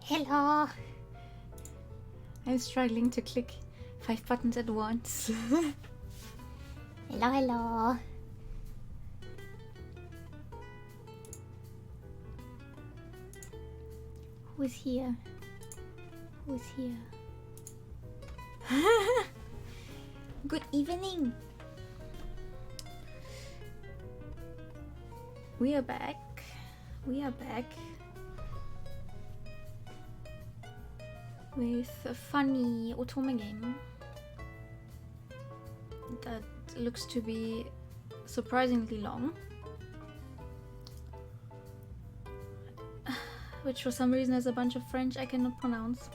Hello! I'm struggling to click 5 buttons at once. Hello, hello! Who's here? Who's here? Good evening! We are back. We are back. With a funny otome game that looks to be surprisingly long, which for some reason has a bunch of French I cannot pronounce,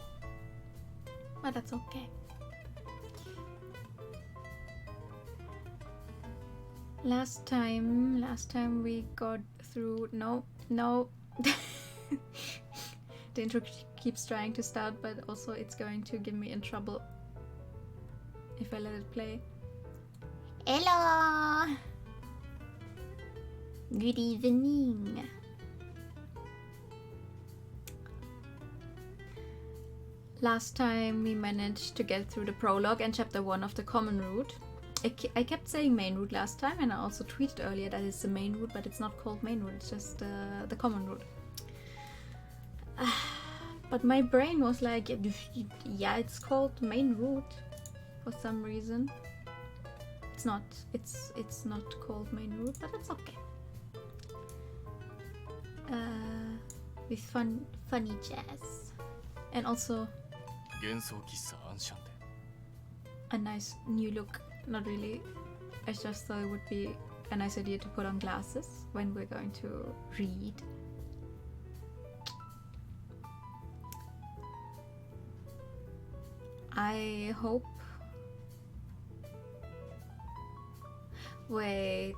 but that's okay. Last time we got through. No. The intro keeps trying to start, but also it's going to get me in trouble if I let it play. Hello! Good evening! Last time we managed to get through the prologue and chapter 1 of the common route. I kept saying main route last time, and I also tweeted earlier that it's the main route, but it's not called main route, it's just the common route. But my brain was like, yeah, it's called main route for some reason. It's not. It's not called main route, but it's okay. With funny jazz, and also a nice new look. Not really. I just thought it would be a nice idea to put on glasses when we're going to read. I hope. Wait.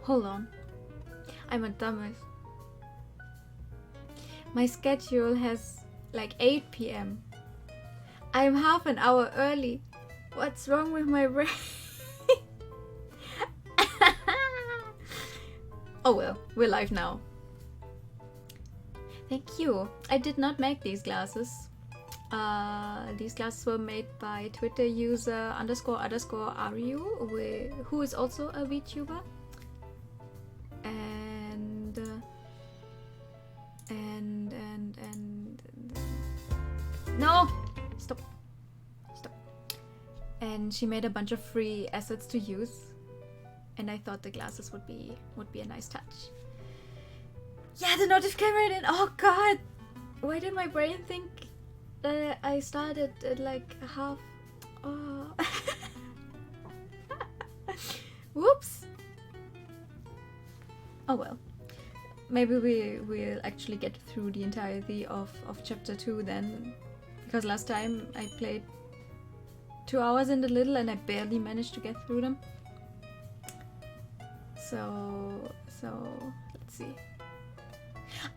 Hold on. I'm a dumbass. My schedule has like 8 p.m. I'm half an hour early. What's wrong with my brain? Oh well, we're live now. Thank you. I did not make these glasses. These glasses were made by Twitter user __Ariu, who is also a VTuber. And no! Stop. And she made a bunch of free assets to use. And I thought the glasses would be a nice touch. Yeah, the notification right in. Oh god! Why did my brain think I started at like half? Oh. Whoops! Oh well. Maybe we'll actually get through the entirety of chapter 2 then. Because last time I played 2 hours in the little and I barely managed to get through them. So let's see.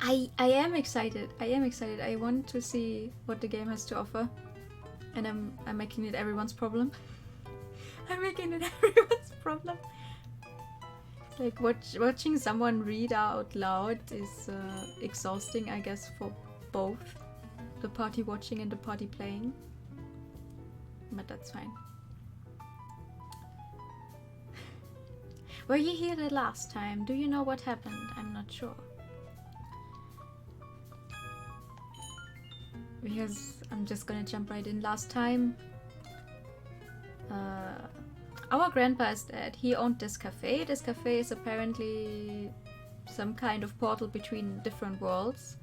I am excited. I want to see what the game has to offer. And I'm making it everyone's problem. I'm making it everyone's problem. Like watching someone read out loud is exhausting, I guess, for both the party watching and the party playing. But that's fine. Were you here the last time? Do you know what happened? I'm not sure. Because I'm just gonna jump right in. Last time, our grandpa is dead. He owned this cafe. This cafe is apparently some kind of portal between different worlds,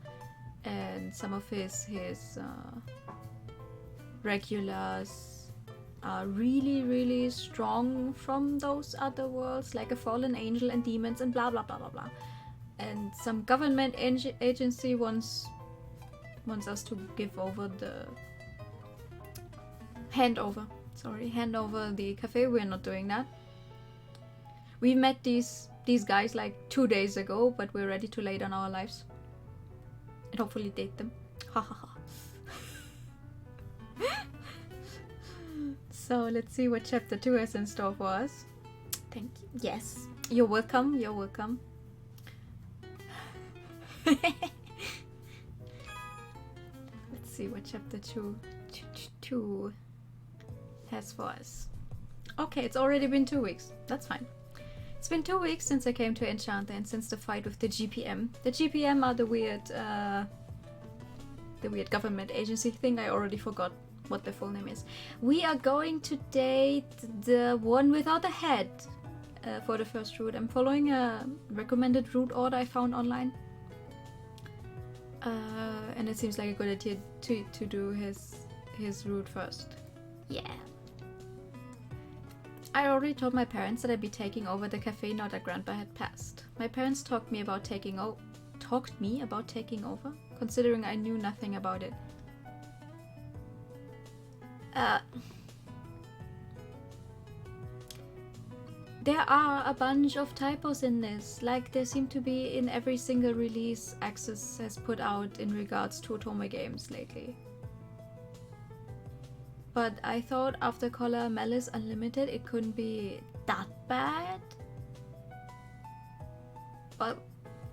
and some of his regulars are really strong from those other worlds, like a fallen angel and demons and blah blah blah blah blah. And some government agency wants us to give over the hand over the cafe. We're not doing that. We met these guys like 2 days ago, but we're ready to lay down our lives and hopefully date them. Ha ha ha. So let's see what chapter 2 has in store for us. Thank you. Yes, you're welcome. You're welcome. Let's see what chapter 2 has for us. Okay, it's already been 2 weeks. That's fine. It's been 2 weeks since I came to Enchanté and since the fight with the GPM. The GPM are the weird government agency thing. I already forgot what the full name is. We are going to date the one without a head for the first route. I'm following a recommended route order I found online. And it seems like a good idea to do his route first. Yeah. I already told my parents that I'd be taking over the cafe now that Grandpa had passed. My parents talked me about taking over, considering I knew nothing about it. There are a bunch of typos in this, like there seem to be in every single release Axis has put out in regards to Otome games lately. But I thought after Color Malice Unlimited it couldn't be that bad. But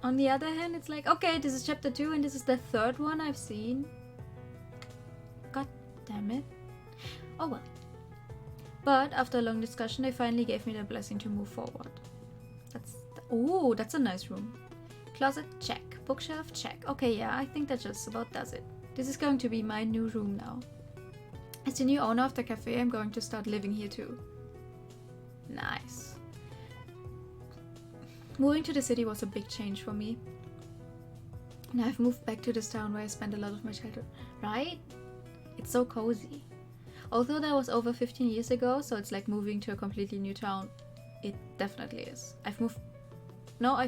on the other hand, it's like, okay, this is chapter 2 and this is the third one I've seen. God damn it. Oh well. But after a long discussion, they finally gave me the blessing to move forward. That's a nice room. Closet, check. Bookshelf, check. Okay, yeah, I think that just about does it. This is going to be my new room now. As the new owner of the cafe, I'm going to start living here too. Nice. Moving to the city was a big change for me. And I've moved back to this town where I spent a lot of my childhood. Right? It's so cozy. Although that was over 15 years ago, so it's like moving to a completely new town. It definitely is. I've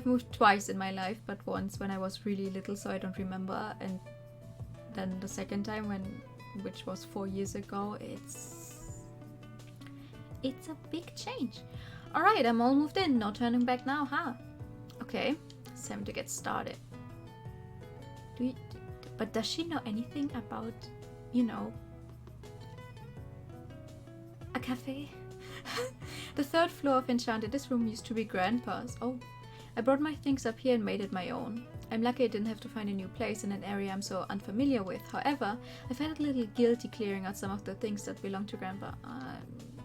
moved twice in my life, but once when I was really little, so I don't remember, and then the second time which was 4 years ago. It's a big change. Alright, I'm all moved in, no turning back now, huh? Okay, it's time to get started. But does she know anything about, you know, a cafe? The third floor of Enchanté. This room used to be Grandpa's. Oh, I brought my things up here and made it my own. I'm lucky I didn't have to find a new place in an area I'm so unfamiliar with. However, I felt a little guilty clearing out some of the things that belong to Grandpa.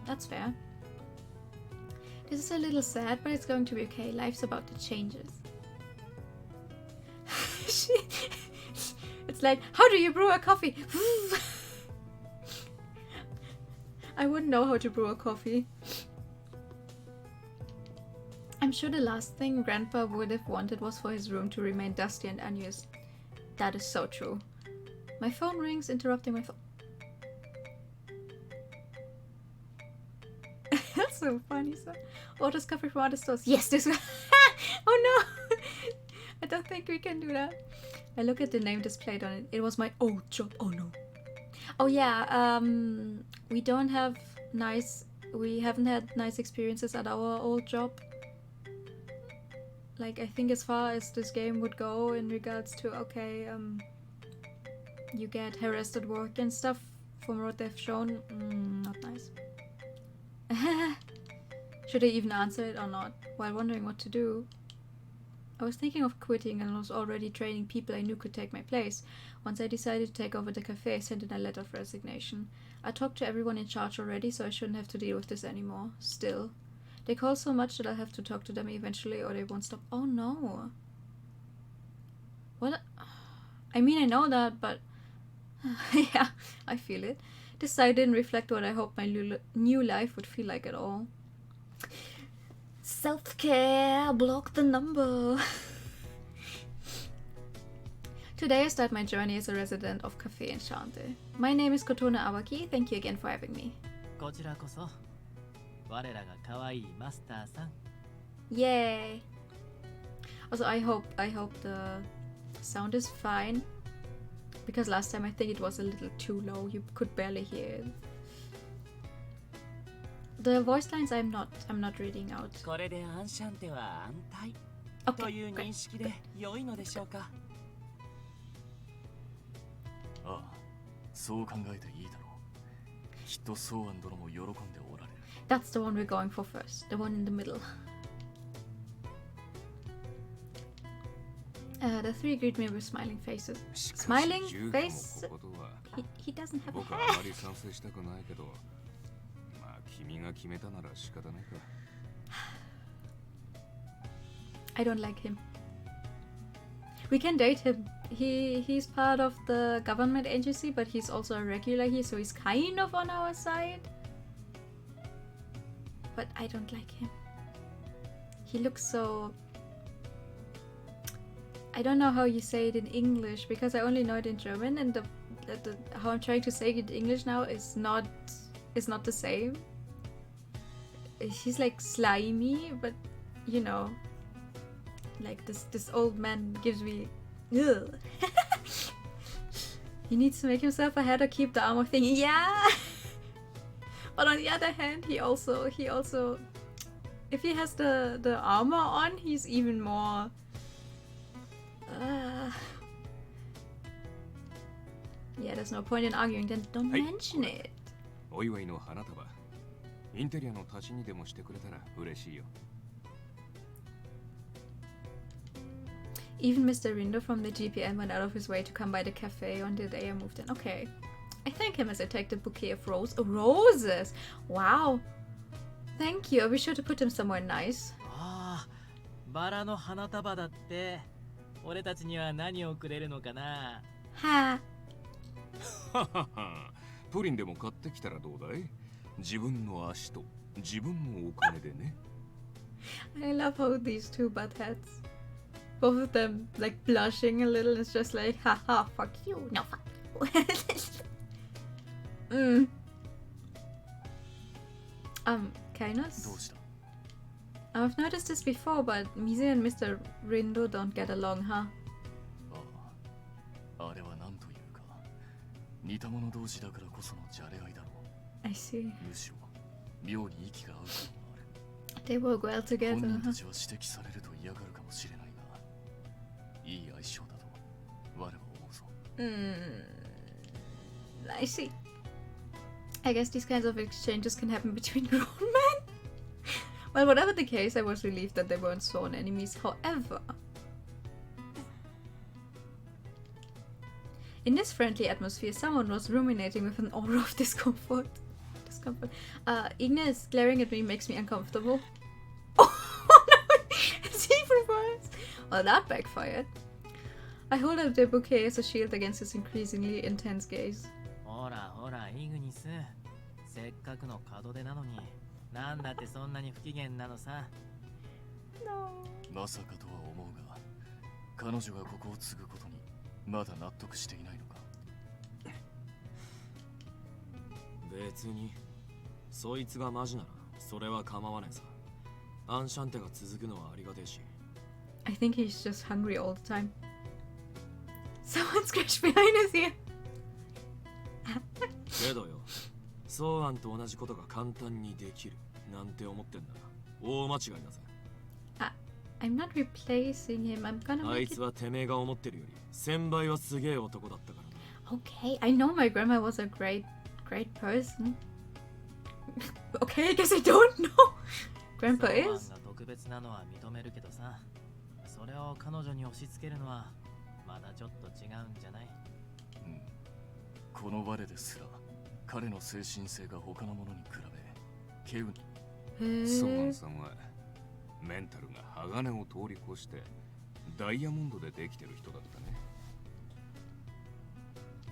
That's fair. This is a little sad, but it's going to be okay. Life's about to changes. It's like, how do you brew a coffee? I wouldn't know how to brew a coffee. I'm sure the last thing Grandpa would have wanted was for his room to remain dusty and unused. That is so true. My phone rings, interrupting my phone. That's so funny, so. Orders covered from other stores. Yes, this one. Oh no! I don't think we can do that. I look at the name displayed on it. It was my old job. Oh no. Oh yeah, we haven't had nice experiences at our old job. Like, I think as far as this game would go in regards to, okay, you get harassed at work and stuff from what they've shown. Not nice. Should I even answer it or not? While wondering what to do, I was thinking of quitting and was already training people I knew could take my place. Once I decided to take over the cafe, I sent in a letter of resignation. I talked to everyone in charge already, so I shouldn't have to deal with this anymore. Still, they call so much that I'll have to talk to them eventually or they won't stop. Oh no. What? I mean, I know that, but yeah, I feel it. This side didn't reflect what I hoped my new life would feel like at all. Self-care, block the number. Today I start my journey as a resident of Café Enchanté. My name is Kotona Awaki. Thank you again for having me. Yay! Also, I hope the sound is fine, because last time I think it was a little too low. You could barely hear it. The voice lines I'm not reading out. Okay, great. That's the one we're going for first. The one in the middle. The three greet me with smiling faces. Smiling face? He doesn't have a hair. I don't like him. We can date him. He's part of the government agency, but he's also a regular here, so he's kind of on our side. But I don't like him. He looks so... I don't know how you say it in English, because I only know it in German, and how I'm trying to say it in English now is not the same. He's like slimy, but you know, like this old man gives me ugh. He needs to make himself a head or keep the armor thing. Yeah. But on the other hand, he also if he has the armor on, he's even more yeah, there's no point in arguing, then don't mention it. Even Mr. Rindo from the GPN went out of his way to come by the cafe on the day I moved in. Okay. I thank him as I take the bouquet of roses. Wow. Thank you. I'll be sure to put them somewhere nice. Ha. プリンでも買ってきたらどうだい？自分の足と自分のお金でね。I love how these two butt heads, both of them like blushing a little. It's just like, haha, fuck you, no fuck you. Kindness? どうした？ I've noticed this before, but Mise and Mr. Rindo don't get along, huh? あれは何というか、似た者同士だからこそのじゃれ合いだろう。 I see. むしろ妙に息が合うこともある。 They work well 本 together, 人 huh? たちは指摘されると嫌がるかもしれないが、いい相性だと我は思うぞ。I see. I guess these kinds of exchanges can happen between grown men. Well, whatever the case, I was relieved that they weren't sworn enemies. However, in this friendly atmosphere, someone was ruminating with an aura of discomfort. Ignis glaring at me makes me uncomfortable. Oh no! It's even worse. Well, that backfired. I hold up the bouquet as a shield against his increasingly intense gaze. ほらほらイグニス、せっかくの門出なのになんだってそんなに不機嫌なのさ。 No. まさかとは思うが、彼女がここを継ぐことにまだ納得していないのか。別にそいつがマジならそれは構わねえさ。アンシャンテが続くのはありがてえし。 I think he's just hungry all the time. Someone scratched behind his ear. けどよ、ソーアンと同じことが簡単にできるなんて思ってんなら大間違いだぜ。I'm not replacing him. I'm gonna あい make つ it. はてめえが思ってるより1000倍はすげえ男だったからな。 Okay, I know my grandma was a great person. Okay, I guess I don't know. Grandpa ソーアン is. が特別なのは認めるけどさ、それを彼女に押し付けるのはまだちょっと違うんじゃない？この我ですら彼の精神性が他の者に比べ稀有に。ソーアンさんはメンタルが鋼を通り越してダイヤモンドでできてる人だったね。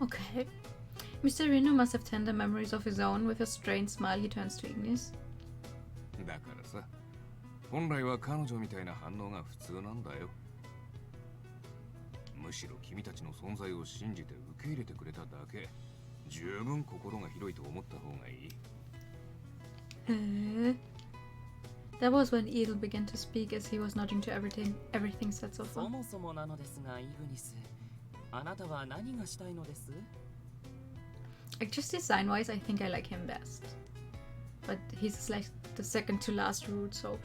Okay. Mr. Reno must have tender memories of his own. With a strained smile, he turns to Ignis. だからさ、本来は彼女みたいな反応が普通なんだよ。むしろ君たちの存在を信じて受け入れてくれただけ、十分心が広いと思った方がいい。That was when Edel began to speak as he was nodding to everything said so そ far. もそもなのですが、イグニス、あなたは何がしたいのです？ Like, just design-wise, I think I like him best. But he's like the second to last route, so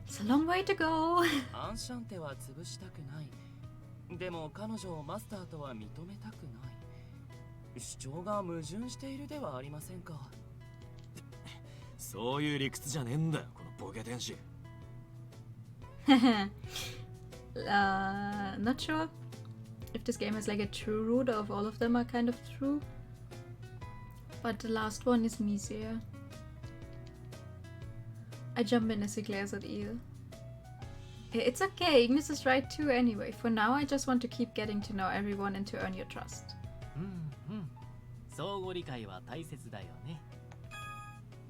it's a long way to go. アンシャンテは潰したくない。でも彼女をマスターとは認めたくない。主張が矛盾しているではありませんか。そういう理屈じゃねえんだよ、このボケ天使。Not sure if this game has like a true root or if all of them are kind of true. But the last one is Misia. I jump in as he glares at Eel. It's okay, Ignis is right too anyway. For now, I just want to keep getting to know everyone and to earn your trust. 相互理解は大切だよね。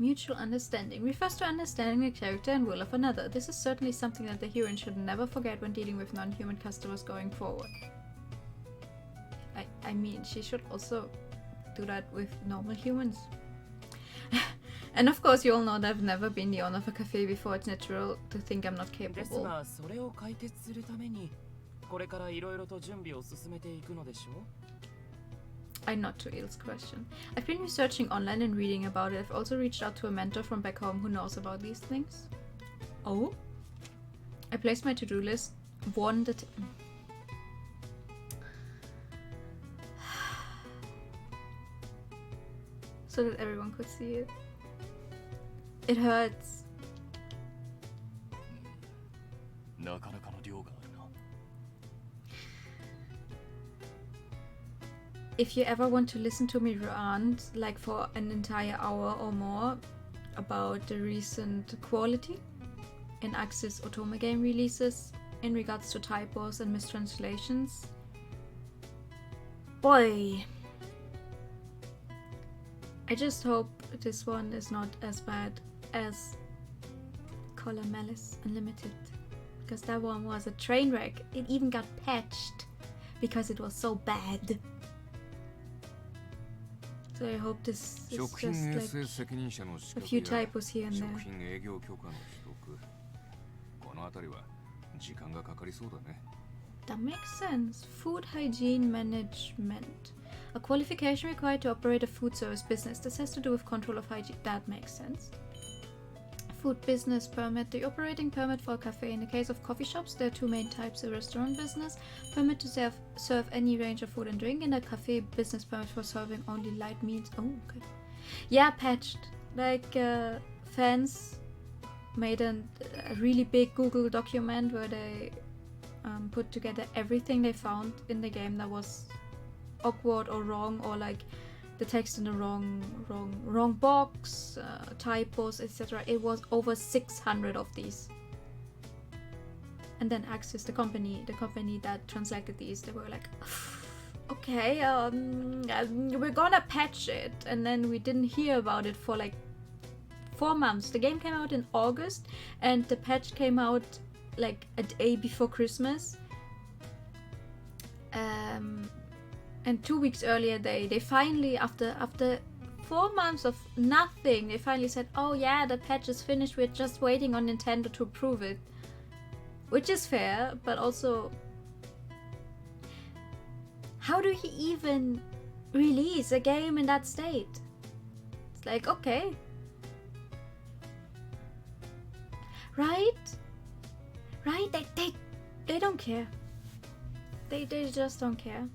Mutual understanding refers to understanding the character and will of another. This is certainly something that the heroine should never forget when dealing with non-human customers going forward. I mean, she should also do that with normal humans. And of course, you all know that I've never been the owner of a cafe before. It's natural to think I'm not です capable. が、それを解決するために、これからいろいろと準備を進めていくのでしょう。I nod to Eel's question. I've been researching online and reading about it. I've also reached out to a mentor from back home who knows about these things. Oh? I placed my to-do list one that... so that everyone could see it. It hurts. なかなかの量があるな。 If you ever want to listen to me rant, like for an entire hour or more, about the recent quality in Axis Otome game releases in regards to typos and mistranslations, boy, I just hope this one is not as bad as Color Malice Unlimited, because that one was a train wreck. It even got patched because it was so bad. So I hope this is 食品衛 just 生 like 責任者の資 a 格 few や typos here and 食 there. 品営業許可の取得、この辺りは時間がかかりそうだね。 That makes sense. Food hygiene management. A qualification required to operate a food service business. This has to do with control of hygiene. That makes sense. Food business permit. The operating permit for a cafe. In the case of coffee shops, there are two main types. A restaurant business permit to serve any range of food and drink, and a cafe business permit for serving only light meals. Oh, okay. Yeah, patched. Like, fans made a really big Google document where they put together everything they found in the game that was awkward or wrong, or like the text in the wrong box, typos, etc. It was over 600 of these. And then Axis, the company that translated these, they were like, okay, we're gonna patch it. And then we didn't hear about it for like 4 months. The game came out in August, and the patch came out like a day before Christmas. And 2 weeks earlier, they finally, after 4 months of nothing, they finally said, oh yeah, the patch is finished, we're just waiting on Nintendo to approve it. Which is fair, but also, how do you even release a game in that state? It's like, okay. Right? They don't care. They just don't care.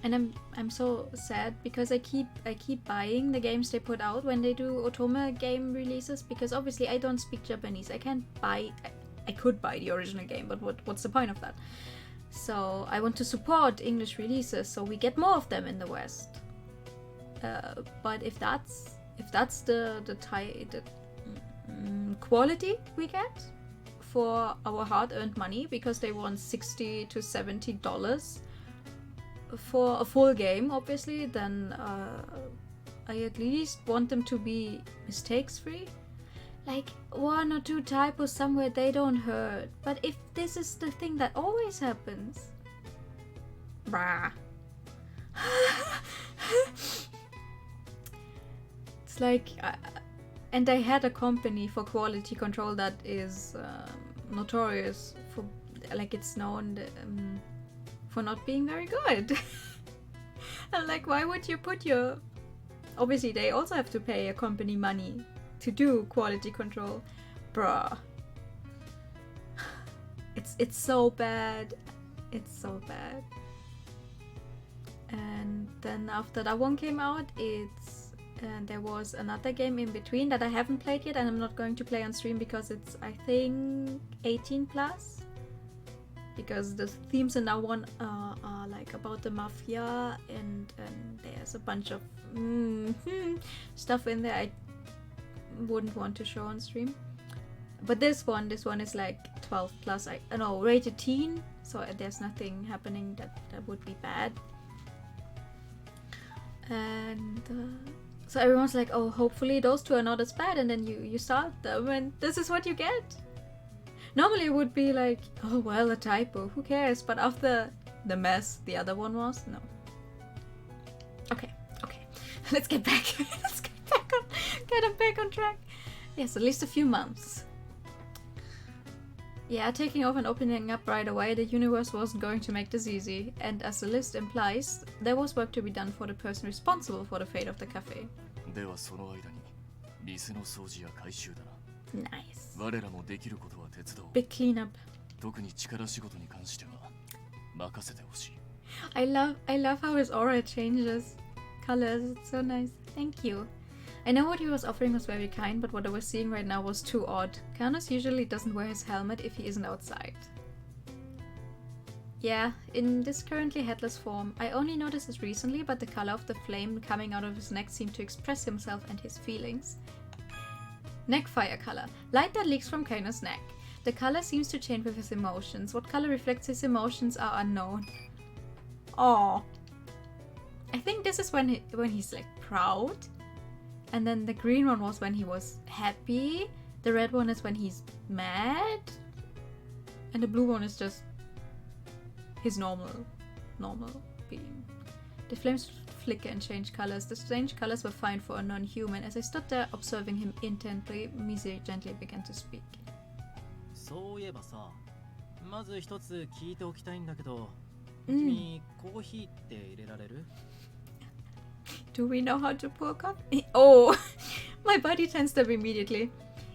And I'm so sad because I keep buying the games they put out when they do Otome game releases, because obviously I don't speak Japanese. I can't buy. I could buy the original game, but what's the point of that? So I want to support English releases so we get more of them in the West. But if that's the quality we get for our hard-earned money, because they want $60 to $70 for a full game, obviously, then I at least want them to be mistakes-free. Like 1 or 2 typos somewhere, they don't hurt. But if this is the thing that always happens, brah. It's like, and they had a company for quality control that is notorious for, like, it's known for not being very good. I'm like, why would you put your... Obviously, they also have to pay a company money to do quality control. Bruh. It's so bad. It's so bad. And then after that one came out, there was another game in between that I haven't played yet, and I'm not going to play on stream because it's, I think, 18 plus. Because the themes in that one are like about the mafia, and there's a bunch of stuff in there I wouldn't want to show on stream. But this one is like 12 plus. I know, rated teen, so there's nothing happening that would be bad. And so everyone's like, oh, hopefully those two are not as bad, and then you start them and this is what you get. Normally it would be like, oh well, a typo, who cares? But after the mess the other one was, no. Okay. Let's get back. Get back on track. Yes, at least a few months. Yeah, taking off and opening up right away, the universe wasn't going to make this easy. And as the list implies, there was work to be done for the person responsible for the fate of the cafe. ではその間に店の掃除や回収だな。 Nice. 我らもできることは手伝おう。 Big cleanup. 特に力仕事に関しては任せてほしい。 I love how his aura changes colors. It's so nice. Thank you. I know what he was offering was very kind, but what I was seeing right now was too odd. Carlos usually doesn't wear his helmet if he isn't outside. Yeah, in this currently headless form. I only noticed this recently, but the color of the flame coming out of his neck seemed to express himself and his feelings. Neck fire color. Light that leaks from Kano's neck. The color seems to change with his emotions. What color reflects his emotions are unknown. Aww. I think this is when he's like proud, and then the green one was when he was happy. The red one is when he's mad, and the blue one is just his normal being. The flames flicker and change colors. The strange colors were fine for a non-human. As I stood there observing him intently, Mise gently began to speak. そういえばさ、まず一つ聞いておきたいんだけど、君コーヒーって入れられる？ Do we know how to pour coffee? Oh, my body tensed up immediately.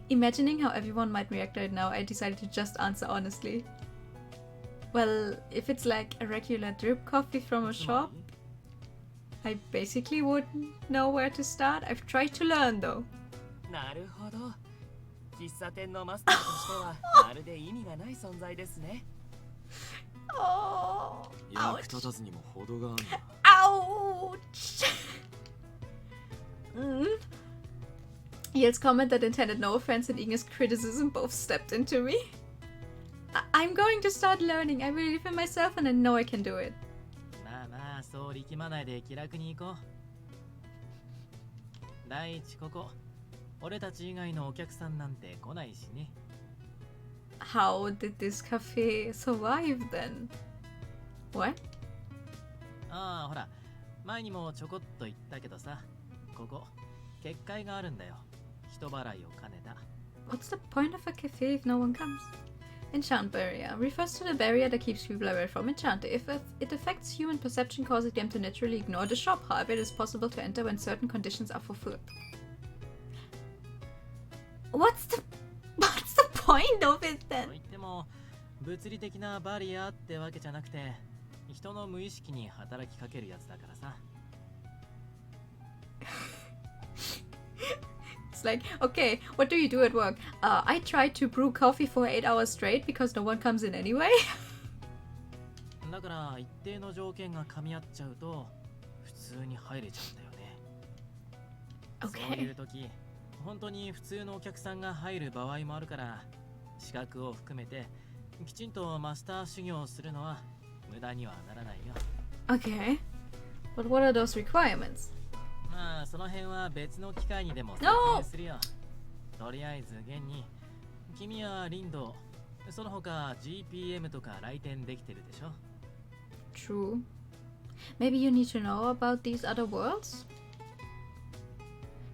Imagining how everyone might react right now, I decided to just answer honestly. Well, if it's like a regular drip coffee from a shop, I basically wouldn't know where to start. I've tried to learn though. なるほど。喫茶店のマスターとしてはまるで意味がない存在ですね。Oh, 役立たずにも程があるな。 ouch! Yale's comment that intended no offense and Igna's criticism both stepped into me. I'm going to start learning. I believe in myself and I know I can do it. まあまあ、そう力まないで気楽に行こう。第一ここ、俺たち以外のお客さんなんて来ないしね。How did this cafe survive then? What? ああ、ほら、前にもちょこっと言ったけどさ、ここ、結界があるんだよ。人払いを兼ねた。What's the point of a cafe if no one comes? Enchant barrier refers to the barrier that keeps people away from Enchanté. If it affects human perception, causing them to naturally ignore the shop. However, it is possible to enter when certain conditions are fulfilled. What's the point of it と then? 言っても、物理的なバリアってわけじゃなくて、人の無意識に働きかけるやつだからさ。It's like, okay, what do you do at work? I tried to brew coffee for 8 hours straight because no one comes in anyway. だから一定の条件が噛み合っちゃうと普通に入れちゃうんだよね。そういう時、本当に普通のお客さんが入る場合もあるから、資格を含めてきちんとマスター修行をするのは無駄にはならないよ。Okay, but what are those requirements? まあその辺は別の機会にでも説明するよ。とりあえず現に君はリンド、その他 GPM とか来店できてるでしょ。True. Maybe you need to know about these other worlds?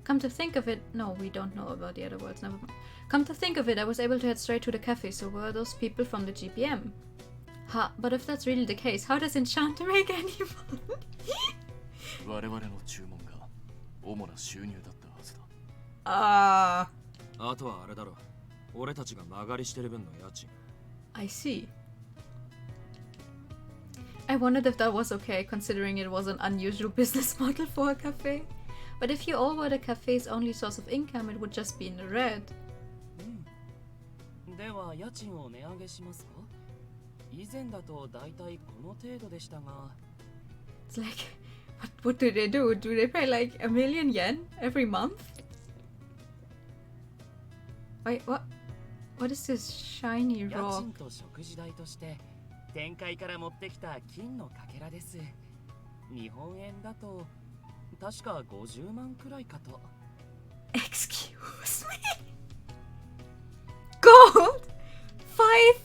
Come to think of it, no, we don't know about the other worlds, never mind. Come to think of it, I was able to head straight to the cafe, so were those people from the GPM? Ha, but if that's really the case, how does Enchanté make any money? 我々の注文が主な収入だったはずだ。あとはあれだろ。俺たちが間借りしてる分の家賃。I see. I wondered if that was okay, considering it was an unusual business model for a cafe. But if you all were the cafe's only source of income, it would just be in the red. では家賃を値上げしますか？以前だとだいたいこの程度でしたが。 It's like, what do they do? Do they pay like 1,000,000 yen every month? Wait, what? What is this shiny 家 rock? 賃と食事代として天界から持ってきた金のかけらです。日本円だと確か50万くらいかと。 Excuse me? Gold? 5?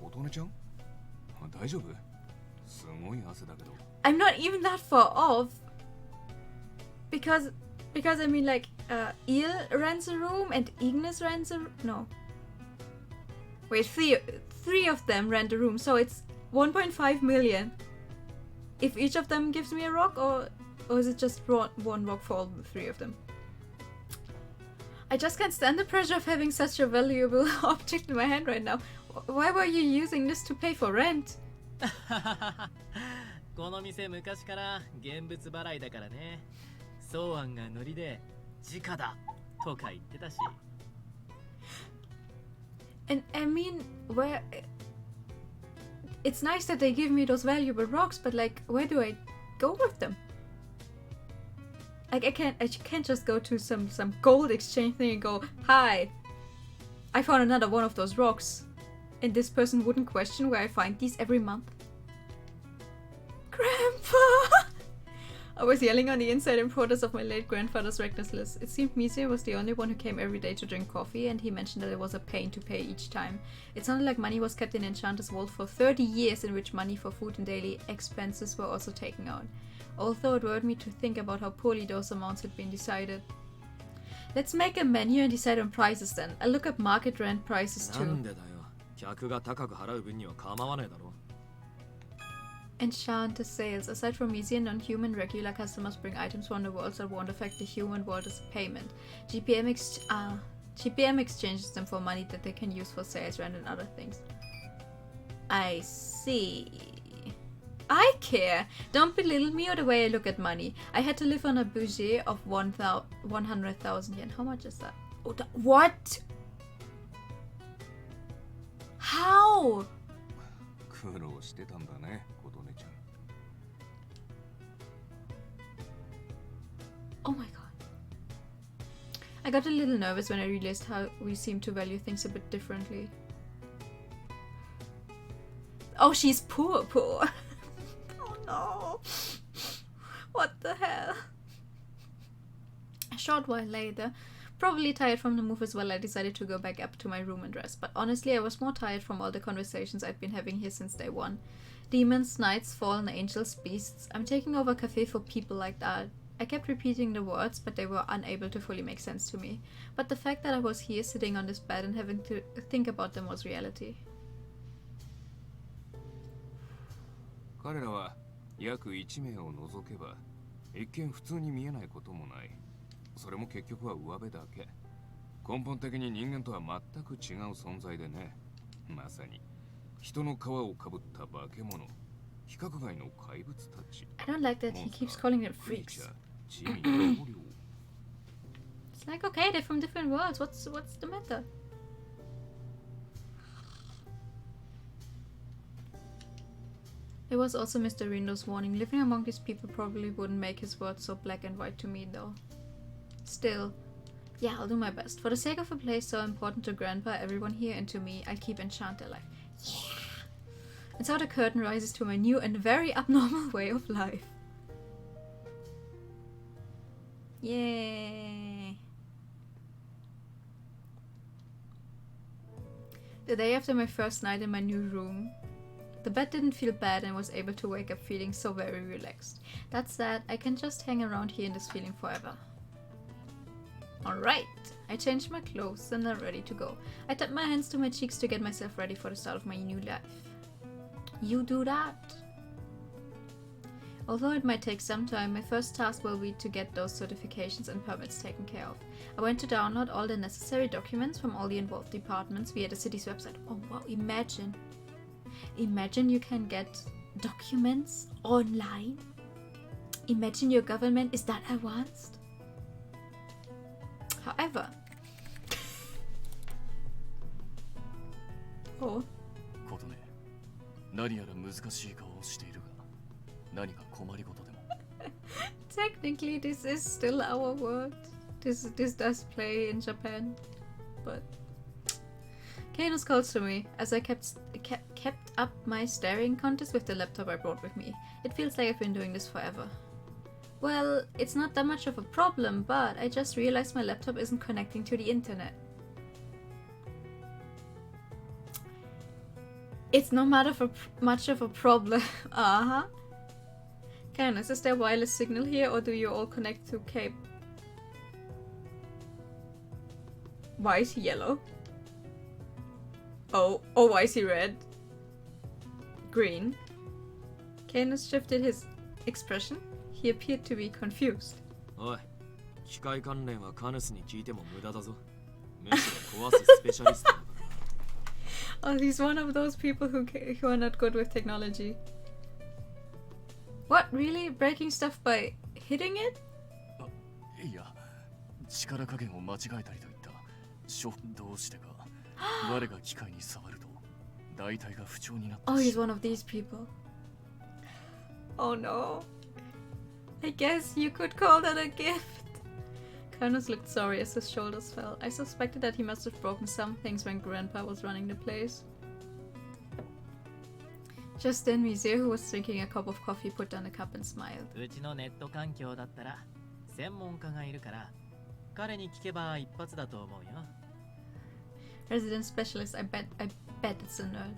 琴音ちゃん？大丈夫？すごい汗だけど。 I'm not even that far off. Because I mean like Il rents a room and Ignis rents a no. Wait, three of them rent a room, so it's 1.5 million. If each of them gives me a rock, or is it just one rock for all three of them? I just can't stand the pressure of having such a valuable object in my hand right now. Why were you using this to pay for rent? この店昔から現物払いだからね。ソーアンがノリで直だとか言ってたし。And I mean, where? It's nice that they give me those valuable rocks, but like, where do I go with them? Like, I can't just go to some gold exchange thing and go, hi, I found another one of those rocks, and this person wouldn't question where I find these every month. I was yelling on the inside importance of my late grandfather's recklessness. It seemed Misia was the only one who came every day to drink coffee, and he mentioned that it was a pain to pay each time. It sounded like money was kept in Enchanté's vault for 30 years, in which money for food and daily expenses were also taken out. Although it worried me to think about how poorly those amounts had been decided. Let's make a menu and decide on prices then. I'll look up market rent prices too. なんでだよ。客が高く払う分には構わねえだろ。Enchanté sales. Aside from easy and non-human, regular customers bring items from the worlds that won't affect the human world as a payment. GPM exchanges them for money that they can use for sales, rent, and other things. I see. I care! Don't belittle me or the way I look at money. I had to live on a budget of 100,000 yen. How much is that? Oh, what? How? 苦労してたんだね、琴音ちゃん。Oh my god. I got a little nervous when I realized how we seem to value things a bit differently. Oh, she's poor. Oh no. What the hell? A short while later, probably tired from the move as well, I decided to go back up to my room and rest. But honestly, I was more tired from all the conversations I'd been having here since day one. Demons, knights, fallen angels, beasts. I'm taking over a cafe for people like that. I kept repeating the words, but they were unable to fully make sense to me. But the fact that I was here sitting on this bed and having to think about them was reality. 彼らは約1名を除けば一見普通に見えないこともない。それも結局は上辺だけ。根本的に人間とは全く違う存在でね。まさに人の皮をかぶった化け物、規格外の怪物たち。I don't like that he keeps calling them freaks. It's like, okay, they're from different worlds. What's the matter? It was also Mr. Rindo's warning. Living among these people probably wouldn't make his words so black and white to me, though. Still, yeah, I'll do my best. For the sake of a place so important to Grandpa, everyone here, and to me, I'll keep Enchanté alive. Yeah! And so the curtain rises to my new and very abnormal way of life. Yay! The day after my first night in my new room, the bed didn't feel bad and was able to wake up feeling so very relaxed. That said, I can just hang around here in this feeling forever. Alright, I changed my clothes and I'm ready to go. I tapped my hands to my cheeks to get myself ready for the start of my new life. You do that? Although it might take some time, my first task will be to get those certifications and permits taken care of. I went to download all the necessary documents from all the involved departments via the city's website. Oh wow, imagine you can get documents online. Imagine your government is that advanced. However, oh, 琴音、何やら難しい顔をしているが、何か困りごとでも。technically this is still our world. This does play in Japan, but Kanos calls to me as I kept up my staring contest with the laptop I brought with me. It feels like I've been doing this forever. Well, it's not that much of a problem, but I just realized my laptop isn't connecting to the internet. It's not much of a problem. Kanos, is there a wireless signal here or do you all connect to cable? Why is he yellow? Oh, why is he red? Green. Kanos shifted his expression. He appeared to be confused. おい、機械関連はカヌスに聞いても無駄だぞ。むしろ壊すスペシャリストだから。Oh, he's one of those people who are not good with technology. What, really? Breaking stuff by hitting it? いや、力加減を間違えたりといった。どうしてか。我が機械に触ると、大体が不調になって。Oh, he's one of these people. Oh no. I guess you could call that a gift. Carlos looked sorry as his shoulders fell. I suspected that he must have broken some things when Grandpa was running the place. Just then, Monsieur, who was drinking a cup of coffee, put down a cup and smiled. うちのネット環境だったら専門家がいるから彼に聞けば一発だと思うよ。 Resident specialist, I bet it's a nerd.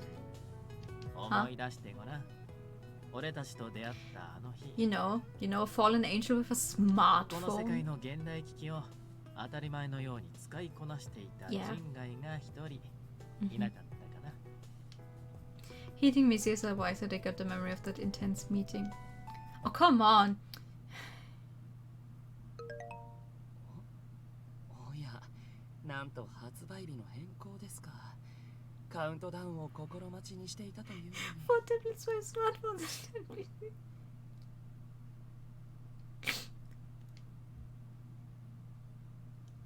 思い出してごらん。俺たちと出会ったあの日。 You know, a fallen angel with a この世界 smartphone. の現代機器を当たり前のように使いこなしていた人 Yeah. 外が一人いなかったかな。 Heating Monsieur's advisor, they got the memory of that intense meeting. Oh, come on! おや、なんと発売日の変更ですか。カウントダウンを心待ちにしていたというのに。 Four tablets for his smartphone.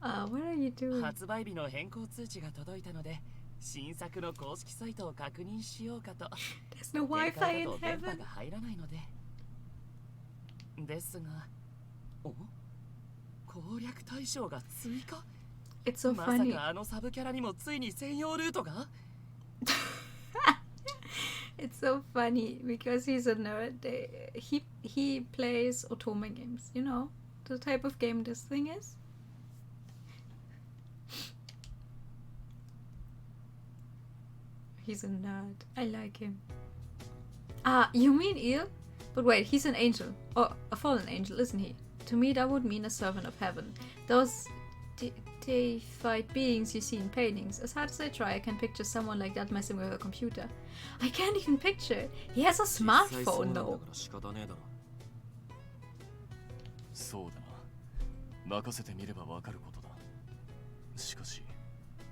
What are you doing? 発売日の変更通知が届いたので、新作の公式サイトを確認しようかと。 There's no 限 Wi-Fi 界 in だと電波 heaven. が入らないので。ですが、お？攻略対象が追加？ It's so まさ funny. かあのサブキャラにもついに専用ルートが？ It's so funny because he's a nerd. He plays otome games. You know the type of game this thing is. He's a nerd. I like him. Ah, you mean Eel? But wait, he's an angel. Or a fallen angel, isn't he? To me, that would mean a servant of heaven. Those deified beings you see in paintings. As hard as I try, I can picture someone like that messing with a computer. I can't even picture it. He has a 実際そう smartphone なんだ though. から仕方ねえだろ。そうだな。任せてみればわかることだ。しかし、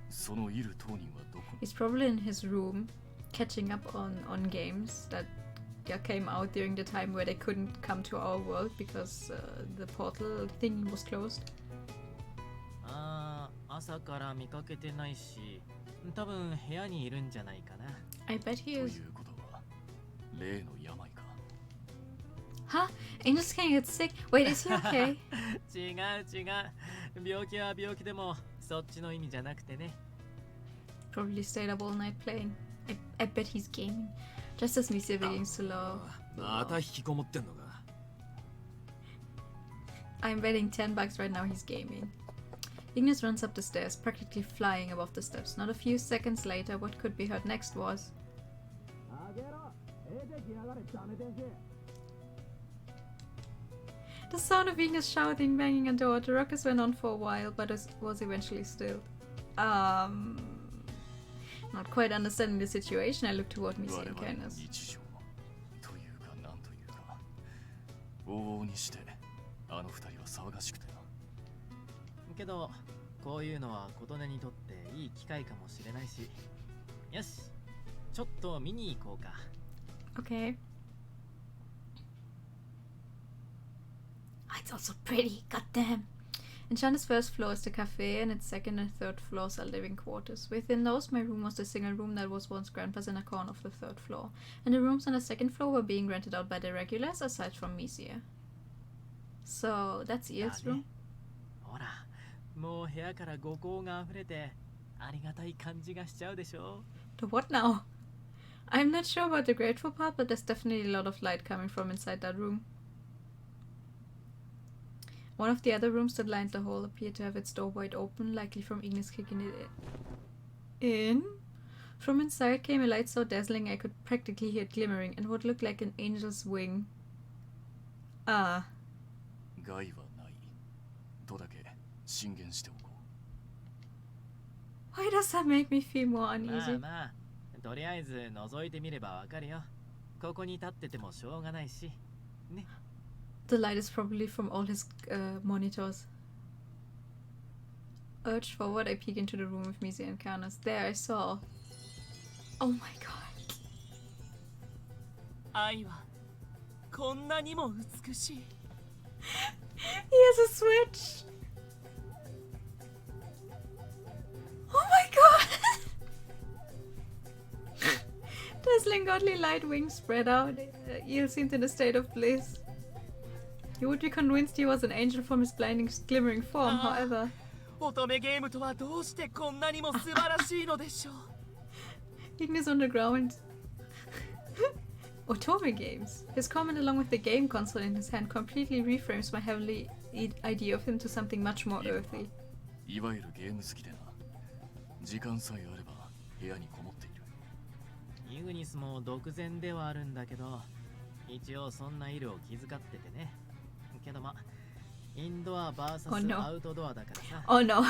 そのいる当人はどこに？ He's probably in his room, catching up on games that came out during the time where they couldn't come to our world because the portal thing was closed. ああ、朝から見かけてないし、多分部屋にいるんじゃないかな。 I bet he と is. いうことは、例の病か。 Huh? Angels can't get sick. Wait, is he okay? 違う違う。病気は病気でもそっちの意味じゃなくてね。 Probably stayed up all night playing. I bet he's gaming. Just as Monsieur begins to laugh. また引きこもってんのか。 I'm betting $10 right now he's gaming. Ignis runs up the stairs, practically flying above the steps. Not a few seconds later, what could be heard next was... The sound of Ignis shouting, banging a door. The ruckus went on for a while, but was eventually stilled. Not quite understanding the situation, I looked toward Monsieur 我 and 々の Canis. 日常というかなんというか、往々にしてあの二人は騒がしくてな。けど、こういうのは琴音にとっていい機会かもしれないし。よし、ちょっと見に行こうか。 Okay. Oh, it's also pretty, goddamn. Enchanté's first floor is the cafe, and its second and third floors are living quarters. Within those, my room was the single room that was once Grandpa's in a corner of the third floor, and the rooms on the second floor were being rented out by the regulars, aside from Monsieur. So, that's Eel's room? ほら、もう部屋から五光が溢れてありがたい感じがしちゃうでしょ。 The what now? I'm not sure about the grateful part, but there's definitely a lot of light coming from inside that room. One of the other rooms that lined the hall appeared to have its door wide open, likely from Ignis kicking it in. From inside came a light so dazzling I could practically hear it glimmering and what looked like an angel's wing. Ah. 害はないとだけ進言しておこう。 Why does that make me feel more まあ uneasy? まあ、とりあえず覗いてみればわかるよ。ここに立っててもしょうがないし。ね。 The light is probably from all his monitors. Urged forward, I peek into the room with Monsieur and Canis. There I saw... Oh my god. 愛はこんなにも美しい。 He has a switch! Oh my god! Dazzling godly light wings spread out. Eel seemed in a state of bliss. You would be convinced he was an angel from his blinding, glimmering form, however. 乙女ゲームとはどうしてこんなにも素晴らしいのでしょう。 Ignis on the ground. Otome games. His comment along with the game console in his hand completely reframes my heavenly idea of him to something much more earthly. いわゆるゲーム好きでな。時間さえあれば部屋にこもっている。イグニスも独善ではあるんだけど、一応そんなイルを気遣っててね。けどま、インドア vs アウトドアだからさ。Oh no.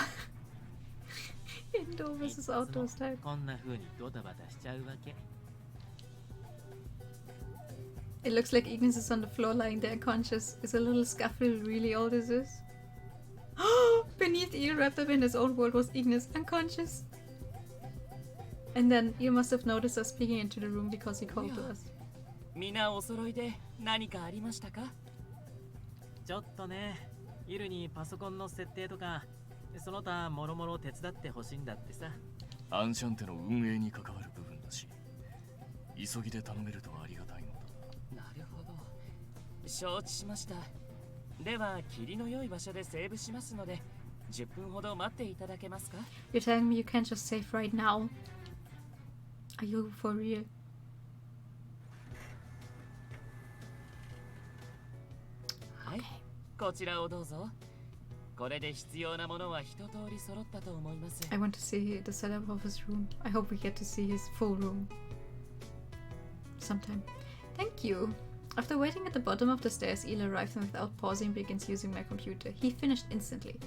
Indoor vs outdoor style. こんな風にドタバタしちゃうわけ。It looks like Ignis is on the floor lying there unconscious. Is a little scuffle really all this is? Beneath Eel, wrapped up in his own world, was Ignis, unconscious. And then Eel must have noticed us peeking into the room because he called to us. みんなお揃いで何かありましたか？ちょっとね、イルにパソコンの設定とか、その他もろもろ手伝ってほしいんだってさ。アンシャンテの運営に関わる部分だし、急ぎで頼めるとありがたいのだ。なるほど。承知しました。では、霧の良い場所でセーブしますので、10分ほど待っていただけますか？ You're telling me you can't just save right now? Are you for real? Okay. こちらをどうぞ。これで必要なものは一通り揃ったと思います。I want to see the setup of his room. I hope we get to see his full room sometime. Thank you. After waiting at the bottom of the stairs, Eel arrives and without pausing begins using my computer. He finished instantly.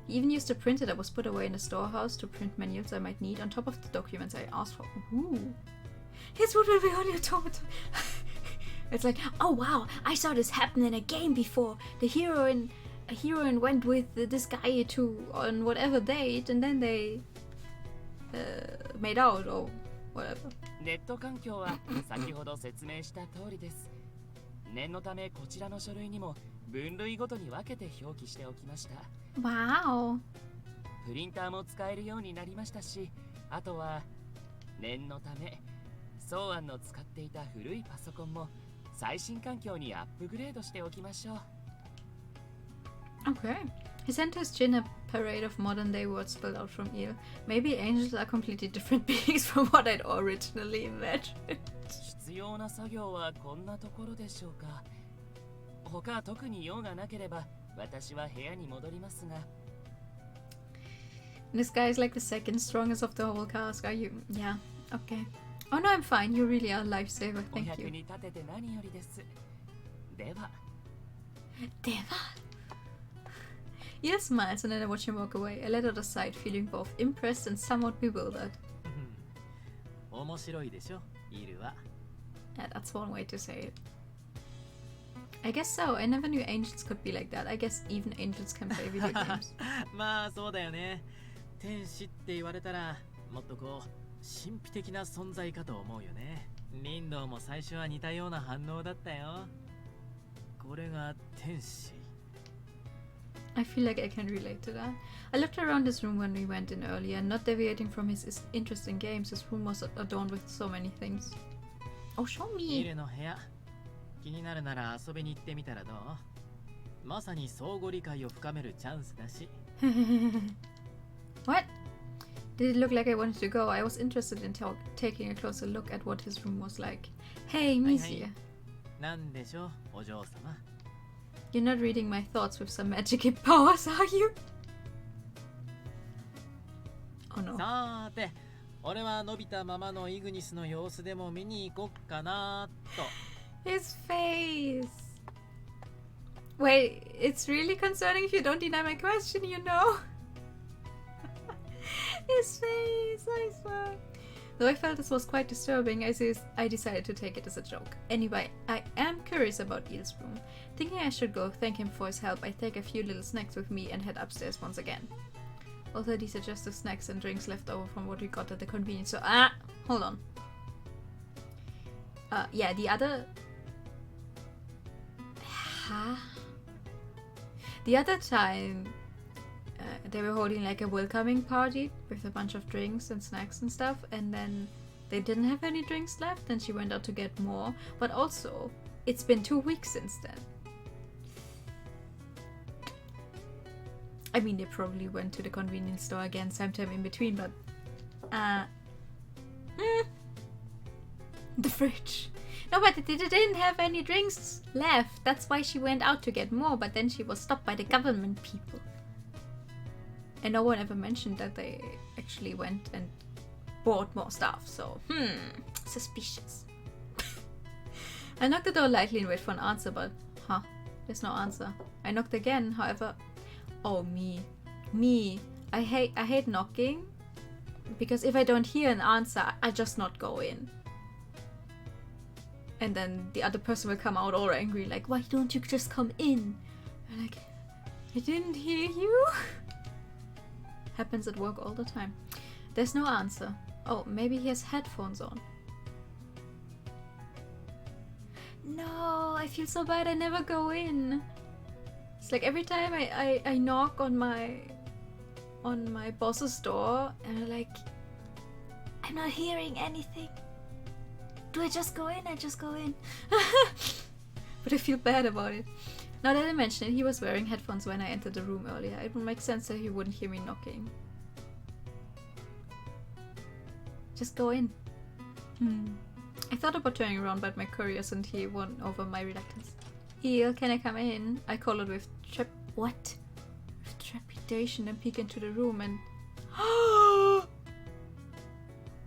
He even used a printer that was put away in the storehouse to print manuals I might need on top of the documents I asked for. Ooh. His wood will be only automaton. It's like, oh wow, I saw this happen in a game before. The heroine went with this guy on whatever date and then they made out or whatever. ネット環境は先ほど説明した通りです。念のためこちらの書類にも分類ごとに分けて表記しておきました。Wow. プリンターも使えるようになりましたし、あとは念のためソーアンの使っていた古いパソコンも最新環境にアップグレードしておきましょう。Okay. He sent his chin a parade of modern day words spilled out from Eel. Maybe angels are completely different beings from what I'd originally imagined. 必要な作業はこんなところでしょうか。他特に用がなければ私は部屋に戻りますが。This guy is like the second strongest of the whole cast. Are you? Yeah. Okay. Oh no, I'm fine. You really are a lifesaver. お Thank 役 you. に立てて何よりです。では。Deva. Eel smiles and then I watch him walk away. I let out a sigh, feeling both impressed and somewhat bewildered. 面白いでしょ、イルは。Yeah, that's one way to say it. I guess so. I never knew angels could be like that. I guess even angels can play video games. まあそうだよね。天使って言われたらもっとこう神秘的な存在かと思うよね。リンドウも最初は似たような反応だったよ。これが天使。I feel like I can relate to that. I looked around his room when we went in earlier, and not deviating from his interest in games, his room was adorned with so many things. Oh, show イ me! ルの部屋。気になるなら遊びに行ってみたらどう？まさに相互理解を深めるチャンスだし。What? Did it look like I wanted to go? I was interested in taking a closer look at what his room was like. Hey, Misia. なんでしょう、お嬢様。You're not reading my thoughts with some magic powers, are you? Oh no. さーて、俺は伸びたままのイグニスの様子でも見に行こっかなと。His face. Wait, it's really concerning if you don't deny my question, you know? His face, I swear. Though I felt this was quite disturbing, I decided to take it as a joke. Anyway, I am curious about Eel's room. Thinking I should go thank him for his help, I take a few little snacks with me and head upstairs once again. Although these are just the snacks and drinks left over from what we got at the convenience store. Hold on. Yeah, the other... Huh? The other time... they were holding like a welcoming party with a bunch of drinks and snacks and stuff, and then they didn't have any drinks left and she went out to get more, but also it's been 2 weeks since then. I mean, they probably went to the convenience store again sometime in between, but the fridge. No, but they didn't have any drinks left. That's why she went out to get more, but then she was stopped by the government people. And no one ever mentioned that they actually went and bought more stuff, so, suspicious. I knocked the door lightly and wait for an answer, but, there's no answer. I knocked again, however, me. I hate knocking, because if I don't hear an answer, I just not go in. And then the other person will come out all angry, like, why don't you just come in? I'm like, I didn't hear you. Happens at work all the time. There's no answer. Oh, maybe he has headphones on. No, I feel so bad. I never go in. It's like every time I knock on my boss's door and I'm like, I'm not hearing anything. Do I just go in? I just go in. But I feel bad about it. Now that I mention it, he was wearing headphones when I entered the room earlier. It would make sense that he wouldn't hear me knocking. Just go in. I thought about turning around, but my curiosity won over my reluctance. Eel, can I come in? I call it with trepidation and peek into the room and... Oh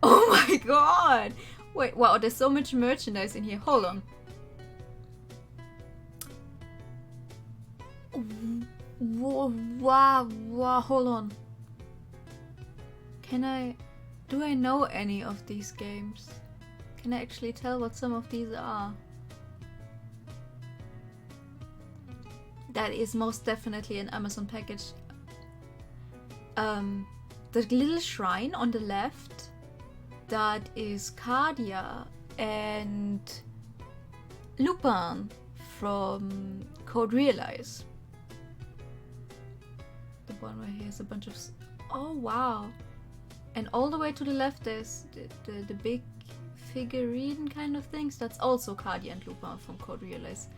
my god! Wait, wow, there's so much merchandise in here. Hold on. Wow, hold on. Do I know any of these games? Can I actually tell what some of these are? That is most definitely an Amazon package. The little shrine on the left, that is Cardia and Lupin from Code Realize. The one where he has a bunch of... Oh wow! And all the way to the left there's the big figurine kind of things. That's also Cardia and Lupin from Code Realize.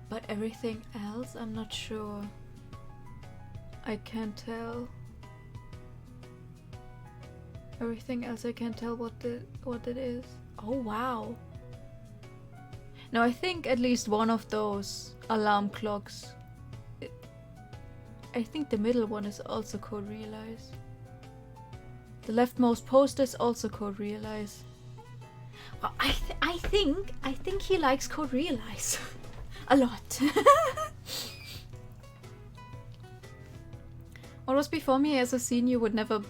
But everything else, I'm not sure. I can't tell. Everything else I can't tell what it is. Oh wow! Now I think at least one of those alarm clocks. I think the middle one is also Code Realize. The leftmost poster is also Code Realize. Well, I think he likes Code Realize a lot. What was before me as a scene you would never...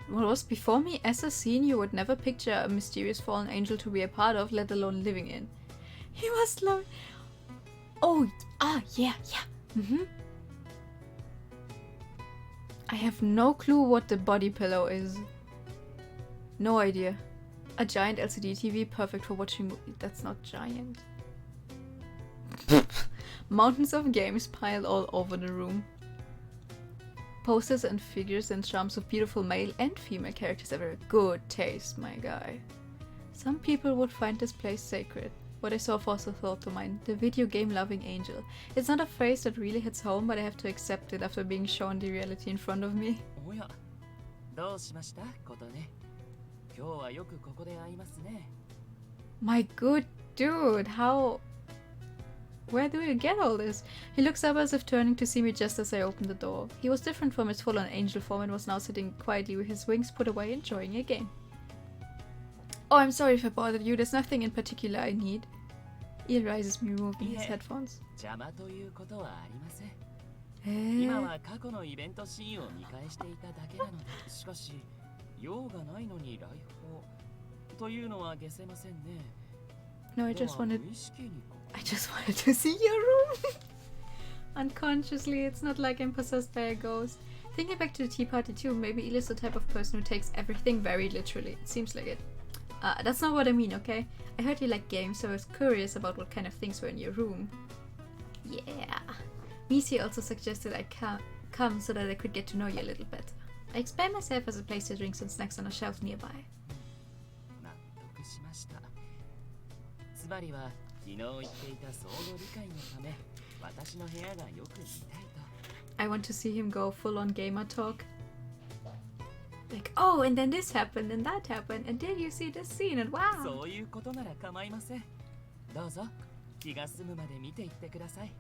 What was before me as a scene you would never picture a mysterious fallen angel to be a part of, let alone living in? He was like... Oh, yeah. I have no clue what the body pillow is. No idea. A giant LCD TV, perfect for watching movies. That's not giant. Mountains of games piled all over the room. Posters and figures and charms of beautiful male and female characters have a good taste, my guy. Some people would find this place sacred. What I saw was a thought to mine. The video game loving angel. It's not a phrase that really hits home, but I have to accept it after being shown the reality in front of me. My good dude, how... Where do you get all this? He looks up as if turning to see me just as I opened the door. He was different from his full-on angel form and was now sitting quietly with his wings put away, enjoying a game. Oh, I'm sorry if I bothered you. There's nothing in particular I need. He rises me, removing his headphones. No, I just wanted to see your room. Unconsciously, it's not like I'm possessed by a ghost. Thinking back to the tea party too, maybe Eli's the type of person who takes everything very literally. It seems like it. That's not what I mean, okay? I heard you like games, so I was curious about what kind of things were in your room. Yeah. Misi also suggested I come so that I could get to know you a little better. I explained myself as a place to drinks and snacks on a shelf nearby. I want to see him go full on gamer talk. Like, oh, and then this happened, and that happened, and did you see this scene? And wow. そういうことなら構いません。どうぞ気が済むまで見ていってください。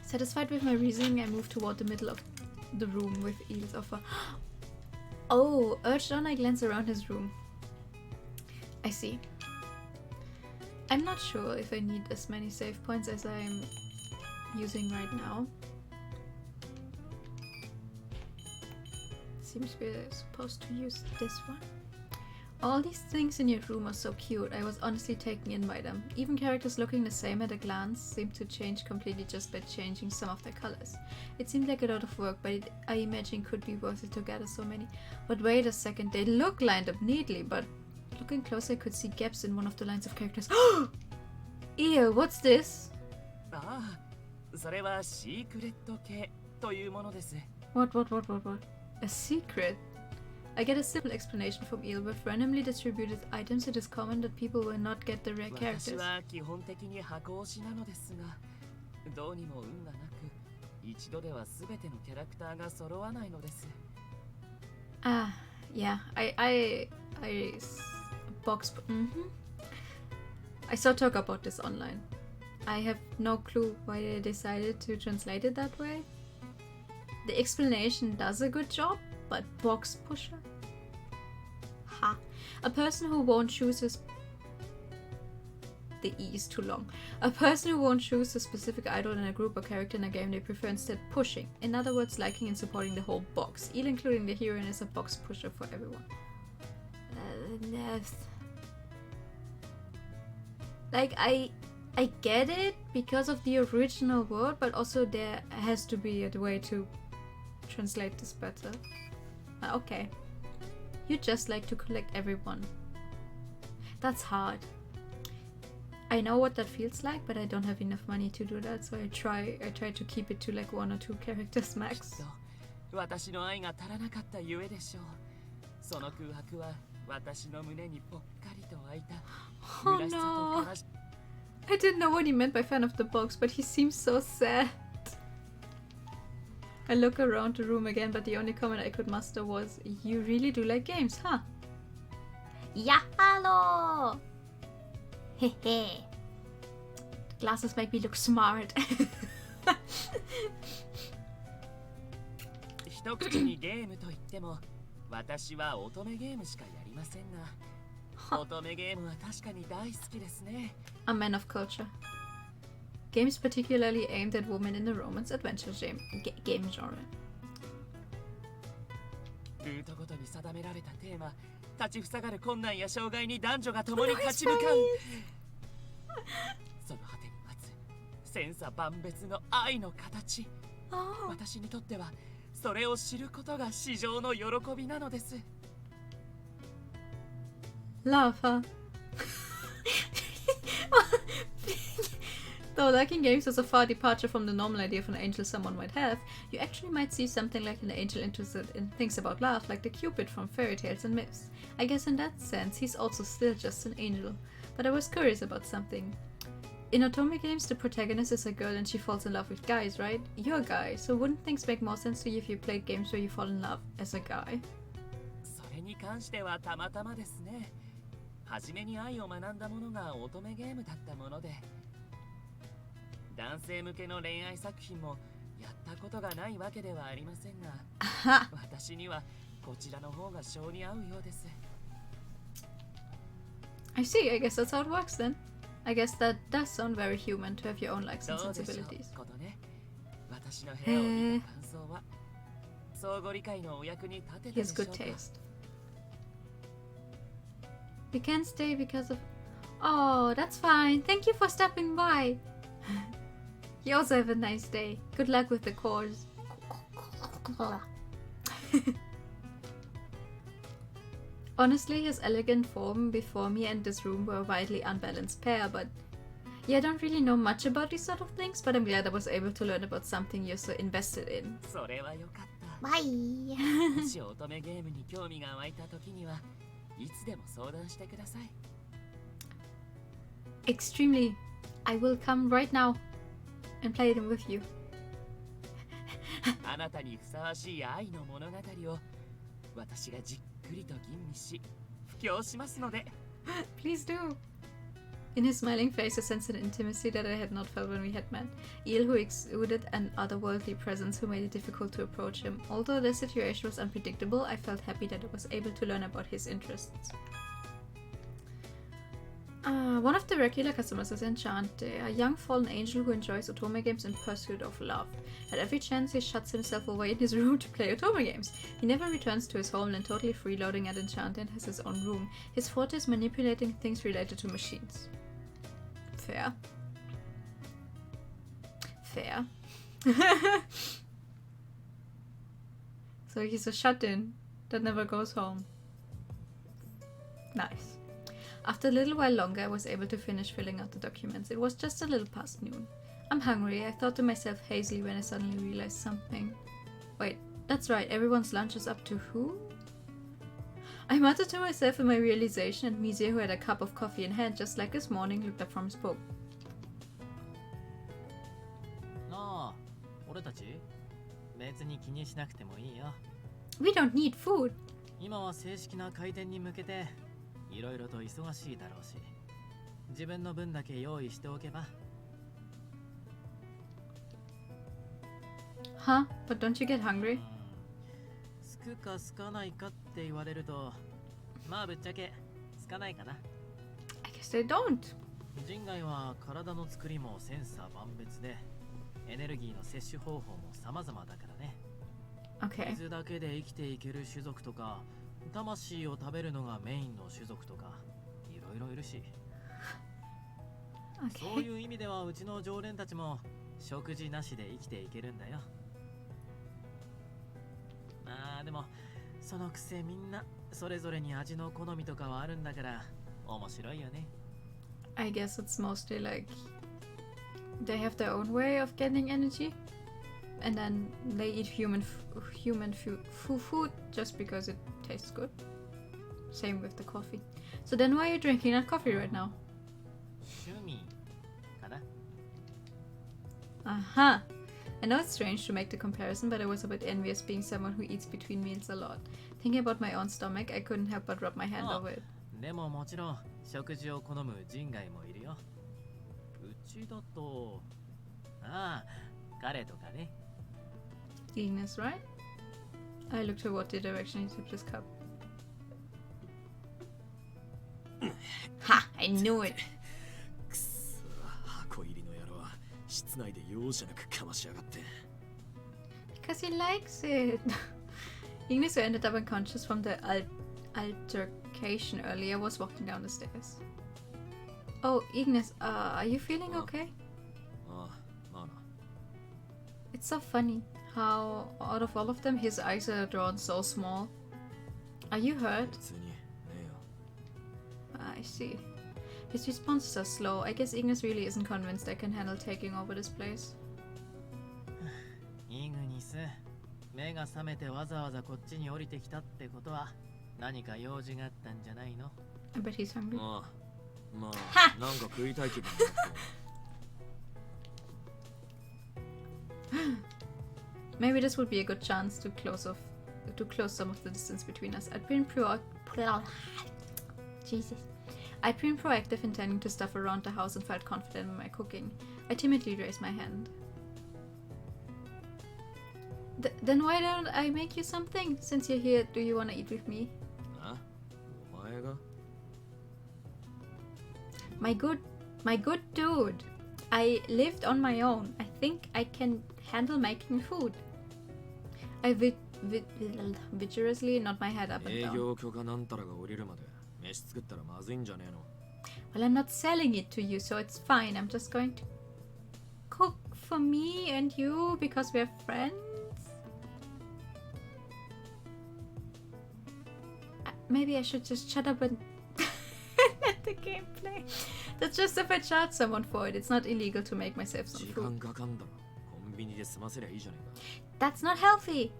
Satisfied with my reasoning, I moved toward the middle of the room with Eel's offer. Oh, urged on, I glanced around his room. I see. I'm not sure if I need as many save points as I'm using right now. Seems we're supposed to use this one. All these things in your room are so cute. I was honestly taken in by them. Even characters looking the same at a glance seem to change completely just by changing some of their colors. It seemed like a lot of work, but I imagine could be worth it to gather so many. But wait a second, they look lined up neatly, but looking closer I could see gaps in one of the lines of characters. Ew, what's this? ああ、それはシークレット系というものです。 What? A secret? I get a simple explanation from Eel. With randomly distributed items, it is common that people will not get the rare 私 characters. は基本的に箱推しなのですが、どうにも運がなく、一度では全てのキャラクターが揃わないのです。 Ah, yeah. I box. I saw talk about this online. I have no clue why they decided to translate it that way. The explanation does a good job, but box pusher? Ha. A person who won't choose his... The E is too long. A person who won't choose a specific idol in a group or character in a game, they prefer instead pushing. In other words, liking and supporting the whole box. Eel, including the heroine, is a box pusher for everyone. Like, I get it because of the original word, but also there has to be a way to translate this better. Okay. You just like to collect everyone. That's hard. I know what that feels like, but I don't have enough money to do that, so I try to keep it to like 1 or 2 characters きっ max. と私の愛が足らなかったゆえでしょう。その空白は私の胸にぽっかりと開いた Oh 虚しさ no. と悲し I didn't know what he meant by fan of the box, but he seems so sad. I look around the room again, but the only comment I could muster was, "You really do like games, huh?" Yahalo! Hehe. The glasses make me look smart. 一口にゲームと言っても私は乙女ゲームしかやりませんが乙女ゲームは確かに大好きですね。 A man of culture. Games particularly aimed at women in the romance adventure game genre. ルートごとに定められたテーマ、立ちふさがる困難や障害に男女が共に立ち向かう。その果てに待つ千差万別の愛の形。Oh. 私にとってはそれを知ることが至上の喜びなのです。 Love, huh? Though liking games is a far departure from the normal idea of an angel someone might have, you actually might see something like an angel interested in things about love, like the Cupid from fairy tales and myths. I guess in that sense, he's also still just an angel. But I was curious about something. In otome games, the protagonist is a girl and she falls in love with guys, right? You're a guy, so wouldn't things make more sense to you if you played games where you fall in love as a guy? それに関してはたまたまですね。初めに愛を学んだものが乙女ゲームだったもので、男性向けの恋愛作品もやったことがないわけではありませんが、私にはこちらの方が性に合うようです。 I see, I guess that's how it works then. I guess that does sound very human to have your own likes and どうでしょう sensibilities. ことね。私の部屋を見た感想は、相互理解のお役に立てた He で has しょう good か。 taste. We can't stay because of... Oh, that's fine. Thank you for stopping by. You also have a nice day. Good luck with the course. Honestly, his elegant form before me and this room were a widely unbalanced pair, but... Yeah, I don't really know much about these sort of things, but I'm glad I was able to learn about something you're so invested in. それはよかった。 Bye! もし乙女ゲームに興味が湧いた時にはいつでも相談してください。 Extremely. I will come right now and play them with you. あなたにふさわしい愛の物語を私がじっくりと吟味し布教しますので。 Please do. In his smiling face, I sensed an intimacy that I had not felt when we had met. Eel, who exuded an otherworldly presence who made it difficult to approach him. Although the situation was unpredictable, I felt happy that I was able to learn about his interests. One of the regular customers is Enchanté, a young fallen angel who enjoys otome games in pursuit of love. At every chance, he shuts himself away in his room to play otome games. He never returns to his homeland, totally freeloading at Enchanté, and has his own room. His forte is manipulating things related to machines. Fair. Fair. So he's a shut-in that never goes home. Nice. After a little while longer, I was able to finish filling out the documents. It was just a little past noon. I'm hungry, I thought to myself hazily when I suddenly realized something. Wait, that's right, everyone's lunch is up to who? I muttered to myself in my realization, and Mizia, who had a cup of coffee in hand just like this morning, looked up from his book. なあ、俺たち別に気にしなくてもいいよ。 We don't need food. 今は正式な開店に向けていろいろと忙しいだろうし、自分の分だけ用意しておけば。 Huh? But don't you get hungry? すくかすかないかって言われると、まあぶっちゃけすかないかな。 I guess they don't. 人外は体の作りも千差万別で、エネルギーの摂取方法も様々だからね。 Okay. 水だけで生きていける種族とか、魂を食べるのがメインの種族とか、いろいろいるし。 そう Okay. いう意味ではうちの常連たちも食事なしで生きていけるんだよ。まあでもそのくせみんなそれぞれに味の好みとかはあるんだから面白いよね。 I guess it's mostly like they have their own way of getting energy, and then they eat human food just because it tastes good. Same with the coffee. So then why are you drinking that coffee right now? 趣味かな。 Aha! I know it's strange to make the comparison, but I was a bit envious being someone who eats between meals a lot. Thinking about my own stomach, I couldn't help but rub my hand over it. でももちろん食事を好む人外もいるよ。うちだと、ああ、彼とかね。 Ignis, right? I looked toward the direction he tipped his cup. Ha! I knew it! くそ、箱入りの野郎は室内で容赦なくかましやがって。 Because he likes it. Ignis, who ended up unconscious from the altercation earlier, was walking down the stairs. Oh, Ignis, are you feeling okay? ああ、まあな。 It's so funny how, out of all of them, his eyes are drawn so small. Are you hurt? 別にねえよ。 I see. His responses are slow. I guess Ignis really isn't convinced I can handle taking over this place. イグニス、目が覚めてわざわざこっちに降りてきたってことは何か用事があったんじゃないの？ I bet he's hungry. まあ、なんか食いたい気分になって。 Maybe this would be a good chance to close some of the distance between us. I'd been proactive, intending to stuff around the house and felt confident in my cooking. I timidly raised my hand. Then why don't I make you something? Since you're here, do you want to eat with me? あ？お前が？ My good dude. I lived on my own. I think I can handle making food. I vigorously nod my head up and 営 down. 業許可なんたらが降りるまで飯作ったらまずいんじゃねえの。 Well, I'm not selling it to you, so it's fine. I'm just going to cook for me and you because we're friends. Maybe I should just shut up and let the game play. That's just if I charge someone for it. It's not illegal to make myself some 時 food. 間かかんだろ。コンビニで済ませりゃいいじゃねえか。 That's not healthy.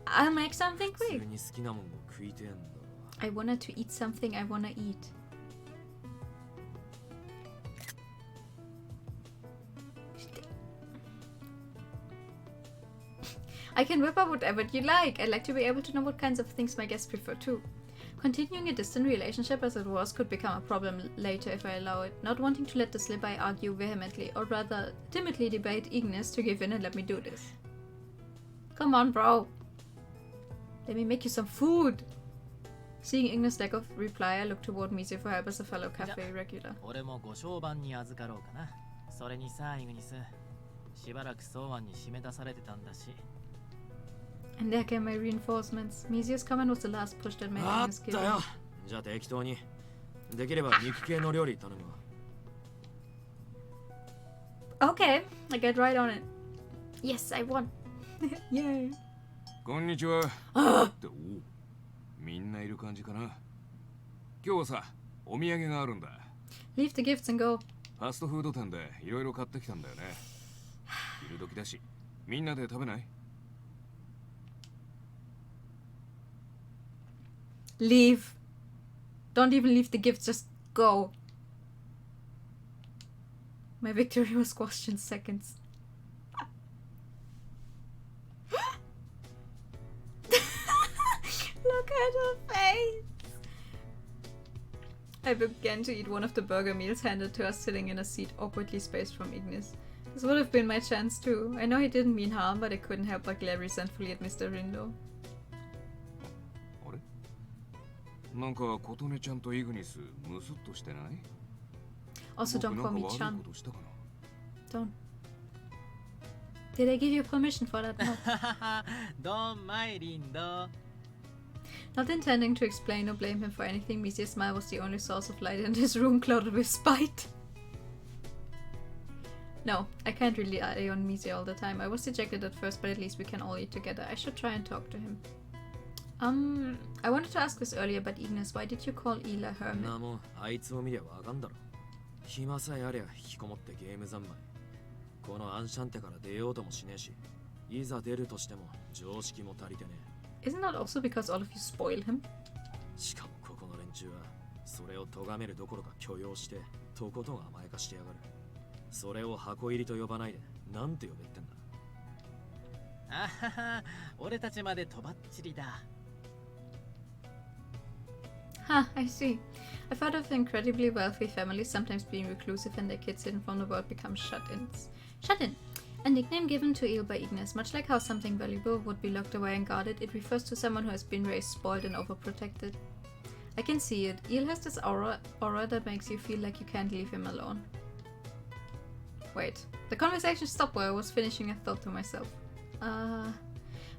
I'll make something 普 quick. 通に好きなもんを食いてえんだろ。 I wanted to eat something I wanna eat. I can whip up whatever you like. I'd like to be able to know what kinds of things my guests prefer too. Continuing a distant relationship as it was could become a problem later if I allow it. Not wanting to let this slip, I argue vehemently, or rather timidly debate eagerness to give in and let me do this. Come on, bro. Let me make you some food. Seeing Ignis' lack of reply, I look toward Mizio for help as a fellow cafe regular. 俺もご商売に預かろうかな。それにさ、イグニス。しばらく草案に締め出されてたんだし。And there came my reinforcements. Mizio's comment was the last push that made Ignis give in. じゃあ適当に。できれば肉系の料理頼むわ。Okay, I get right on it. Yes, I won. Yay. こんにちは。ってみんないる感じかな。今日はさ、お土産があるんだ。Leave the gifts and go. ファストフード店でいろいろ買ってきたんだよね。昼時だし、みんなで食べない？ Leave. Don't even leave the gifts, just go. My victory was squashed in seconds. Look at her face. I began to eat one of the burger meals handed to us, sitting in a seat awkwardly spaced from Ignis. This would have been my chance too. I know he didn't mean harm, but I couldn't help but glare resentfully at Mr. Rindo. あれ？なんか琴音ちゃんとイグニスムスッとしてない？ Also, don't call me 僕 Chan. なんか悪いことしたかな？ Don't. Did I give you permission for that? No. ドンマイリンド。 Not intending to explain or blame him for anything, Mizio's smile was the only source of light in his room clouded with spite. No, I can't really rely on Mizio all the time. I was dejected at first, but at least we can all eat together. I should try and talk to him. I wanted to ask this earlier, but Ignis, why did you call Ela hermit? なもん、あいつを見りゃわかんだろ。暇さえありゃ引きこもってゲーム三昧。このアンシャンテから出ようともしねえし、いざ出るとしても常識も足りてねえ。 Isn't that also because all of you spoil him? しかもここの連中はそれを咎めるどころか許容してとことん甘やかしてやがる。それを箱入りと呼ばないでなんて呼べってんだ。あはは、俺たちまでとばっちりだ。Huh, I see. I've heard of incredibly wealthy families sometimes being reclusive and their kids hidden from the world become shut-ins. Shut-in! A nickname given to Eel by Ignis, much like how something valuable would be locked away and guarded, it refers to someone who has been raised spoiled and overprotected. I can see it. Eel has this aura that makes you feel like you can't leave him alone. Wait, the conversation stopped where I was finishing a thought to myself.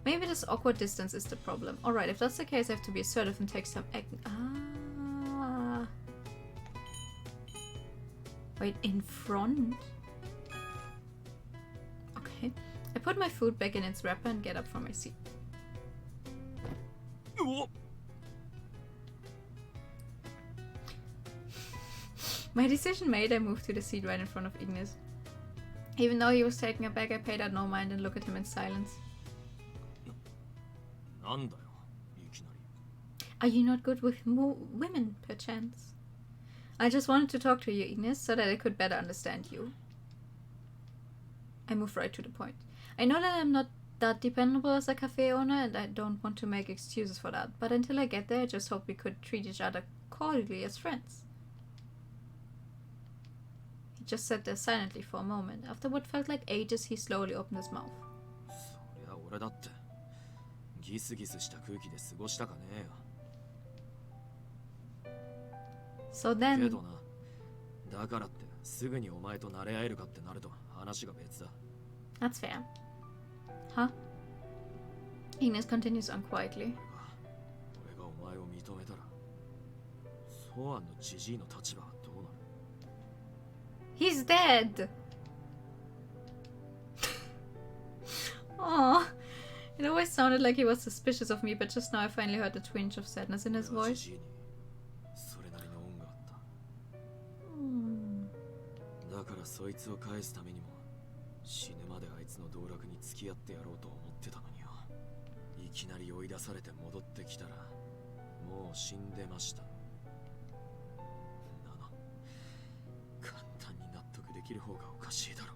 Maybe this awkward distance is the problem. Alright, if that's the case, I have to be assertive and take some act. Wait, in front? Okay. I put my food back in its wrapper and get up from my seat. My decision made, I moved to the seat right in front of Ignis. Even though he was taken aback, I paid out no mind and looked at him in silence. なんだよ、いきなり。 Are you not good with women, perchance? I just wanted to talk to you, Ignis, so that I could better understand you. I moved right to the point. I know that I'm not that dependable as a cafe owner, and I don't want to make excuses for that, but until I get there, I just hope we could treat each other cordially as friends. He just sat there silently for a moment. After what felt like ages, he slowly opened his mouth. そりゃ俺だってギスギスした空気で過ごしたかねえよ。 So け then... どな、だからってすぐにお前と慣れ合えるかってなると話が別だ。 That's fair. Huh? Ignis continues on quietly. 俺がお前を認めたら、ソアンのジジイの立場はどうなる？ He's dead! Aww. It always sounded like he was suspicious of me, but just now I finally heard a twinge of sadness in his 俺は voice. ジジイにそれなりの恩があった。 Hmm. だからそいつを返すためにも死ぬまであいつの道楽に付き合ってやろうと思ってたのによ。いきなり追い出されて戻ってきたらもう死んでました。なの簡単に納得できる方がおかしいだろ。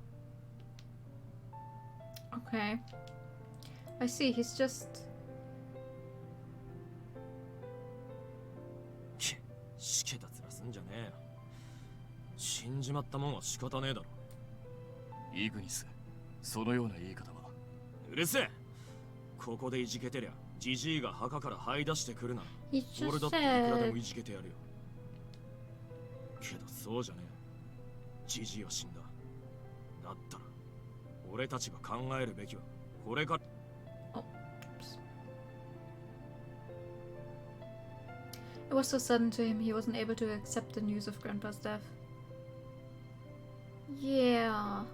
Okay. I see, he's just... しけた面すんじゃねえよ。死んじまったもんは仕方ねえだろ。イグニス、そのような言い方は。うるせえ。ここでいじけてりゃジジイが墓から這い出してくるな。 He just 俺だっていくらで said... もいじけてやるよ。けどそうじゃねえ。ジジイは死んだ。だったら俺たちが考えるべきはこれから。 It was so sudden to him, he wasn't able to accept the news of Grandpa's death. Yeah.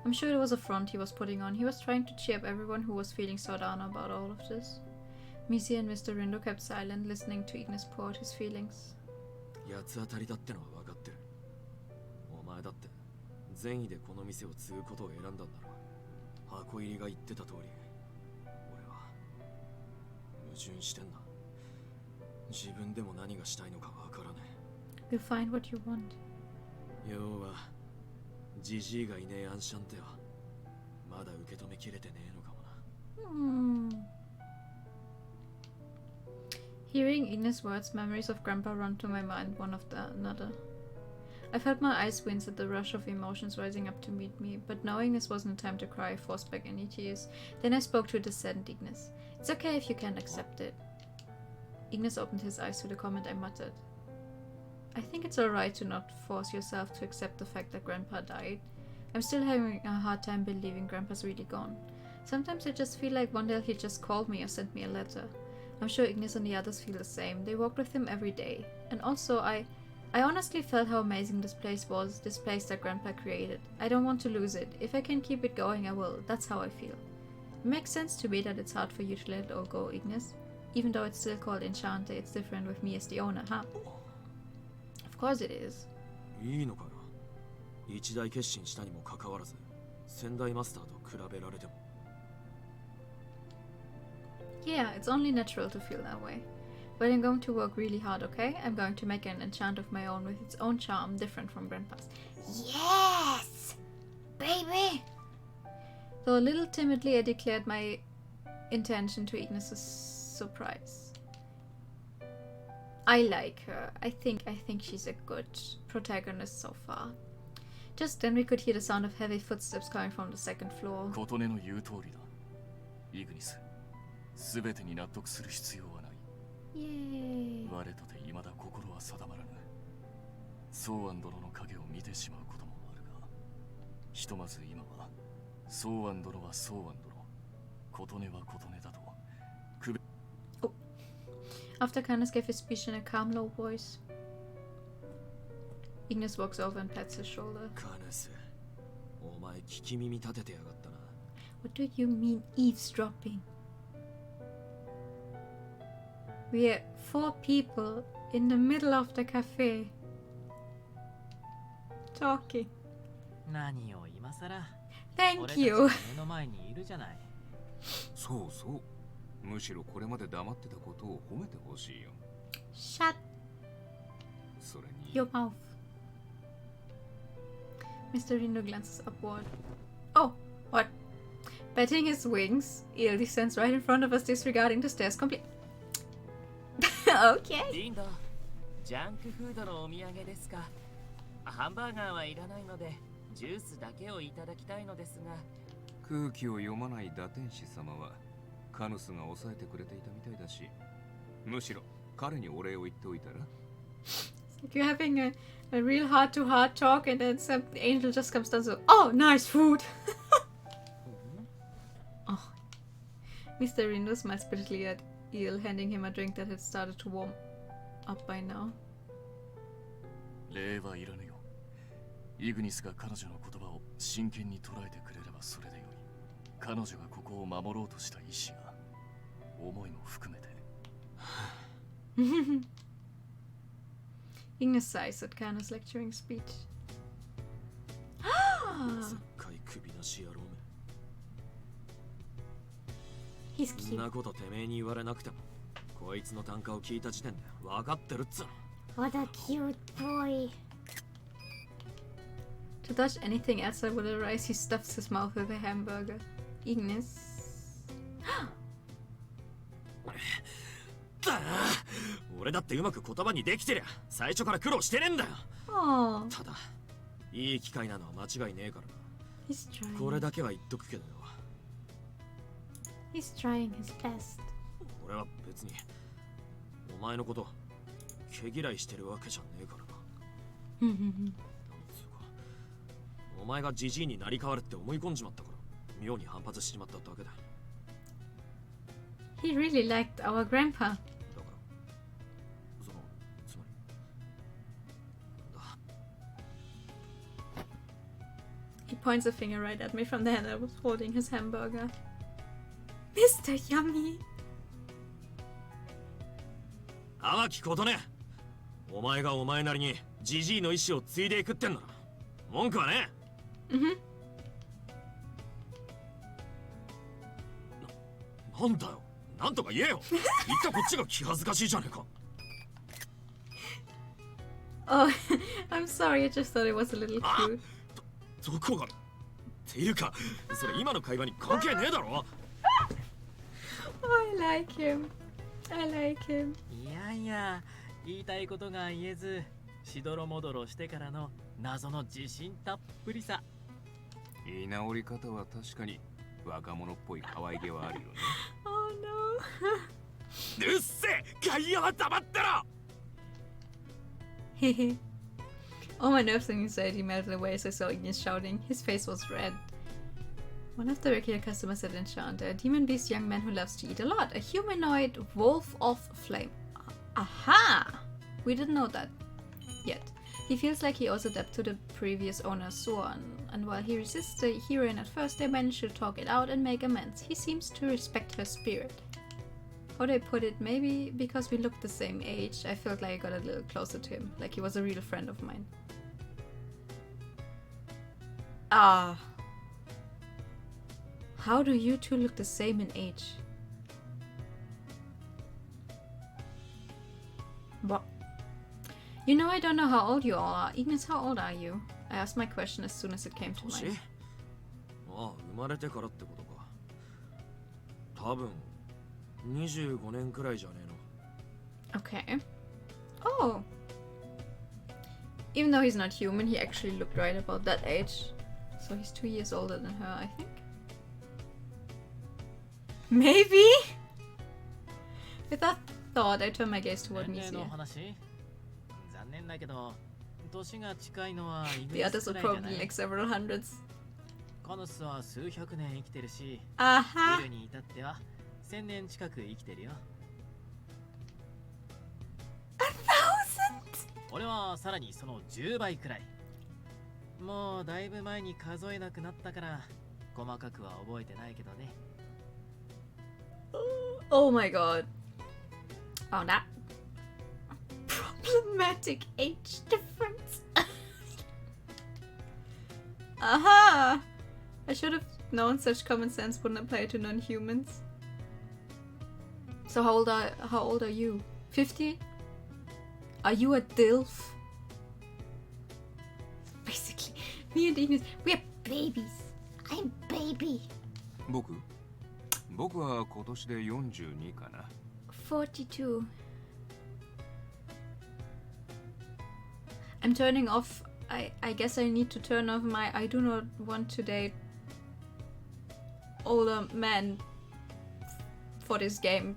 I'm sure it was a front he was putting on. He was trying to cheer up everyone who was feeling so down about all of this. Missy and Mr. Rindo kept silent, listening to Ignis pour out his feelings. 八つ当たりだってのは分かってる。お前だって善意でこの店を継ぐことを選んだんだろう。箱入りが言ってた通り、俺は矛盾してんだ。自分でも何がしたいのか分からねえ。 You'll find what you want. 要はジジイがいねえアンシャンテはまだ受け止めきれてねえのかもな。Hearing Ignis' words, memories of Grandpa run to my mind, one after another. I felt my eyes wince at the rush of emotions rising up to meet me, but knowing this wasn't time to cry, I forced back any tears. Then I spoke to the saddened Ignis. It's okay if you can't accept it. Ignis opened his eyes to the comment I muttered. I think it's alright to not force yourself to accept the fact that Grandpa died. I'm still having a hard time believing Grandpa's really gone. Sometimes I just feel like one day he'll just call me or send me a letter. I'm sure Ignis and the others feel the same. They walked with him every day. And also, I honestly felt how amazing this place was, this place that Grandpa created. I don't want to lose it. If I can keep it going, I will. That's how I feel. It makes sense to me that it's hard for you to let it all go, Ignis. Even though it's still called Enchanté, it's different with me as the owner, huh? Of course it is. いいのかよ。一大決心したにもかかわらず、先代マスターと比べられても。Yeah, it's only natural to feel that way. But I'm going to work really hard, okay? I'm going to make an enchant of my own with its own charm, different from Grandpa's. Yes! Baby! Though a little timidly, I declared my intention to Ignis' surprise. I like her. I think she's a good protagonist so far. Just then we could hear the sound of heavy footsteps coming from the second floor. 琴音の言う通りだ。イグニス、すべてに納得する必要はない。Yay! 我とて未だ心は定まらぬ。ソーアン殿の影を見てしまうこともあるが、ひとまず今はソーアン殿はソーアン殿、琴音は琴音だと。After Canis gave his speech in a calm, low voice, Ignis walks over and pats his shoulder. カネス、お前聞き耳立ててやがったな。What do you mean eavesdropping? We're 4 people in the middle of the cafe talking. 何を今さら。 Thank you. 目の前にいるじゃない。そうそう。むしろこれまで黙ってたことを褒めてほしいよ。Shut それに。 your mouth. Mr. Rindo glances upward. Oh, what? Batting his wings, Eel descends right in front of us, disregarding the stairs completely. Okay. リンド、ジャンクフードのお土産ですか。ハンバーガーはいらないので、ジュースだけをいただきたいのですが。空気を読まない打天使様はカヌスが抑えてくれていたみたいだし、むしろ彼にお礼を言っておいたら。 Like you're having a real heart-to-heart talk, and then some angel just comes down. So, oh, nice food. Oh, Mr. Rindo smiles bitterly at Eel, handing him a drink that had started to warm up by now. 礼はいらぬよ。イグニスが彼女の言葉を真剣に捉えてくれればそれでよい。彼女がここを守ろうとした意志が、思いも含めて。Ignis sighs at Kana's lecturing speech. 絶海首なし野郎め。 He's そん cute. なことてめえに言われなくても、こいつの単価を聞いた時点で分かってるっつうの。 What a cute boy. To touch anything else that would arise, he stuffs his mouth with a hamburger. Ignis. だな俺だってうまく言葉にできてりゃ最初から苦労してねえんだよ Oh, ただいい機会なのは間違いねえからな he's trying. これだけは言っとくけどよ He's trying his best. 俺は別にお前のこと毛嫌いしてるわけじゃねえからななんつうかお前がジジイになり変わるって思い込んじまったから妙に反発しちまっただけだ He really liked our grandpa. だからそのつまり He points a finger right at me from the hand I was holding his hamburger. Mr. Yummy! 淡きことねお前がお前なりにジジイの意志を継いでいくってんなら文句はね Mhm. なんだよなんとか言えよ言ったこっちが気恥ずかしいじゃねえか Oh, I'm sorry, I just thought it was a little あ cute. どこがっていうかそれ今の会話に関係ねえだろ Oh, I like him. I like him. いやいや、言いたいことが言えず、しどろもどろしてからの謎の自信たっぷりさ。言い直り方は確かに若者っぽい可愛げはあるよね Oh no. うっせえ外野は黙ってろ Hehe. All my nerves and anxiety melted away as I saw Ignis shouting. His face was red. One of the regular customers at Enchanté, a demon beast young man who loves to eat a lot. A humanoid wolf of flame. Aha! We didn't know that yet. He feels like he owes a debt to the previous owner, Suan. And while he resists the heroine at first, they manage to talk it out and make amends. He seems to respect her spirit. How do I put it? Maybe because we looked the same age, I felt like I got a little closer to him. Like he was a real friend of mine. Ah. How do you two look the same in age? What? You know I don't know how old you all are. Ignis, how old are you? I asked my question as soon as it came to 年 mind. ああ生まれてからってことか多分25年くらいじゃねえの Okay. Oh. Even though he's not human, he actually looked right about that age. So he's 2 years older than her, I think. Maybe? With that thought, I turned my gaze toward 年齢の Misia. 話残念だけど、年が近いのはイグ The ニ others ス were くらいじゃ probably ない like several hundreds. カノスは数百年生きてるし、ビ Aha! ルに至っては1000年近く生きてるよ。 1,000! 俺はさらにその10倍くらい。もうだいぶ前に数えなくなったから細かくは覚えてないけどね。 Oh my god. Oh, that problematic age difference. Aha! I should have known such common sense wouldn't apply to non-humans. So how old are you? 50? Are you a DILF? Basically, me and Ignis, we're babies. I'm baby. 僕は今年で42かな 42. I'm turning off. I guess I need to turn off my I do not want to date older men for this game.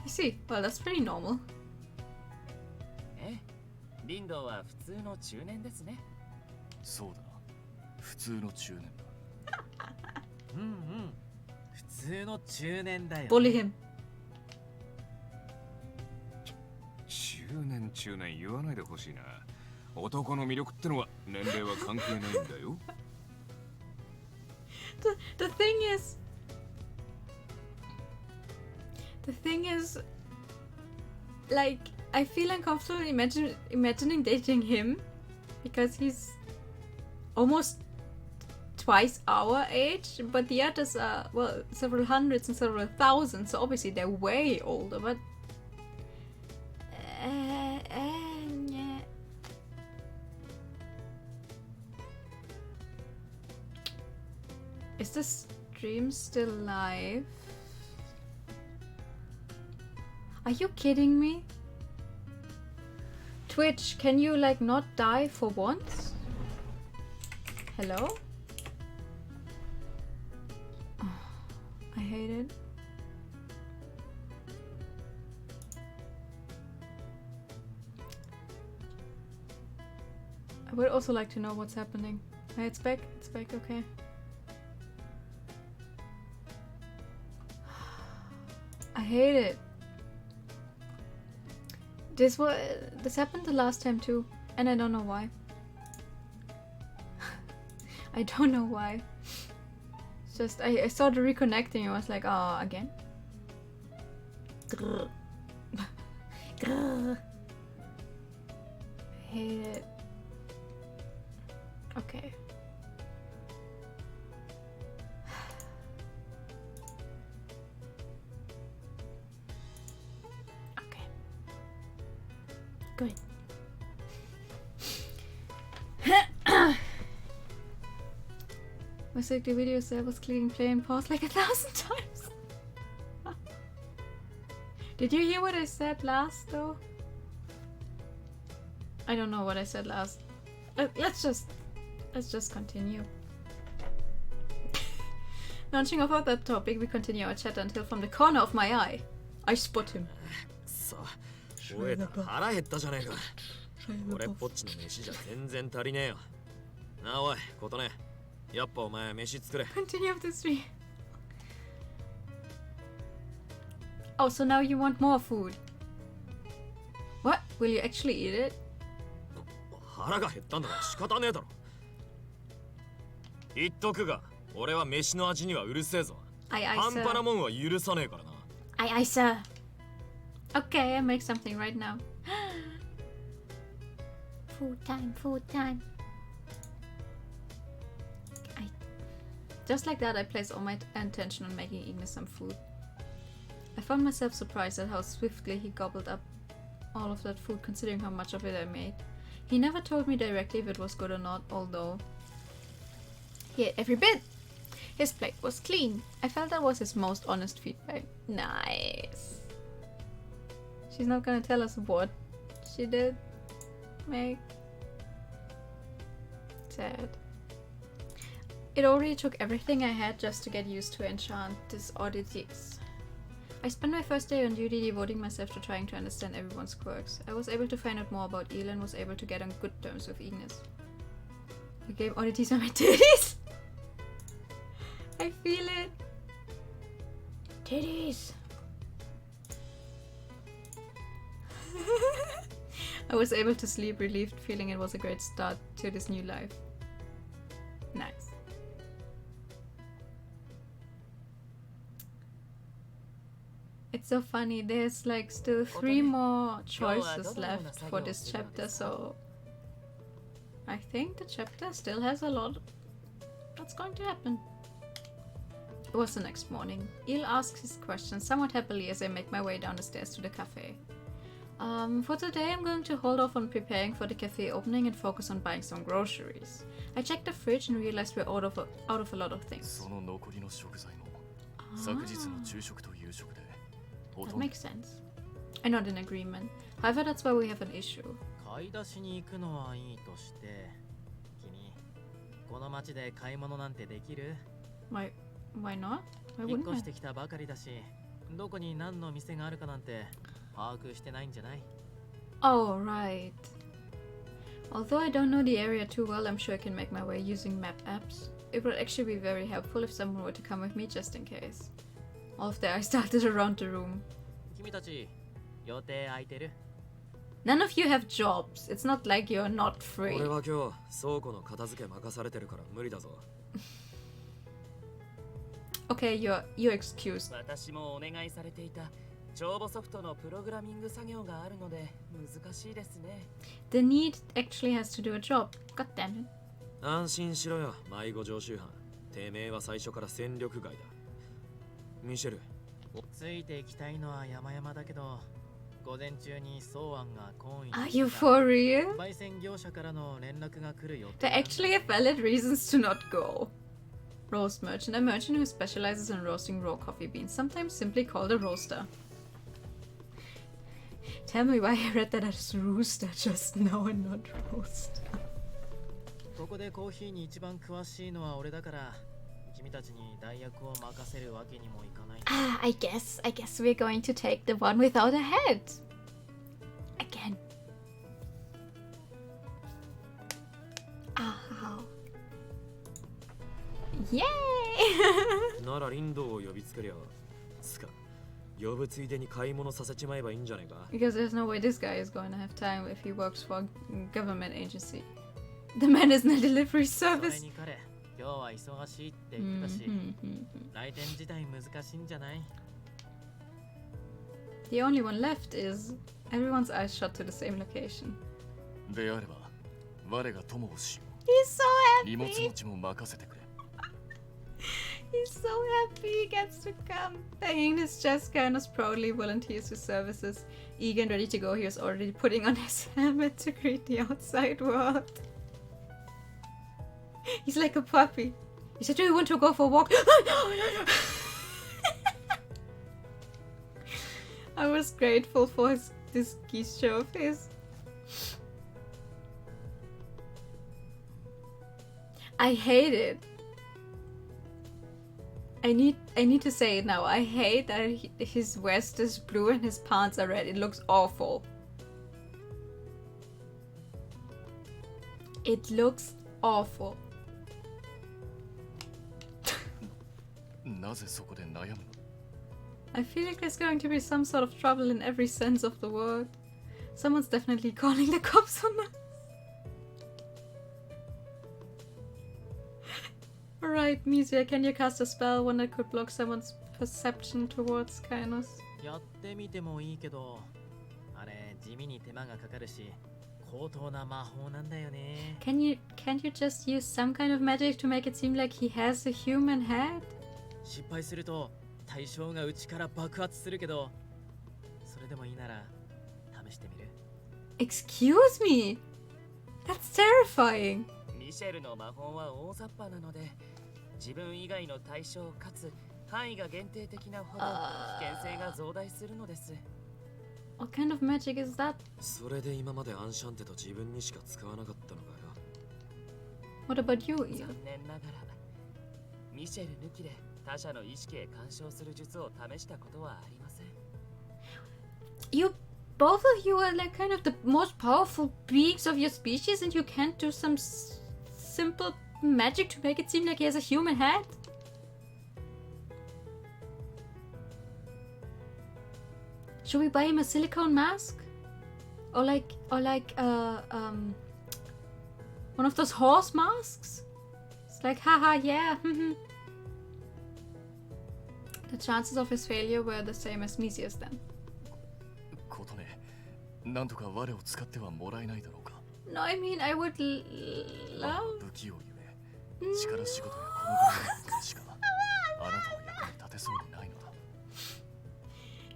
I see. Well, that's pretty normal. ええ、リンドは普通の中年ですね。そうだな普通の中年だうんうん。普通の中年だよ。 Bully him. 中年言わないでほしいな男の魅力ってのは年齢は関係ないんだよ The thing is, like, I feel uncomfortable imagining dating him because he's almost twice our age, but the others are, well, several hundreds and several thousands, so obviously they're way older, but yeah. Is this stream still live? Are you kidding me? Twitch, can you like not die for once? Hello? Oh, I hate it. I would also like to know what's happening. Hey, it's back, okay. I hate it. This happened the last time too, and I don't know why. I don't know why. It's just I saw the reconnecting and I was like, oh, again? Grrr. Grrr. I hate it. Okay. Okay. Good. Was like the video said was clicking play and pause like 1,000 times. Did you hear what I said last though? I don't know what I said last. Let's just continue. Launching off of that topic, we continue our chat until from the corner of my eye, I spot him. さあ、おえ腹減ったじゃねえか。俺っぽっちの飯じゃ全然足りねえよ。なあおい、ことね。やっぱお前飯作れ。Continue of the stream. Oh, so now you want more food? What? Will you actually eat it? 腹が減ったんだから仕方ねえだろ。言っとくが、俺は飯の味にはうるせえぞ。Aye, aye, 半 sir. 端なもんは許さねえからな。Aye, aye, sir. Okay, I make something right now. Food time, food time. Just like that, I place all my attention on making Ignis some food. I found myself surprised at how swiftly he gobbled up all of that food, considering how much of it I made. He never told me directly if it was good or not, although he ate every bit. His plate was clean. I felt that was his most honest feedback. Nice. She's not gonna tell us what she did make. Sad. It already took everything I had just to get used to enchant these oddities. I spent my first day on duty devoting myself to trying to understand everyone's quirks. I was able to find out more about Eel and was able to get on good terms with Ignis. The game oddities are my titties! I feel it! Titties! I was able to sleep relieved, feeling it was a great start to this new life. Nice. It's so funny, there's like still 3 more choices left for this chapter, so I think the chapter still has a lot that's going to happen. It was the next morning. Eel asks his questions somewhat happily as I make my way down the stairs to the cafe. For today I'm going to hold off on preparing for the cafe opening and focus on buying some groceries. I checked the fridge and realized we're out of a lot of things. That makes sense. I'm not in agreement. However, that's why we have an issue. 買い出しに行くのはいいとして、君、この街で買い物なんてできる？ Why not? Why 引っ wouldn't 越し I? てきたばかりだし、どこに何の店があるかなんて把握してないんじゃない？ Oh, right. Although I don't know the area too well, I'm sure I can make my way using map apps. It would actually be very helpful if someone were to come with me just in case. All of that I started around the room. 君たち、予定空いてる？ None of you have jobs. It's not like you're not free. 俺は今日倉庫の片付け任されてるから無理だぞ。Okay, you're excused. 私もお願いされていた帳簿ソフトのプログラミング作業があるので難しいですね。The need actually has to do a job. God damn it. 安心しろよ、迷子常習犯。てめえは最初から戦力外だ。ミシェル。ついていきたいのは山々だけど、午前中に草案が懇意に Are you for real? 焙煎業者からの連絡が来るよ。 There actually have valid reasons to not go. Roast merchant. A merchant who specializes in roasting raw coffee beans, sometimes simply called a roaster. Tell me why I read that as rooster just now and not roaster. ここでコーヒーに一番詳しいのは俺だから、君たちに代役を任せるわけにもいかない。I guess we're going to take the one without a head. Again. Oh. Yay! ならリンドを呼びつけりゃ、つか、呼ぶついでに買い物させちまえばいいんじゃねえか。Because there's no way this guy is going to have time if he works for a government agency. The man is in a delivery それ service. に彼、今日は忙しいって言ってたし、来店自体難しいんじゃない？ The only one left is everyone's eyes shot to the same location. であれば、我が友をしよ He's so う。荷物 happy. 持ちも任せてくれ。He's so happy he gets to come. Ignis just kind of proudly volunteers his services. Eager and ready to go, he was already putting on his helmet to greet the outside world. He's like a puppy. He said, do you want to go for a walk? I was grateful for this geese show of his. I hate it. I need to say it now. I hate that his vest is blue and his pants are red. It looks awful. It looks awful. なぜそこで悩むの？ I feel like there's going to be some sort of trouble in every sense of the word. Someone's definitely calling the cops on us. Alright, Misia, can you cast a spell, one that could block someone's perception towards kindness? やってみてもいいけど、あれ地味に手間がかかるし、高等な魔法なんだよね。Can't you just use some kind of magic to make it seem like he has a human head? 失敗すると対象が内から爆発するけど、それでもいいなら試してみる？ Excuse me? That's terrifying. ミシェルの魔法は大雑把なので、自分以外の対象かつ範囲が限定的なほど危険性が増大するのです。What kind of magic is that? それで今までアンシャンテと自分にしか使わなかったのかよ。What about you, Ian? 残念ながら、ミシェル抜きで他者の意識へ干渉する術を試したことはありません。Both of you are like kind of the most powerful beings of your species, and you can't do some simple magic to make it seem like he has a human head? Should we buy him a silicone mask? Or like one of those horse masks? It's like, haha, yeah. The chances of his failure were the same as Misia's then. ことね、なんとか我を使ってはもらえないだろうか。 No, I mean, I would まあ love... 不器用ゆえ、力仕事やこのぐらいのことでしかあなたの役に立てそうにないのだ。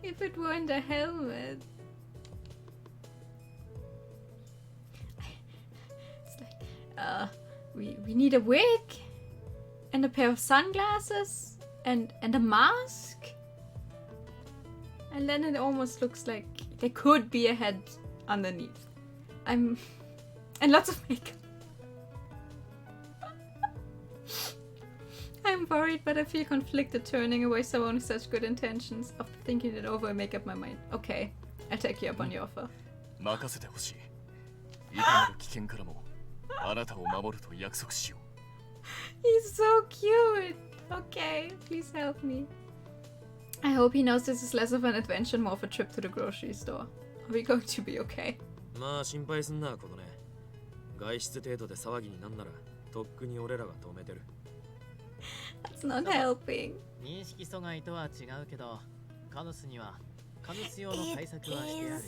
If it weren't a helmet. It's like, we need a wig and a pair of sunglasses and a mask. And then it almost looks like there could be a head underneath. And lots of makeup. I'm worried, but I feel conflicted turning away someone with such good intentions. After thinking it over, I make up my mind. Okay, I'll take you up on your offer. 任せてほしい。いかなる危険からもあなたを守ると約束しよう。 He's so cute. Okay, please help me. I hope he knows this is less of an adventure and more of a trip to the grocery store. Are we going to be okay? まあ心配すんなことね。外出程度で騒ぎになんならとっくに俺らが止めてる。 That's not helping. 認識阻害とは違うけど、カヌスにはカヌス用の対策はしてあるし。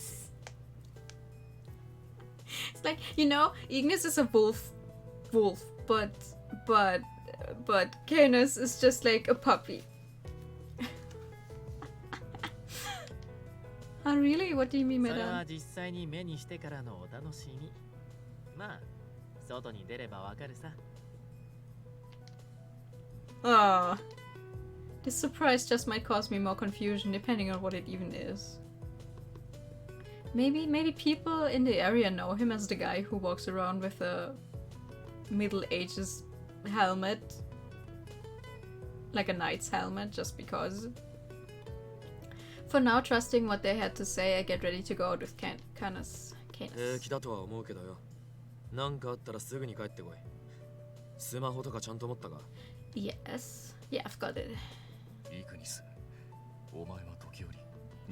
It's like, you know, Ignis is a wolf, but Canis is just like a puppy. Oh, really? What do you mean by それ that? は実際に目にしてからのお楽しみ。まあ、外に出ればわかるさ。Ah. This surprise just might cause me more confusion depending on what it even is. Maybe people in the area know him as the guy who walks around with a Middle Ages helmet. Like a knight's helmet, just because. For now, trusting what they had to say, I get ready to go out with Canis. 平気だとは思うけどよ。なんかあったらすぐに帰ってこい。スマホとかちゃんと持ったか？ Yes. Yeah, I've got it. イグニス、お前は時折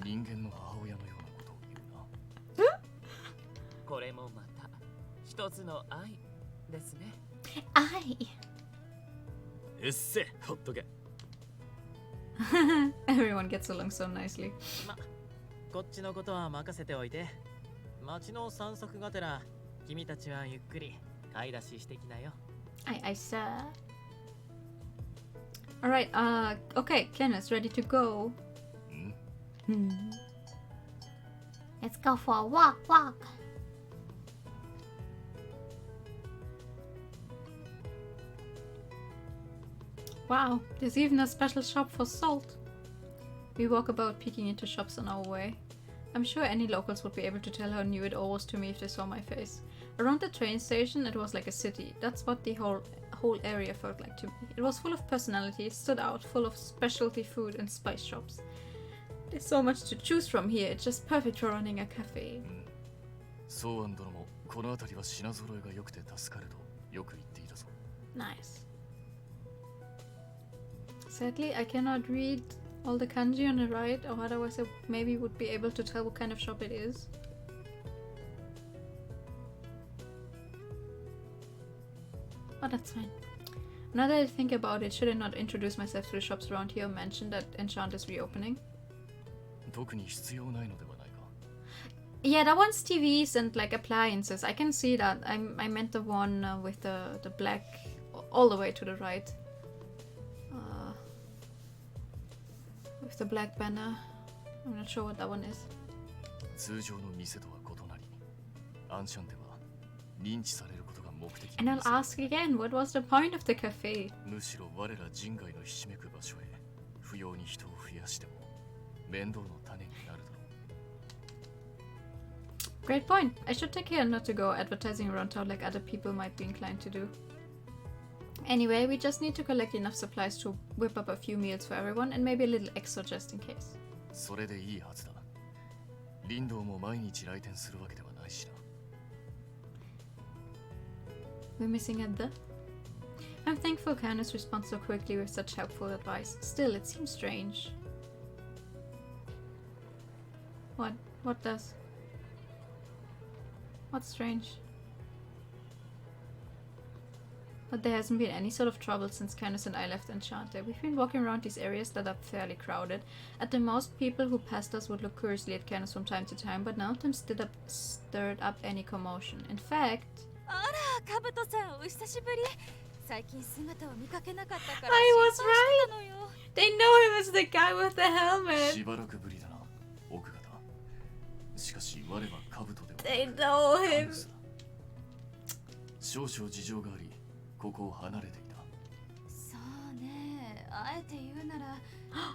人間の母親のようなことを言うな。これもまた一つの愛ですね。愛。うっせ、ほっとけ。Everyone gets along so nicely. ま、こっちのことは任せておいて。街の散策がてら、君たちはゆっくり買い出ししてきなよ。Aye, sir. Alright, okay, Canis, ready to go. Let's go for a walk. Wow, there's even a special shop for salt. We walk about peeking into shops on our way. I'm sure any locals would be able to tell how new it all was to me if they saw my face. Around the train station, it was like a city. That's what the whole area felt like to me. It was full of personality, stood out, full of specialty food and spice shops. There's so much to choose from here. It's just perfect for running a cafe. ソーアン殿もこの辺りは品揃えが良くて助かるとよく言っていたぞ。 Nice. Sadly, I cannot read all the kanji on the right, or otherwise I maybe would be able to tell what kind of shop it is. Oh, that's fine. Now that I think about it, should I not introduce myself to the shops around here or mention that Enchanté is reopening? 特に必要ないのではないか。 Yeah, that one's TVs and like appliances. I can see that. I meant the one with the black all the way to the right. With the black banner. I'm not sure what that one is. 通常の店とは異なり、アンシャンでは認知されることが目的 And I'll ask again, what was the point of the cafe? むしろ我ら人外のひしめく場所へ不要に人を増やしても面倒の種になるだろう。 Great point. I should take care not to go advertising around town like other people might be inclined to do. Anyway, we just need to collect enough supplies to whip up a few meals for everyone and maybe a little extra just in case. それでいいはずだ。リンドウも毎日来店するわけではないしな。 We're missing a the? I'm thankful Canis responds so quickly with such helpful advice. Still, it seems strange. What? What does? What's strange? But there hasn't been any sort of trouble since Canis and I left Enchanté. We've been walking around these areas that are fairly crowded. At the most, people who passed us would look curiously at Canis from time to time, but none of them stirred up any commotion. In fact... I was right! They know him as the guy with the helmet! しばらくぶりだな、奥方。しかし我は兜では They know him! 少々事情があり、ここを離れていた。そうね、あえて言うなら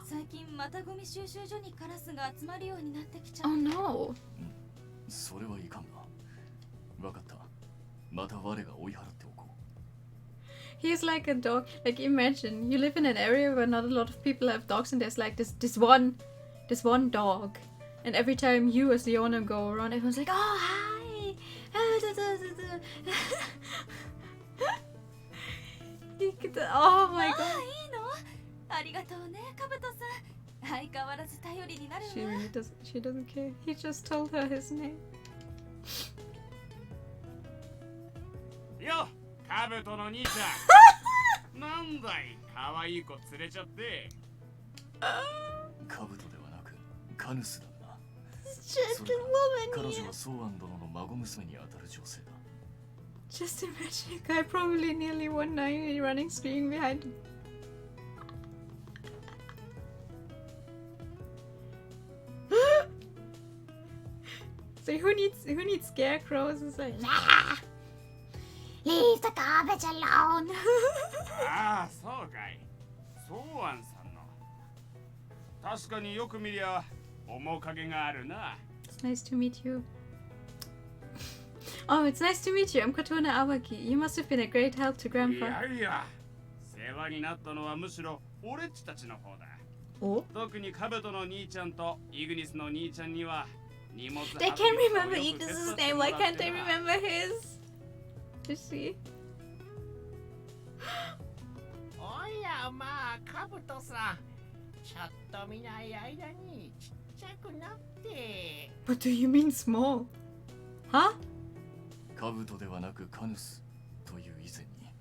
最近またゴミ収集所にカラスが集まるようになってきちゃう。 Oh no! それはいかんな。わかった。また我が追い払っておこう。 He's like a dog. Like imagine you live in an area where not a lot of people have dogs, and there's like this one dog, and every time you as the owner go around, everyone's like, oh hi. Oh my god. いいの？ありがとうね、カブトさん。相変わらず頼りになるわ。 She doesn't care. He just told her his name. よ、カブトの兄ちゃん。なんだい、可愛い子連れちゃって。兜ではなくカヌスだな。 Gentlewoman. 彼女はソーアン殿の孫娘にあたる女性だ。 Just imagine a guy probably nearly 190 running screaming behind him. So who needs scarecrows? It's like Leave the garbage alone. ああ、そうかい。そうアンさんの。確かによく見りゃ面影があるな。 It's nice to meet you. Oh, it's nice to meet you. I'm Katona Awaki. You must have been a great help to い Grandpa. やいや、世話になったのはむしろ俺っちたちの方だ。 Oh? 特にカブトの兄ちゃんとイグニスの兄ちゃんには荷物 I can't remember Ignis's name. Why can't I remember his? You see? おやまあカブトさん、ちょっと見ない間にちっちゃくなって。 What do you mean small? Huh? カブトではなくカヌスという以前に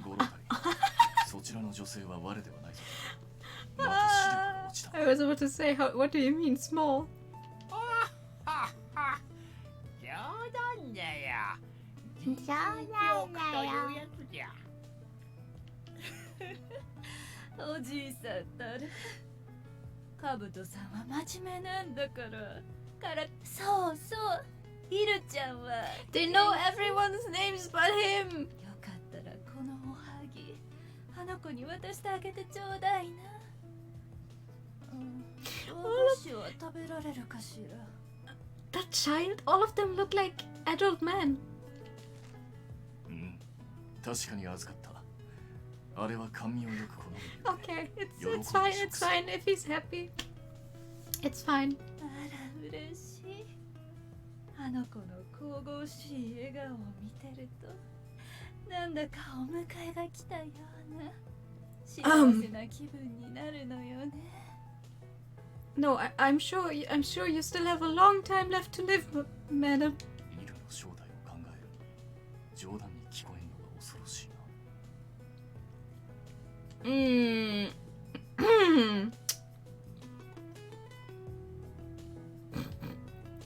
ゴロタリそちらの女性は我ではないぞ。また視力が落ちた。 I was about to say, what do you mean small? はは冗談だよ。冗談だよ。というやつじゃ。おじいさんたる。カブトさんは真面目なんだからそうそうヒルちゃんは They know everyone's names but him. よかったらこのおはぎあの子に渡してあげてちょうだいな。和菓子は食べられるかしら。 That child? All of them look like adult men. うん、確かに預かった。あれは甘味をよく好む。 Okay, it's fine, it's fine if he's happy. It's fine. あら嬉しい。あの子の神々しい笑顔を見てるとなんだかお迎えが来たような幸せな気分になるのよね。No, I'm sure you still have a long time left to live, madam. イルの正体を考える。冗談に聞こえんのが恐ろしいな。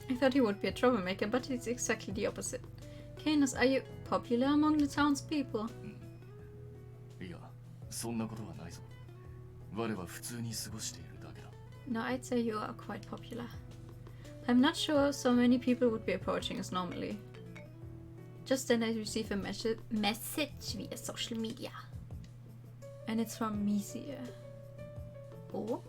I thought he would be a troublemaker, but he's exactly the opposite. Canis, are you popular among the townspeople? いや、そんなことはないぞ。我は普通に過ごしているだけだ。 No, I'd say you are quite popular. I'm not sure so many people would be approaching us normally. Just then I receive a message via social media. And it's from Misia. Oh?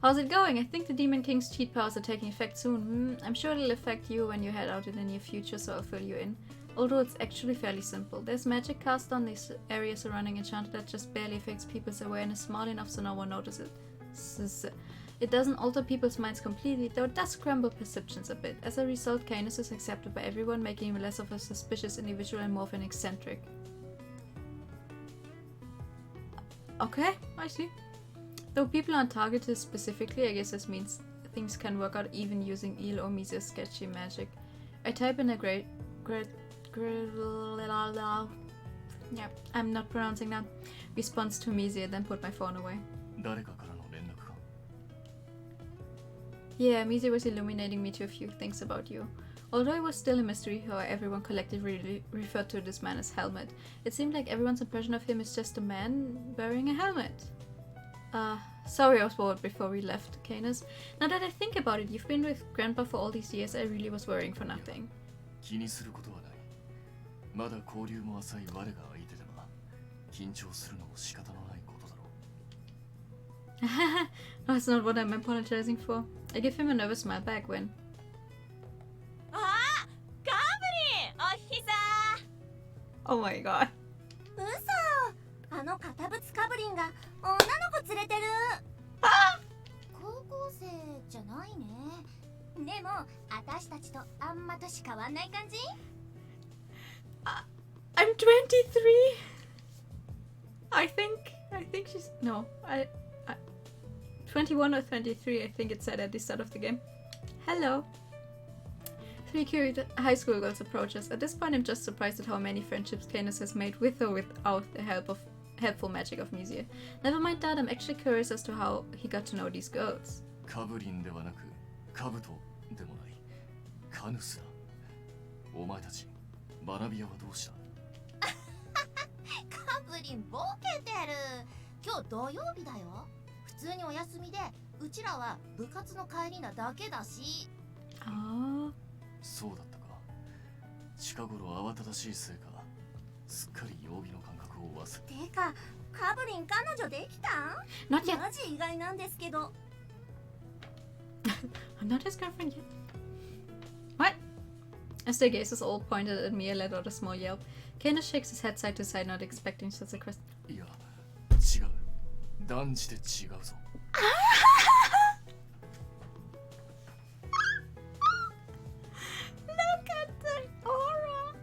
How's it going? I think the Demon King's cheat powers are taking effect soon. I'm sure it'll affect you when you head out in the near future, so I'll fill you in. Although it's actually fairly simple. There's magic cast on this area surrounding Enchanté that just barely affects people's awareness, small enough so no one notices it. It doesn't alter people's minds completely, though it does scramble perceptions a bit. As a result, Canis is accepted by everyone, making him less of a suspicious individual and more of an eccentric. Okay, I see. Though people aren't targeted specifically, I guess this means things can work out even using Il or Misia's sketchy magic. I type in a yeah, I'm not pronouncing that. Response to Misia, then put my phone away. 誰かからの連絡か。 Yeah, Misia was illuminating me to a few things about you. Although it was still a mystery how everyone collectively referred to this man as Helmet, it seemed like everyone's impression of him is just a man wearing a helmet. Sorry I was bored before we left, Canis. Now that I think about it, you've been with Grandpa for all these years, I really was worrying for nothing. 気にすることはない。まだ交流も浅い我が相手では緊張するのも仕方のないことだろう。No, that's not what I'm apologizing for. I give him a nervous smile back when. あ、ガブリン、おひさ。 Oh my god. 嘘。あの堅物かぶりんが女の子連れてる。高校生じゃないね。でも私たちとあんま年変わんない感じ。I'm 23. I think she's no. I 21 or 23. I think it said at the start of the game. Hello. 3 cute high school girls approach us. At this point, I'm just surprised at how many friendships Canis has made with or without the helpful magic of Misia. Never mind that, I'm actually curious as to how he got to know these girls. カブリンではなくカブトでもないカヌスだ。お前たち学び屋はどうした？カブリンボケてる。今日土曜日だよ。普通にお休みでうちらは部活の帰りなだけだし。ああ。そうだったか。近頃慌ただしいせいかすっかり曜日の感覚を忘れ。てかカブリン彼女できた？ Not yet. マジ意外なんですけど。 I'm not his girlfriend yet. What? As their gazes all pointed at me, I let out a small yelp. Candace shakes his head side to side, not expecting such a question. いや違う断じて違うぞ Look at the aura.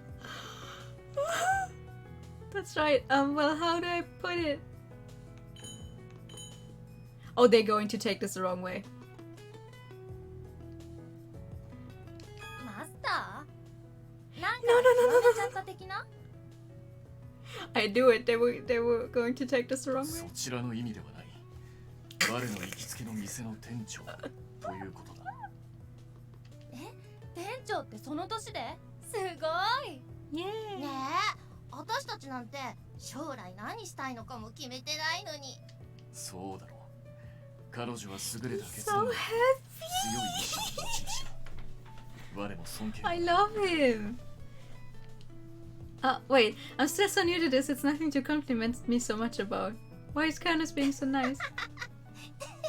That's right. Well, how do I put it? Oh, they're going to take this the wrong way. マスター？なんか No, no, no, no, no. 広めちゃった的な？ I knew it. They were going to take this the wrong そ way. ちらの意味ではない我の行きつけの店の店長ということだ店長ってその年で？すごい。 Yeah. ねえ、私たちなんて将来何したいのかも決めてないのに。そうだろう彼女は優れた決 So 断強い happy. 意志の持ち主だ我も尊敬 I love him. Wait. I'm still so new to this. It's nothing to compliment me so much about. Why is Candace being so nice? 照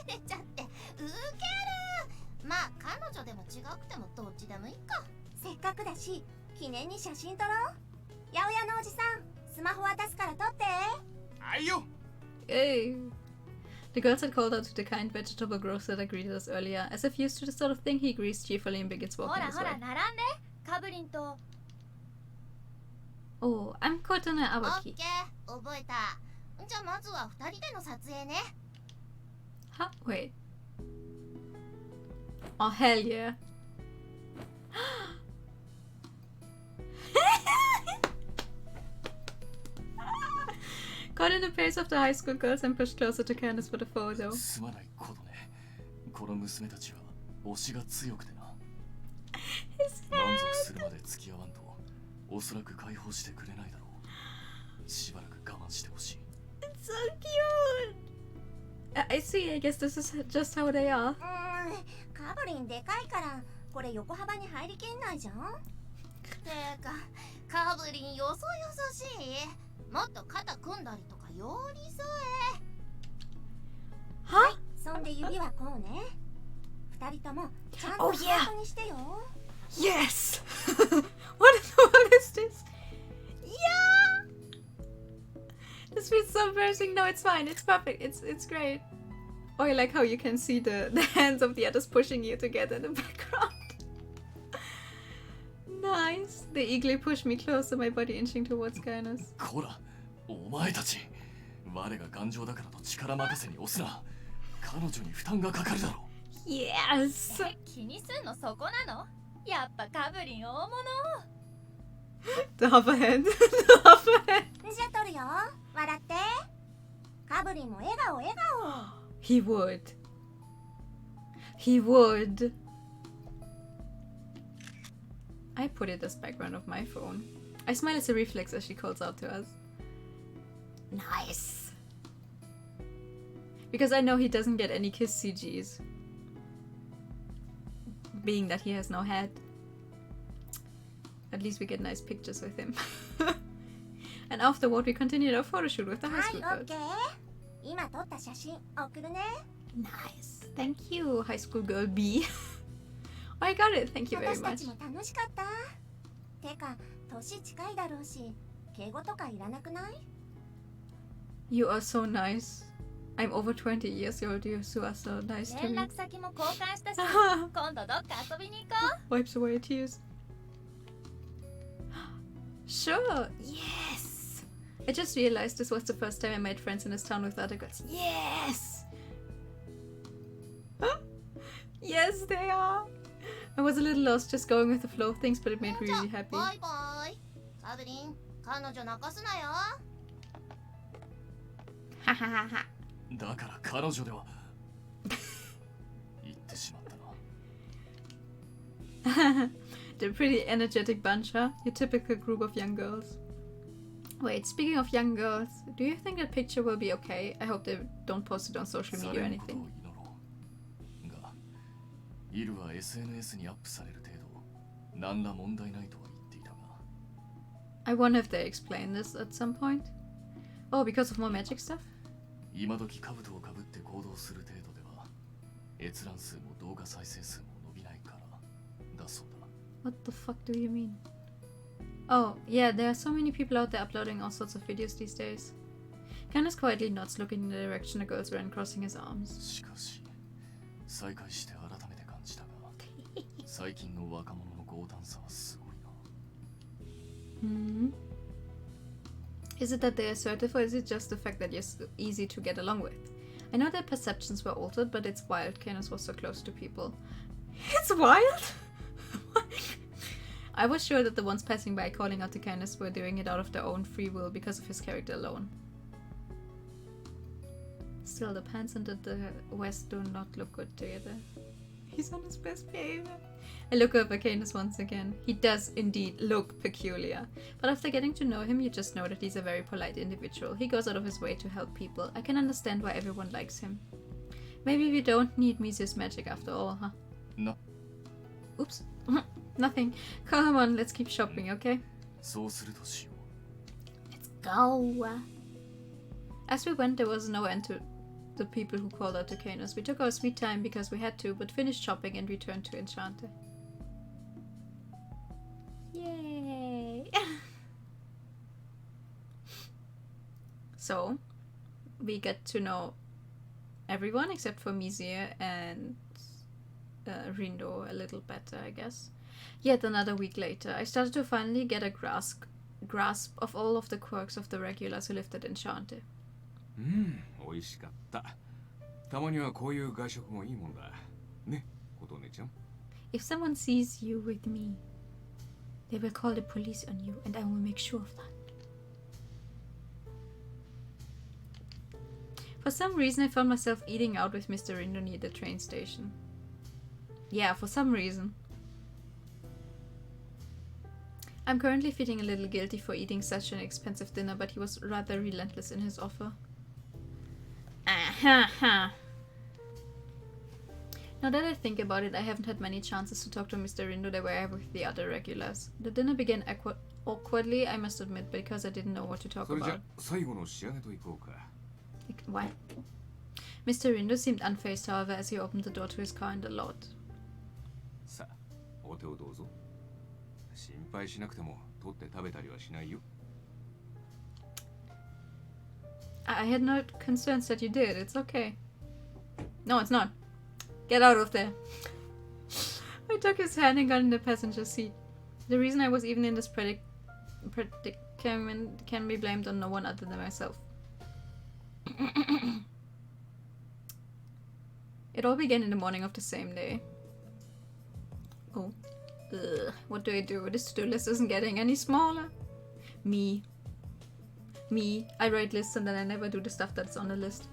れちゃってウケる。まあ彼女でも違くてもどっちでもいいか。せっかくだし記念に写真撮ろう。八百屋のおじさん、スマホ渡すから撮って。はいよ Hey. The girls had called out to the kind vegetable grocer that greeted us earlier. As if used to the sort of thing, he agrees cheerfully and begins ほ walking ら his ほら way. 並んで。カブリンと。 Oh, I'm Kotona オッ Awaki. ケー、覚えた。じゃあまずは2人での撮影ね。 Huh? Wait. Oh, hell yeah. Caught in the pace of the high school girls and pushed closer to Candace for the photo. すまないことねこの娘たちは推しが強くてな His 満足 head. するまで付き合わんとおそらく解放してくれないだろうしばらく我慢してほしい It's so cute. I see. I guess this is just how they are. カブリンでかいからこれ横幅に入りきんないじゃん。てかカブリンよそよそしい。もっと肩組んだりとか寄り添え。 Huh? そんで指はこうね。2人ともちゃん Oh, と yeah. ハートにしてよ。 Yes. What is this? Yeah. This feels so embarrassing. No, it's fine. It's perfect. It's great. Oh, I like how you can see the hands of the others pushing you together in the background. Nice. They eagerly push me closer, my body inching towards Kainos. こらお前たち我が頑丈だからと力任せに押すな彼女に負担がかかるだろ Yes. 気にすんのそこなの？やっぱカブリン大物。 The hover hand. The hover hand. じゃあ撮るよ。笑って。カブリンも笑顔笑顔。 He would. He would. I put it as background of my phone. I smile as a reflex as she calls out to us. Nice. Because I know he doesn't get any kiss CGs. Being that he has no head. At least we get nice pictures with him. And afterward we continued our photo shoot with the high はい school オッ girls. ケー。今撮った写真送るね。 Nice. Thank you, high school girl B. Oh, I got it. Thank you very 私た much. ちも楽しかった。てか年近いだろうし敬語とかいらなくない？ You are so nice. I'm over 20 years old. You are so nice to 連 me. 絡先も交換したし、今度どっか遊びに行こ Wipes away tears. Sure. Yes. I just realized this was the first time I made friends in this town with other girls. Yes. Yes, they are. I was a little lost just going with the flow of things, but it made me じゃあ really happy. バイバイ。カブリン彼女泣かすなよ。 Ha ha ha ha. だから彼女では言ってしまったな They're a pretty energetic bunch, huh? Your typical group of young girls. Wait, speaking of young girls, do you think that picture will be okay? I hope they don't post it on social さ media or れることを anything. 祈ろうがイルは SNS にアップされる程度何ら問題ないとは言っていたが I wonder if they explain this at some point. Oh, because of more magic stuff? 今時兜をかぶって行動する程度では閲覧数も動画再生数も伸びないからだそうだ。 What the fuck do you mean? Oh, yeah, there are so many people out there uploading all sorts of videos these days. Candace quietly nods, looking in the direction the girls ran, crossing his arms. しかし再会して改めて感じたが最近の若者の強胆さはすごいな。Hmm. Is it that they're assertive, or is it just the fact that you're so easy to get along with? I know their perceptions were altered, but it's wild Candace was so close to people. It's wild? I was sure that the ones passing by calling out to Candace were doing it out of their own free will because of his character alone. Still, the pants and the West do not look good together. He's on his best behavior. I look over Candace once again. He does indeed look peculiar. But after getting to know him, you just know that he's a very polite individual. He goes out of his way to help people. I can understand why everyone likes him. Maybe we don't need Misi's magic after all, huh? No. Oops. Nothing. Come on, let's keep shopping, okay? そうするとしよう。 Let's go. As we went, there was no end to the people who called out to Candace. We took our sweet time because we had to, but finished shopping and returned to Enchanté. Yay! So, we get to know everyone except for Mizir and Rindo a little better, I guess. Yet another week later, I started to finally get a grasp of all of the quirks of the regulars who lived at Enchanté. 美味しかった。たまにはこういう外食もいいもんだ。ね、琴音ちゃん。If someone sees you with me, they will call the police on you, and I will make sure of that. For some reason, I found myself eating out with Mr. Rindo near the train station. Yeah, for some reason. I'm currently feeling a little guilty for eating such an expensive dinner, but he was rather relentless in his offer. Now that I think about it, I haven't had many chances to talk to Mr. Rindo the way I have with the other regulars. The dinner began awkwardly, I must admit, because I didn't know what to talk about. Why? Mr. Rindo seemed unfazed, however, as he opened the door to his car in the lot. I had no concerns that you did. It's okay. No, it's not. Get out of there. I took his hand and got in the passenger seat. The reason I was even in this predicament can be blamed on no one other than myself. It all began in the morning of the same day. Oh. Ugh. What do I do? This to-do list isn't getting any smaller. Me. I write lists and then I never do the stuff that's on the list.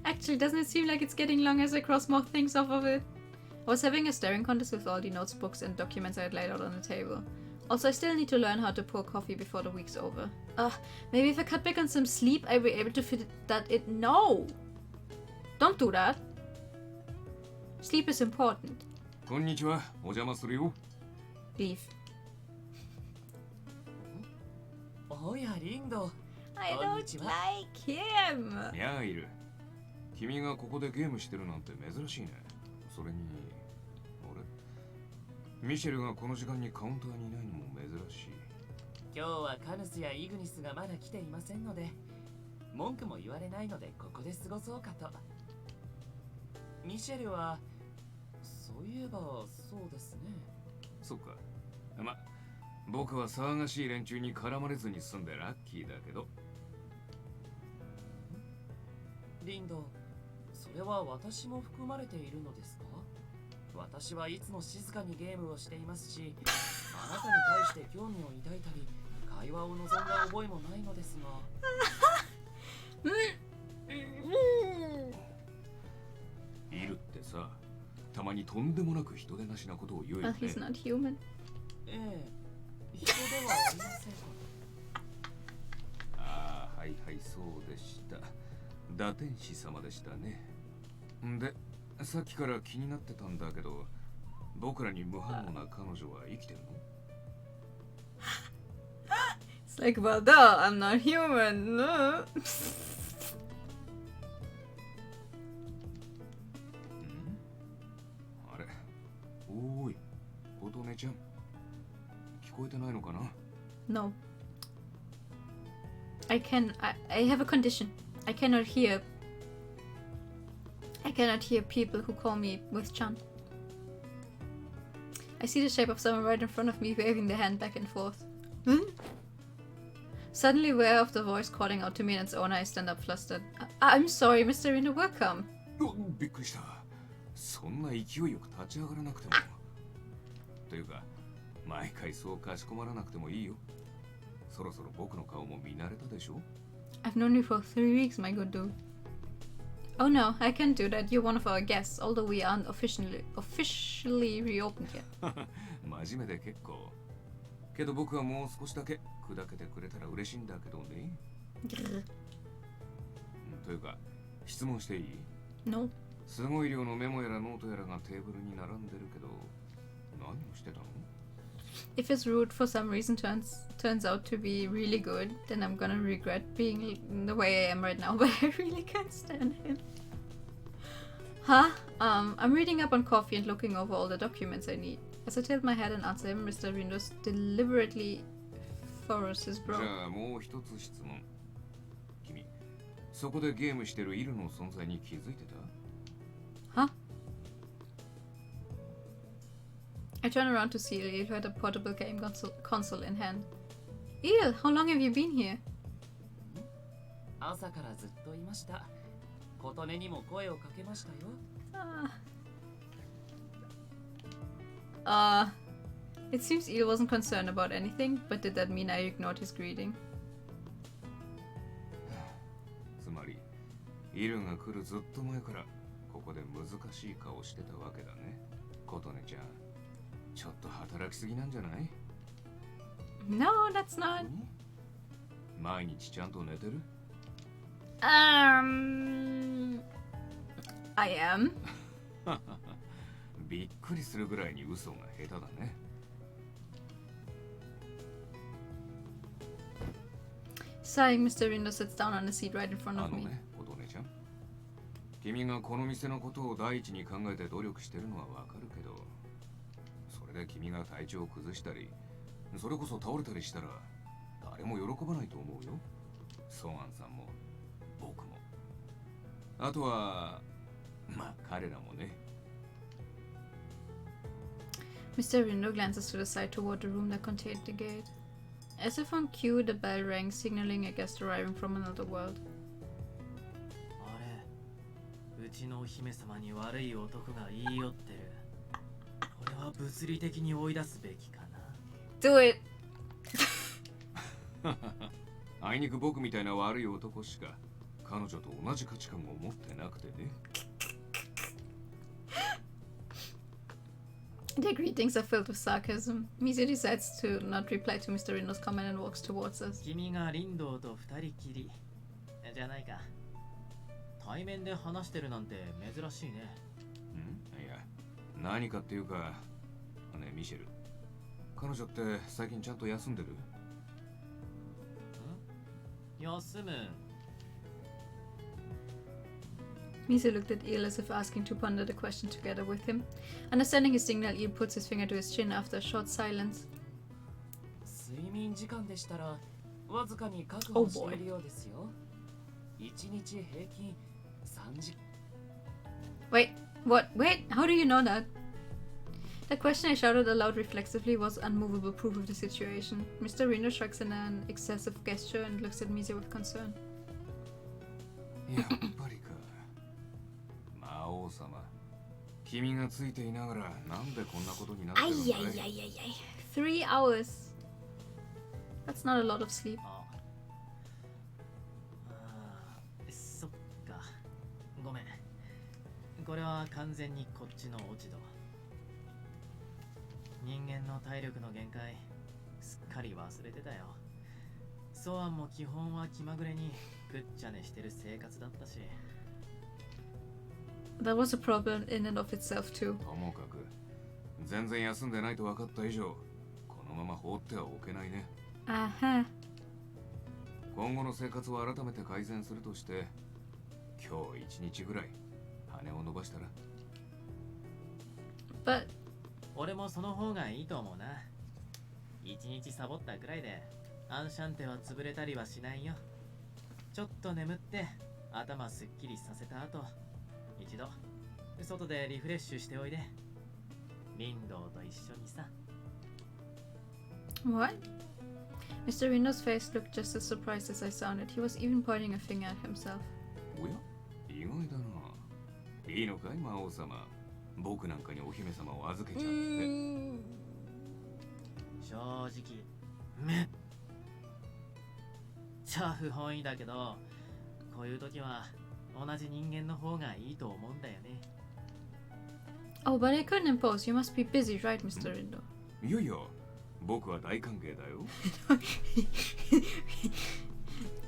Actually, doesn't it seem like it's getting long as I cross more things off of it? I was having a staring contest with all the notes, books and documents I had laid out on the table. Also, I still need to learn how to pour coffee before the week's over. Maybe if I cut back on some sleep, I'll be able to fit that in. No! Don't do that. Sleep is important. Leave. Oh yeah, Rindo. I don't like him. ミャーイル。君がここでゲームしてるなんて珍しいね。それに、ミシェルがこの時間にカウンターにいないのも珍しい。今日はカヌスやイグニスがまだ来ていませんので、文句も言われないのでここで過ごそうかと。ミシェルは、そういえばそうですね。そっか。ま、僕は騒がしい連中に絡まれずに済んでラッキーだけど。リンド、それは私も含まれているのですか？私はいつも静かにゲームをしていますし、あなたに対して興味を抱いたり、会話を望んだ覚えもないのですが。いるってさ、たまにとんでもなく人でなしなことを言うよね。He's not human. ええ、人ではありません。ああ、はいはい、そうでした。打天使様でしたね。で、さっきから気になってたんだけど、僕らに無反応な彼女は生きてるの？ It's like, well, duh, I'm not human. No. あれ、おーい、琴音ちゃん、聞こえてないのかな？ No. I have a condition. I cannot hear people who call me with Chan. I see the shape of someone right in front of me waving their hand back and forth. Suddenly aware of the voice calling out to me and its owner, I stand up flustered. I'm sorry, Mr. Reno, welcome. びっくりした。そんな勢いよく立ち上がらなくても。というか、毎回そうかしこまらなくてもいいよ。そろそろ僕の顔も見慣れたでしょ？ I've known you for 3 weeks, my good dude. Oh no, I can't do that. You're one of our guests, although we aren't officially reopened yet. 真面目で結構。けど僕はもう少しだけ砕けてくれたら嬉しいんだけどね。というか、質問していい？ No. すごい量のメモやらノートやらがテーブルに並んでるけど、何をしてたの？ If his route for some reason turns out to be really good, then I'm gonna regret being the way I am right now, but I really can't stand him. Huh? I'm reading up on coffee and looking over all the documents I need. As I tilt my head and answer him, Mr. Rindos deliberately furrows his brow. じゃあもう一つ質問。君、そこでゲームしてるイルの存在に気づいてた？ Huh? I turn around to see Eel, who had a portable game console in hand. Eel, how long have you been here? 朝からずっといました。琴音にも声をかけましたよ。It seems Eel wasn't concerned about anything, but did that mean I ignored his greeting? つまり、イルが来るずっと前からここで難しい顔してたわけだね。琴音ちゃん、ちょっと働きすぎなんじゃない？ No, that's not. 毎日ちゃんと寝てる？ I am. びっくりするぐらいに嘘が下手だね。Sighing, Mr. Rindo sits down on a seat right in front of me. 琴音ちゃん。君がこの店のことを第一に考えて努力してるのはわかるけど、それで君が体調を崩したり、それこそ倒れたりしたら誰も喜ばないと思うよ。ソンアンさんも僕も。あとはまあ彼らもね。Mr. Rindo glances to the side toward the room that contained the gate. As if on cue, the bell rang, signaling a guest arriving from another world. あれ、うちのお姫様に悪い男が言い寄ってる。これは物理的に追い出すべきかな。Do it! あいにく僕みたいな悪い男しか彼女と同じ価値観を持ってなくてね。Their greetings are filled with sarcasm. Mizu decides to not reply to Mr. Rindo's comment and walks towards us. 君がリンドウと二人きりじゃないか。対面で話してるなんて珍しいね。いや、何かっていうか、ね、ミシェル。彼女って最近ちゃんと休んでる？休む。Mizu looked at Eel as if asking to ponder the question together with him. Understanding his signal, Eel puts his finger to his chin after a short silence. 睡眠時間でしたらわずかに確保しているようですよ。1日平均3時。Wait, what? Wait, how do you know that? The question I shouted aloud reflexively was unmovable proof of the situation. Mr. Rindo shrugs in an excessive gesture and looks at Mizu with concern. やっぱりか。魔王様。君がついていながらなんでこんなことになってるんだい？3 hours. That's not a lot of sleep. そっか。ごめん。これは完全にこっちの落ち度。人間の体力の限界、すっかり忘れてたよ。ソアンも基本は気まぐれにぐっちゃねしてる生活だったし。That was a problem in and of itself too. ともかく、全然休んでないと分かった以上、このまま放ってはおけないね。Uh-huh. 今後の生活を改めて改善するとして、今日一日ぐらい羽を伸ばしたら。But 俺もその方がいいと思うな。一日サボったくらいでアンシャンテは潰れたりはしないよ。ちょっと眠って頭すっきりさせた後、一度外でリフレッシュしておいで。リンドウと一緒にさ。 what? Mr. Rindo's face looked just as surprised as I sounded. He was even pointing a finger at himself. おや、意外だな。いいのかい魔王様。僕なんかにお姫様を預けちゃって。正直めっちゃ不本意だけど、こういう時は同じ人間の方がいいと思うんだよね。 Oh, but I couldn't impose. You must be busy, right, Mr. Rindo? いやいや、僕は大歓迎だよ。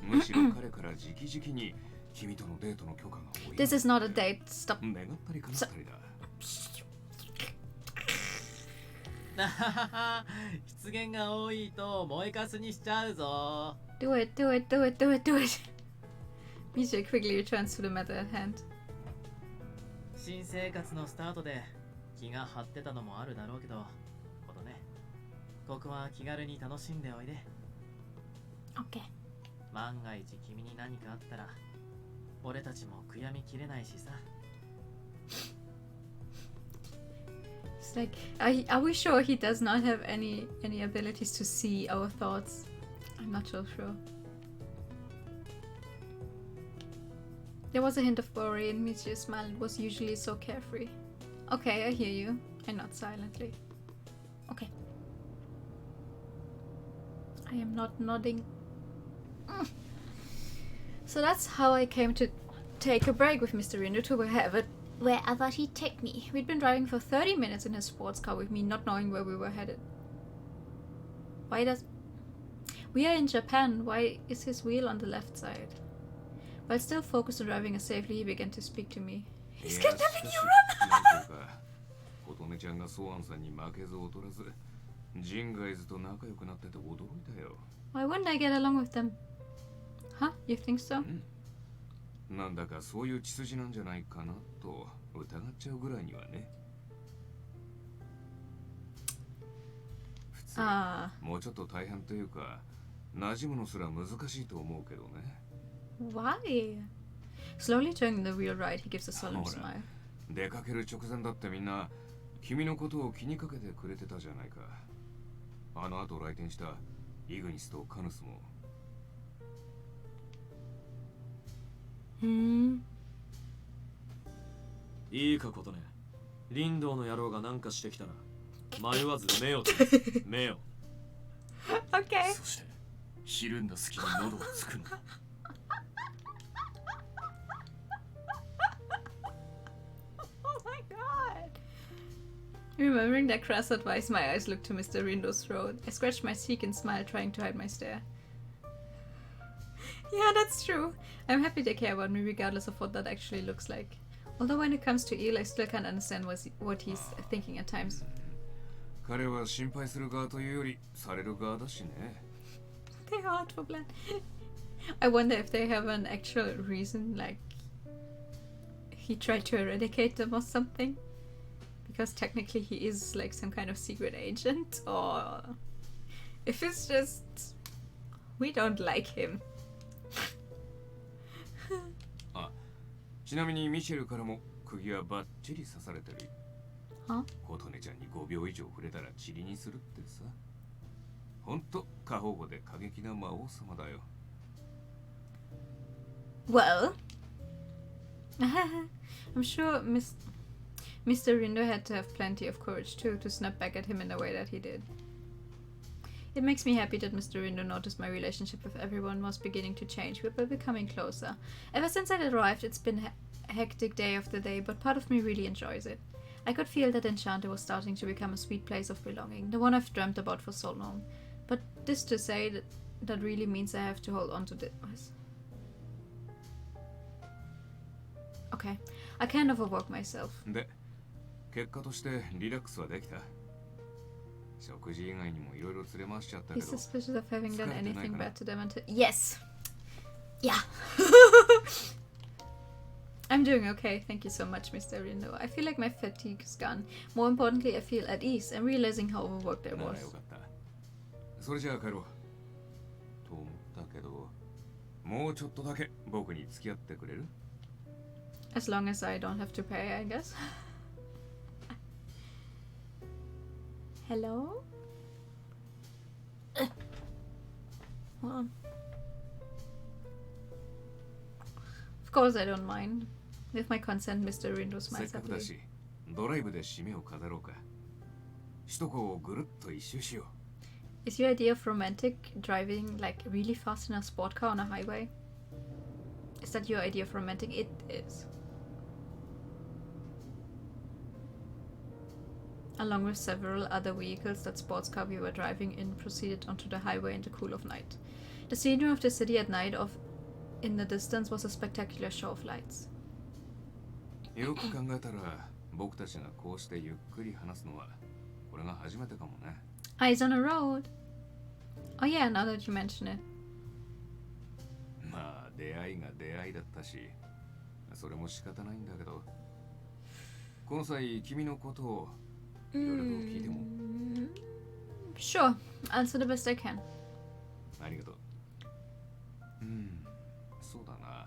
むしろ彼から直々に君とのデートの許可が多い。This is not a date. Stop. 願ったり叶ったりだ。失言が多いと燃えかすにしちゃうぞ。 Do it, do it, do it, do it, do it. Misha quickly returns to the matter at hand. 新生活のスタートで気が張ってたのもあるだろうけど、ことね。ここは気軽に楽しんでおいで。 Okay. 万が一君に何かあったら、俺たちも悔やみきれないしさ。 It's like, are we sure he does not have any abilities to see our thoughts? I'm not so sure. There was a hint of worry in Michi's smile. It was usually so carefree. Okay, I hear you. I nod silently. Okay. I am not nodding. So that's how I came to take a break with Mr. Rindo to wherever he'd take me. We'd been driving for 30 minutes in his sports car with me, not knowing where we were headed. Why does... We are in Japan. Why is his wheel on the left side? While still focused on driving us safely, he began to speak to me. He's kidnapping you, run! 琴音ちゃんがソアンさんに負けず劣らず、ジンガイズと仲良くなってて驚いたよ。Why wouldn't I get along with them? Huh? You think so? なんだかそういう血筋なんじゃないかなと疑っちゃうぐらいにはね。普通、もうちょっと大変というか、馴染むのすら難しいと思うけどね。Why? Slowly turning the wheel right, he gives a solemn smile. 出かける直前だってみんな君のことを気にかけてくれてたじゃないか。あの後来店したイグニスとカヌスも。いいかことね。リンドウの野郎がなんかしてきたら迷わず目を目を。Okay. そしてひるんだ隙に喉をつくの。Remembering that crass advice, my eyes looked to Mr. Rindo's throat. I scratched my cheek and smiled, trying to hide my stare. Yeah, that's true. I'm happy they care about me regardless of what that actually looks like. Although when it comes to Eel, I still can't understand what he's thinking at times. 彼は心配する側というよりされる側だしね。They're hard for blood. I wonder if they have an actual reason, like he tried to eradicate them or something. Because technically he is like some kind of secret agent, or if it's just we don't like him. あ、ちなみにミシェルからも釘はバッチリ刺されてる。は？琴音ちゃんに5秒以上触れたら塵にするってさ。ほんと過保護で過激な魔王様だよ。Well, I'm sure Mr. Rindo had to have plenty of courage too to snap back at him in the way that he did. It makes me happy that Mr. Rindo noticed my relationship with everyone was beginning to change. We were becoming closer. Ever since I arrived, it's been a hectic day of the day, but part of me really enjoys it. I could feel that Enchanté was starting to become a sweet place of belonging, the one I've dreamt about for so long. But this to say that really means I have to hold on to this. Okay, I can't overwork myself. で、結果としてリラックスはできた。食事以外にもいろいろ連れ回しちゃったけ He's ど。 suspicious of having done anything bad to them until... Yes! Yeah. I'm doing okay. Thank you so much, Mr. Rindo. I feel like my fatigue is gone. More importantly, I feel at ease. I'm realizing how overworked I なら was. よかった。それじゃあ帰ろう。と思ったけど、もうちょっとだけ僕に付き合ってくれる？ As long as I don't have to pay, I guess. Hello? Hold on. Of course I don't mind. With my consent, Mr. Rindo せっ smiles かくだ happily. し、ドライブで締めを飾ろうか。首都高をぐるっと一周しよ Is your idea of romantic driving like really fast in a sport car on a highway? Is that your idea of romantic? It is. Along with several other vehicles, that sports car we were driving in proceeded onto the highway in the cool of night. The scenery of the city at night in the distance was a spectacular show of lights. う。よく考えたら、僕たちがこうしてゆっくり話すのは、これが初めてかもね。Eyes on a road. Oh yeah, now that you mention it. まあ、出会いが出会いだったし、それも仕方ないんだけど、この際、君のことをいろいろと聞いても。Sure, answer the best I can. ありがとう。そうだな。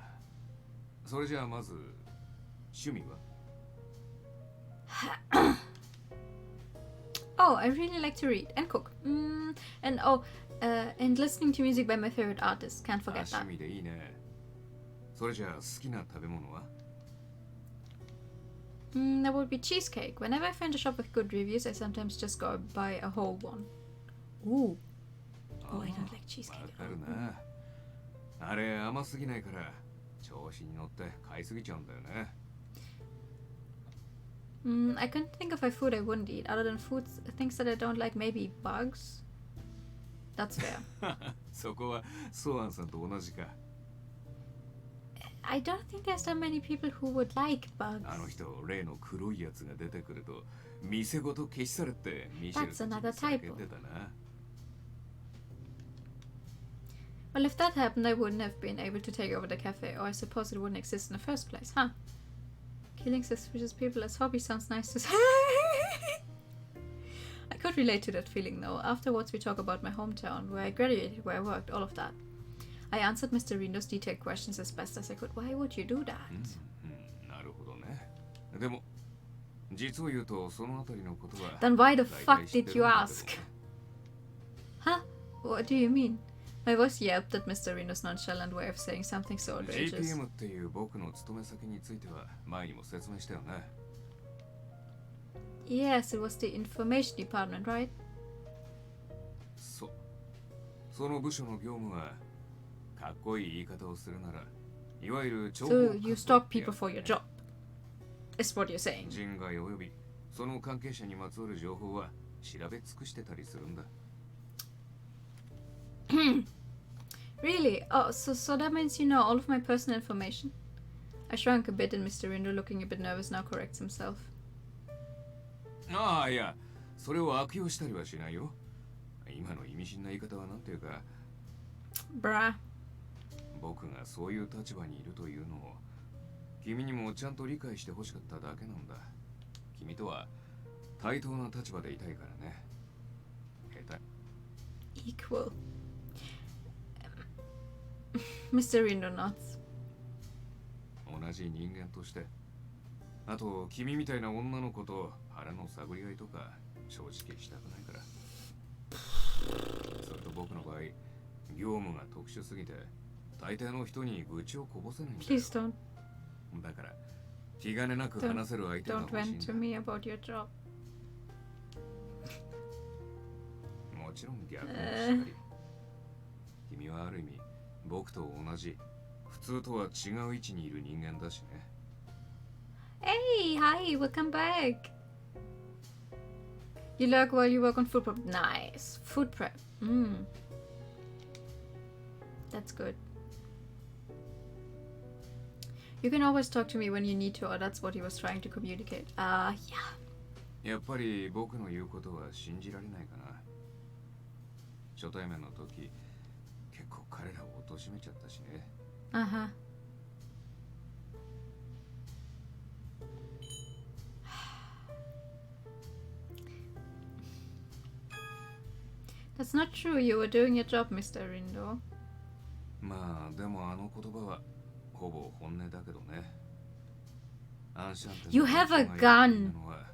それじゃあまず、趣味は？ Oh, I really like to read and cook. And listening to music by my favorite artists. Can't あ、 forget that. 趣味でいいね。それじゃあ好きな食べ物は？ That would be cheesecake. Whenever I find a shop with good reviews, I sometimes just go buy a whole one. Ooh. Oh, I don't like cheesecake. わかるな。あれ甘すぎないから調子に乗って買いすぎちゃうんだよね。I couldn't think of a food I wouldn't eat. Other than foods, things that I don't like, maybe bugs. That's fair. そこはソアンさんと同じか。I don't think there's that many people who would like bugs. あの人、例の黒いやつが出てくると店ごと消し去るってミシェルたちに叫んでたな。Well, if that happened, I wouldn't have been able to take over the cafe, or I suppose it wouldn't exist in the first place, huh? Killing suspicious people as hobby sounds nice to say. I could relate to that feeling though. Afterwards, we talk about my hometown, where I graduated, where I worked, all of that. I answered Mr. Rindo's detailed questions as best as I could. Why would you do that? なるほどね。でも、実を言うとそのあたりのことは。 Then why the fuck did you ask? Huh? What do you mean? My voice yelped at Mr. Reno's nonchalant way of saying something so outrageous. GPM っていう僕の勤め先については前にも説明したよね。Yes, it was the information department, right? そう。その部署の業務はかっこいい言い方をするなら、いわゆる情報 So you stalk people for your job, is what you're saying. 人外およびその関係者にまつわる情報は調べ尽くしてたりするんだ。Really? Oh, so that means you know all of my personal information? I shrunk a bit and Mr. Rindo, looking a bit nervous now, corrects himself. ああ、いや、それを悪用したりはしないよ。今の意味深な言い方はなんていうか。Bruh. 僕がそういう立場にいるというのを君にもちゃんと理解してほしかっただけなんだ。君とは対等な立場でいたいからね。下手。Equal. Mr. Rindo nods. 同じ人間として。あと、君みたいな女の子と腹の探り合いとか正直したくないから。それと僕の場合、業務が特殊すぎて大抵の人に愚痴をこぼせないんだよ。Please don't. だから気兼ねなく話せる相手が Don't 欲しい vent ん to だ。 me about your job. もちろん逆もしかり。君はある意味僕と同じ普通とは違う位置にいる人間だしね。Hey, hi, welcome back. You lurk while you work on food prep. Nice. Food prep. That's good. You can always talk to me when you need to, or that's what he was trying to communicate. Yeah. やっぱり僕の言うことは信じられないかな。初対面の時、結構彼らを貶めちゃったしね。Uh-huh. That's not true. You were doing your job, Mr. Rindo. まあでもあの言葉はほぼ本音だけどね。アンシャンテン You have a gun. のは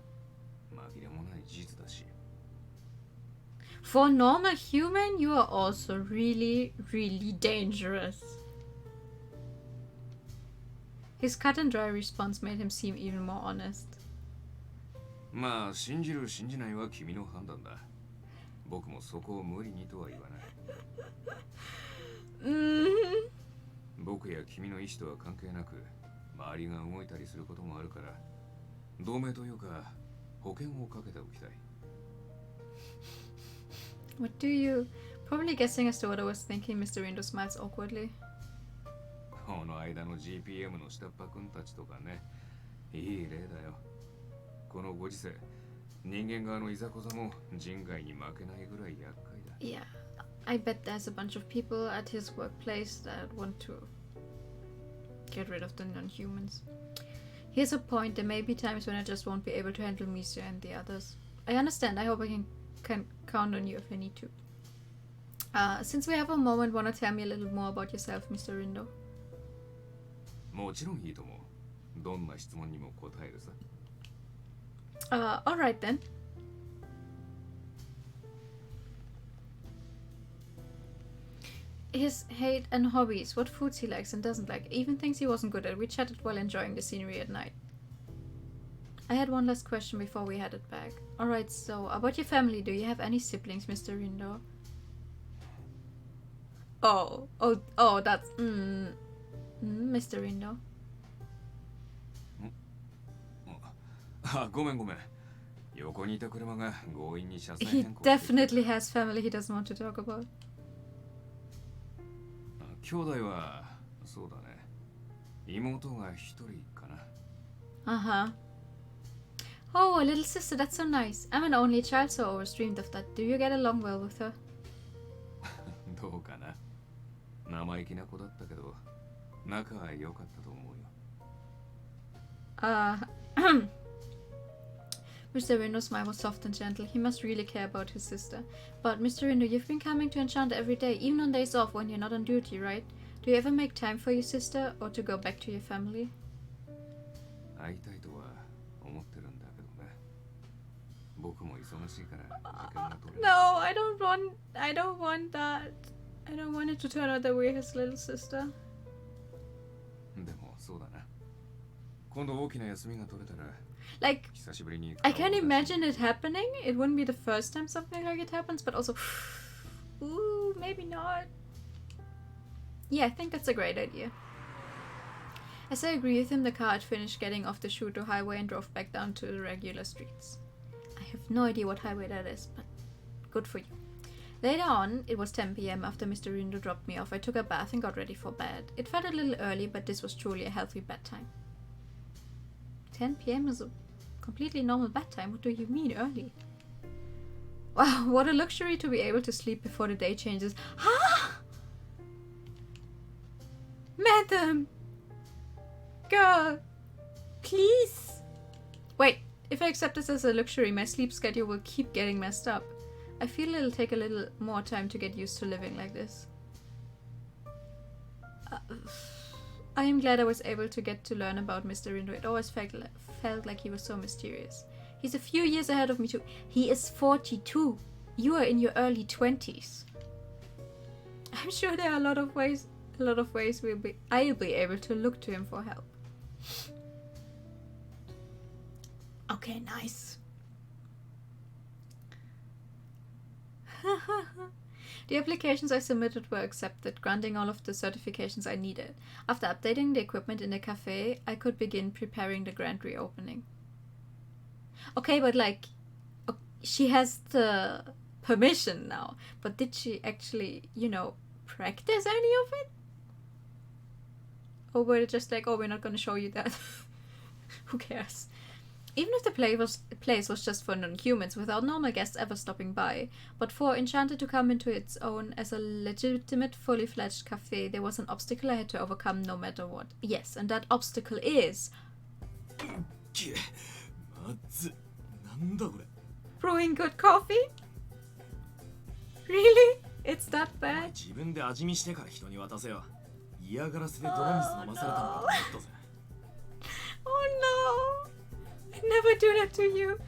紛れもない事実だし。For a normal human, you are also really, really dangerous. His cut and dry response made him seem even more honest. まあ信じる信じないは君の判断だ。僕もそこを無理にとは言わない。僕や君の意思とは関係なく、周りが動いたりすることもあるから、同盟というか保険をかけておきたい。What do you... Probably guessing as to what I was thinking, Mr. Rindo smiles awkwardly. この間の GPM の下っ端くんたちとかね、いい例だよ。このご時世、人間側のいざこざも人外に負けないぐらい厄介だ。Yeah, I bet there's a bunch of people at his workplace that want to get rid of the non-humans. Here's a point, there may be times when I just won't be able to handle Misha and the others. I understand, I hope I can count on you if I need to. Since we have a moment, wanna tell me a little more about yourself, Mr. Rindo? もちろんいいと思う。どんな質問にも答えるさ。Alright then. His hate and hobbies, what foods he likes and doesn't like, even things he wasn't good at. We chatted while enjoying the scenery at night. I had one last question before we headed back. Alright, so about your family, do you have any siblings, Mr. Rindo? Oh, that's... Mr. Rindo. あ、ごめん。横にいた車が強引に車線 He 変更して。 definitely has family he doesn't want to talk about. 兄弟はそうだね。妹が一人かな。Uh-huh. Oh, a little sister, that's so nice. I'm an only child, so I always dreamed of that. Do you get along well with her? どうかな。生意気な子だったけど、仲は良かったと思うよ。Mr. Rindo's smile was soft and gentle. He must really care about his sister. But, Mr. Rindo, you've been coming to Enchanté every day, even on days off when you're not on duty, right? Do you ever make time for your sister, or to go back to your family? 会いたいとは思ってるんだけどね。僕も忙しいから時間が取れない。 No, I don't want that. I don't want it to turn out that we're his little sister. でもそうだな。今度大きな休みが取れたら。 Like, I can imagine it happening. It wouldn't be the first time something like it happens, but also, ooh, maybe not. Yeah, I think that's a great idea. As I agree with him, the car had finished getting off the Shuto highway and drove back down to the regular streets. I have no idea what highway that is, but good for you. Later on, it was 10 p.m. after Mr. Rindo dropped me off. I took a bath and got ready for bed. It felt a little early, but this was truly a healthy bedtime. 10 p.m. is a completely normal bedtime. What do you mean early? Wow, what a luxury to be able to sleep before the day changes. Huh? Madam! Girl! Please! Wait, if I accept this as a luxury, my sleep schedule will keep getting messed up. I feel it'll take a little more time to get used to living like this. I am glad I was able to get to learn about Mr. Rindo. It always felt like he was so mysterious. He's a few years ahead of me too. He is 42. You are in your early 20s. I'm sure there are a lot of ways I'll be able to look to him for help. Okay, nice. The applications I submitted were accepted, granting all of the certifications I needed. After updating the equipment in the cafe, I could begin preparing the grand reopening. Okay, but like, she has the permission now, but did she actually, practice any of it? Or were they just like, oh, we're not going to show you that? Who cares? Even if the place was just for non-humans without normal guests ever stopping by, but for Enchanté to come into its own as a legitimate, fully fledged cafe, there was an obstacle I had to overcome no matter what. Yes, and that obstacle is brewing good coffee? Really? It's that bad? 自分で味見してから人に渡せよ。嫌がらせで泥水飲まされたのかと思ったぜ。Oh no! I'd never do that to you.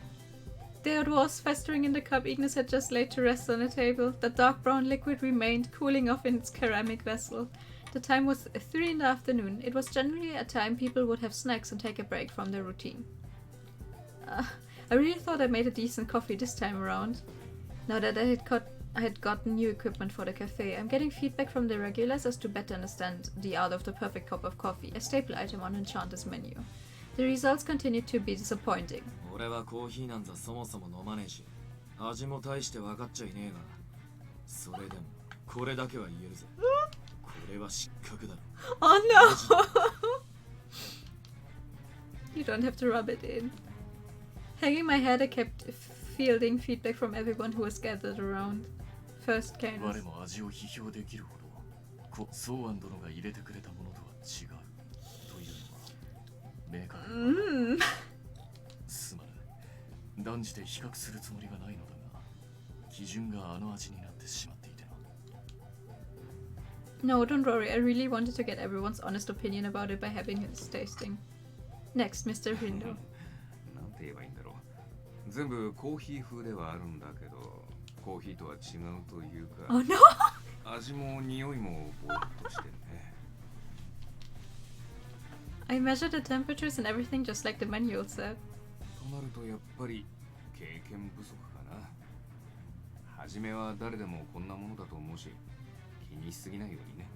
There it was, festering in the cup Ignis had just laid to rest on the table. The dark brown liquid remained, cooling off in its ceramic vessel. The time was 3 in the afternoon. It was generally a time people would have snacks and take a break from their routine. I really thought I made a decent coffee this time around. Now that I had gotten new equipment for the cafe, I'm getting feedback from the regulars as to better understand the art of the perfect cup of coffee, a staple item on Enchanté's menu. The results continued to be disappointing. 俺はコーヒーなんざそもそも飲まねえし、味も大して分かっちゃいねえが、それでもこれだけは言えるぜ。これは失格だ。Oh no! You don't have to rub it in. Hanging my head, I kept fielding feedback from everyone who was gathered around. First kindness. 我も味を批評できるほど、ソーアン殿が入れてくれたものとは違うというのは明確にすまぬ。断じて比較するつもりがないのだが、基準があの味になってしまっていてな。No, don't worry. I really wanted to get everyone's honest opinion about it by having his tasting. Next, Mr. Rindo. なんて言えばいいんだろう。全部コーヒー風ではあるんだけど、コーヒーとは違うというか、Oh no! 味も匂いもぼーっとしてるね。I measured the temperatures and everything just like the manual said. となるとやっぱり経験不足かな。初めは誰でもこんなものだと思うし、気にしすぎないようにね。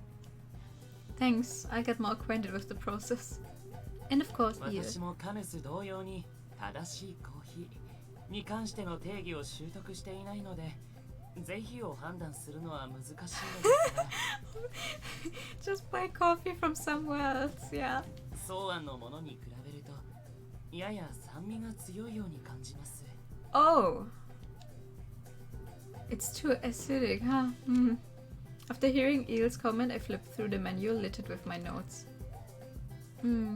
Thanks. I'll get more acquainted with the process. And of course, you. 私もカヌス同様に正しいコーヒーに関しての定義を習得していないので、是非を判断するのは難しいのですが。Just buy coffee from somewhere else, yeah. ソーアンのものに比べるとやや酸味が強いように感じます。Oh. It's too acidic, huh? After hearing Eel's comment, I flipped through the manual littered with my notes.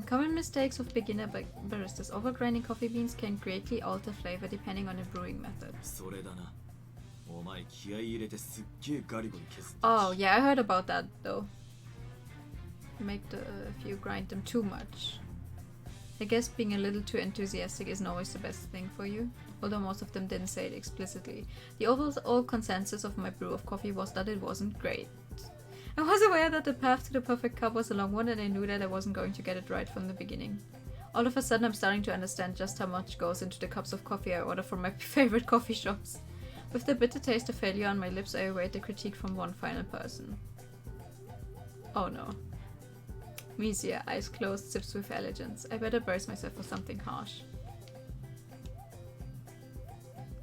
Common mistakes of beginner baristas. Overgrinding coffee beans can greatly alter flavor depending on the brewing method. それだな。お前気合い入れてすっげえガリゴリ削って。 Oh, yeah, I heard about that though. If you grind them too much. I guess being a little too enthusiastic isn't always the best thing for you, although most of them didn't say it explicitly. The overall consensus of my brew of coffee was that it wasn't great. I was aware that the path to the perfect cup was a long one, and I knew that I wasn't going to get it right from the beginning. All of a sudden, I'm starting to understand just how much goes into the cups of coffee I order from my favorite coffee shops. With the bitter taste of failure on my lips, I await the critique from one final person. Oh no. Misia, eyes closed, sips with elegance. I better brace myself for something harsh.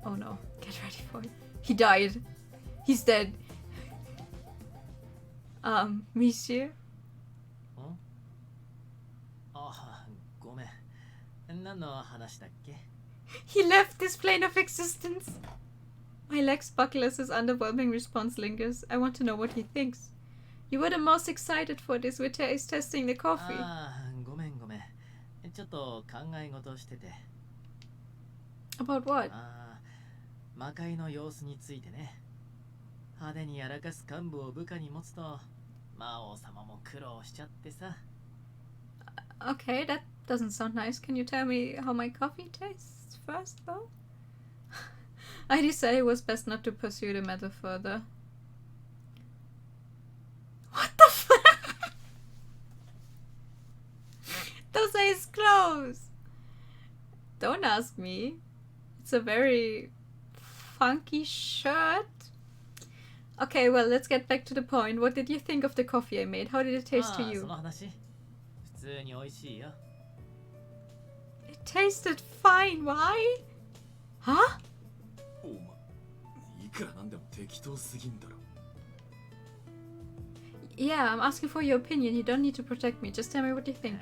Oh no, get ready for it. He died. He's dead. Monsieur? あ、ごめん。何の話だっけ? He left this plane of existence. My legs buckle as his underwhelming response lingers. I want to know what he thinks. You were the most excited for this. We're testing the coffee. ごめん。ちょっと考え事してて。 About what? 魔界の様子についてね。派手にやらかす幹部を部下に持つと、魔王様も苦労しちゃってさ。Okay, that doesn't sound nice. Can you tell me how my coffee tastes first, though? I decided it was best not to pursue the matter further. What the fuck? Those are his clothes. Don't ask me. It's a very funky shirt. Okay, well, let's get back to the point. What did you think of the coffee I made? How did it taste to you? その話、普通に美味しいよ。 It tasted fine. Why? Huh? お前、いくらなんでも適当すぎんだろ。 Yeah, I'm asking for your opinion. You don't need to protect me. Just tell me what you think.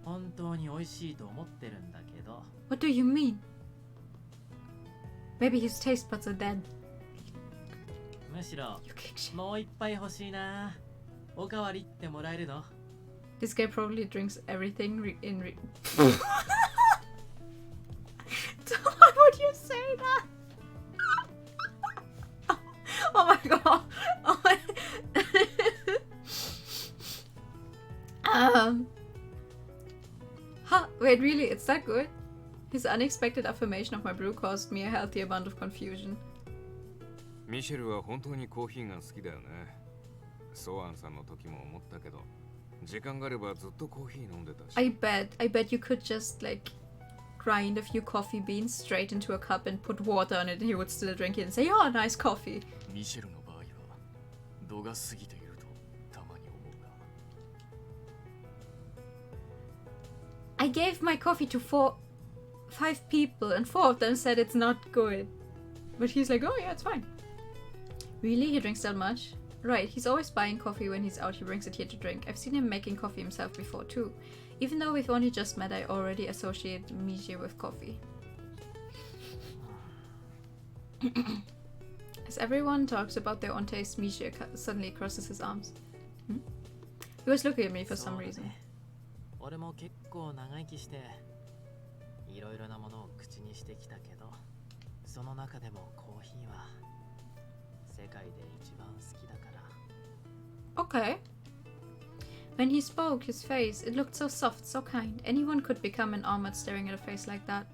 本当に美味しいと思ってるんだけど。よ。 What do you mean? Maybe his taste buds are dead. むしろ You kick shit. もう一杯欲しいな。おかわりってもらえるの？ This guy probably drinks everything Why would you say that? Oh my god. Oh my Huh, wait, really? It's that good? His unexpected affirmation of my brew caused me a healthy amount of confusion. ミシェルは本当にコーヒーが好きだよね。ソワンさんの時も思ったけど、時間があればずっとコーヒー飲んでたし。I bet you could just like grind a few coffee beans straight into a cup and put water on it and he would still drink it and say, "Oh, nice coffee." ミシェルの場合は度が過ぎているとたまに思うが。I gave my coffee to 5 people and 4 of them said it's not good. But he's like, oh yeah, it's fine. Really? He drinks that much? Right, he's always buying coffee when he's out, he brings it here to drink. I've seen him making coffee himself before too. Even though we've only just met, I already associate Miche with coffee. As everyone talks about their own taste, Miche suddenly crosses his arms. He was looking at me for some reason. 俺も結構長生きしていろいろなものを口にしてきたけど、その中でもコーヒーは世界で一番好きだから。 Okay. When he spoke, his face, it looked so soft, so kind. Anyone could become enamored staring at a face like that.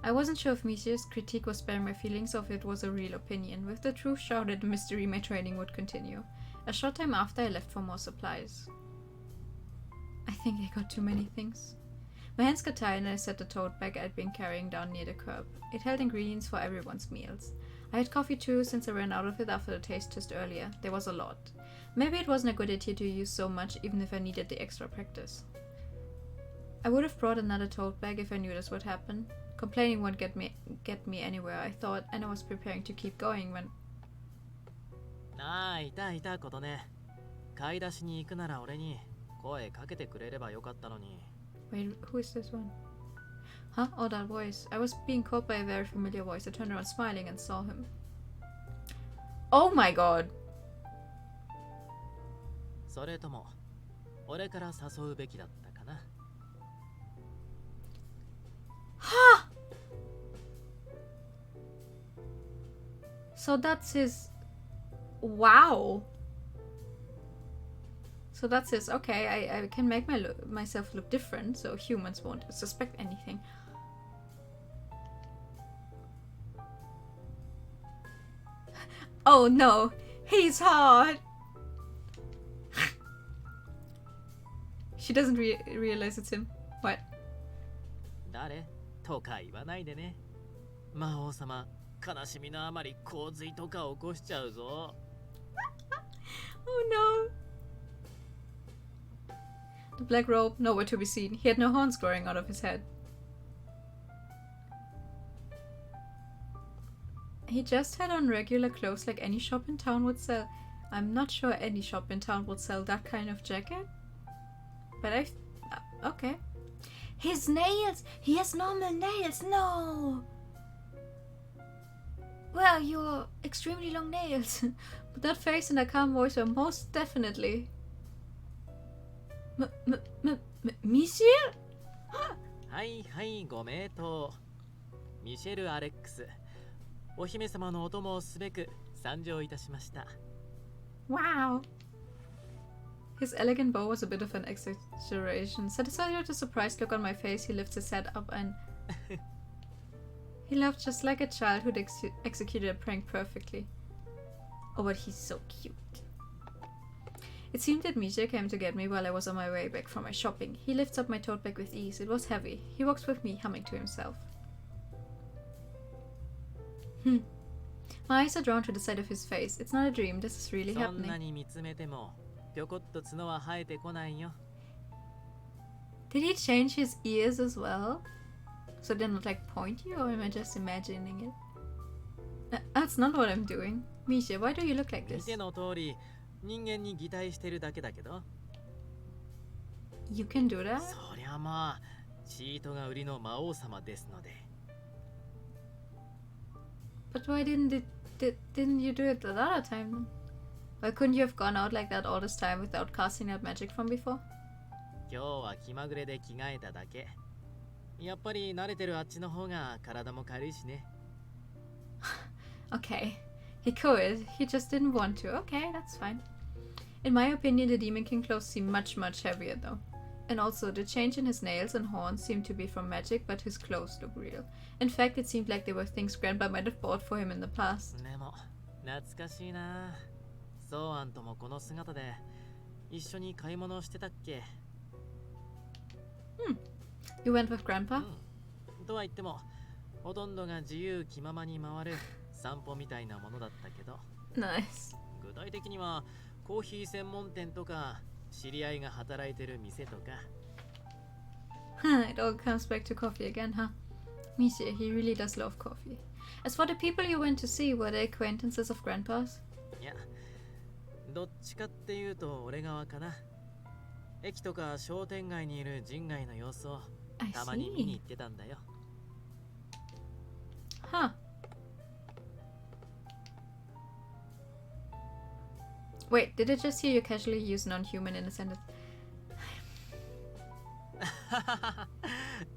I wasn't sure if Miche's critique was sparing my feelings or if it was a real opinion. With the truth shrouded in mystery, my training would continue. A short time after, I left for more supplies. I think I got too many things. My hands got tired and I set the tote bag I'd been carrying down near the curb. It held ingredients for everyone's meals. I had coffee too, since I ran out of it after the taste test earlier. There was a lot. Maybe it wasn't a good idea to use so much, even if I needed the extra practice. I would have brought another tote bag if I knew this would happen. Complaining won't get me anywhere, I thought, and I was preparing to keep going when... いたことね。買い出しに行くなら俺に声かけてくれればよかったのに。 Wait, who is this one? Huh? Oh, that voice. I was being called by a very familiar voice. I turned around smiling and saw him. Oh my god! それとも俺から誘うべきだったかな。 Ha! So that's his... Wow! So that's his... Okay, I can make myself look different, so humans won't suspect anything. Oh no! He's hot! She doesn't realize it's him. What? 誰とか言わないでね。魔王様、悲しみのあまり洪水とか起こしちゃうぞ。Oh no! The black robe, nowhere to be seen. He had no horns growing out of his head. He just had on regular clothes like any shop in town would sell. I'm not sure any shop in town would sell that kind of jacket. But okay. His nails! He has normal nails! No! Well, your extremely long nails. But that face and that calm voice were most definitely... Michel? はいはい、ご名答。ミシェル・アレックス。お姫様のお供をすべく参上いたしました。 Wow. His elegant bow was a bit of an exaggeration. Satisfied with the surprised look on my face, he lifts his head up and... He laughed just like a child who'd executed a prank perfectly. Oh, but he's so cute. It seemed that Misha came to get me while I was on my way back from my shopping. He lifts up my tote bag with ease. It was heavy. He walks with me, humming to himself. My eyes are drawn to the side of his face. It's not a dream. This is really そんな happening. に見つめてもぴょこっと角は生えてこないよ。 Did he change his ears as well? So they're not like pointy, or am I just imagining it? That's not what I'm doing. Misha, why do you look like 見 this? ての通り人間に擬態してるだけだけど。You can do that? そりゃまあチートが売りの魔王様ですので。 But why didn't you do it that other time then? Why couldn't you have gone out like that all this time without casting out magic from before? 今日は気まぐれで着替えただけ。やっぱり慣れてるあっちの方が体も軽いしね。Okay. He could. He just didn't want to. Okay, that's fine. In my opinion, the Demon King clothes seem much heavier though. And also, the change in his nails and horns seemed to be from magic, but his clothes look real. In fact, it seemed like they were things Grandpa might have bought for him in the past. でも懐かしいな。ソーアンともこの姿で一緒に買い物してたっけ？ You went with Grandpa? とは言ってもほとんどが自由気ままに回る散歩みたいなものだったけど。 Nice. 具体的にはコーヒー専門店とか知り合いが働いてる店とか。 It all comes back to coffee again, huh? Misha, he really does love coffee. As for the people you went to see, were they acquaintances of Grandpa's? いや、どっちかっていうと俺側かな。駅とか商店街にいる人外の様子を I たまに見に see. 行ってたんだよ。 Huh. Wait, did I just hear you casually use non-human in a sentence?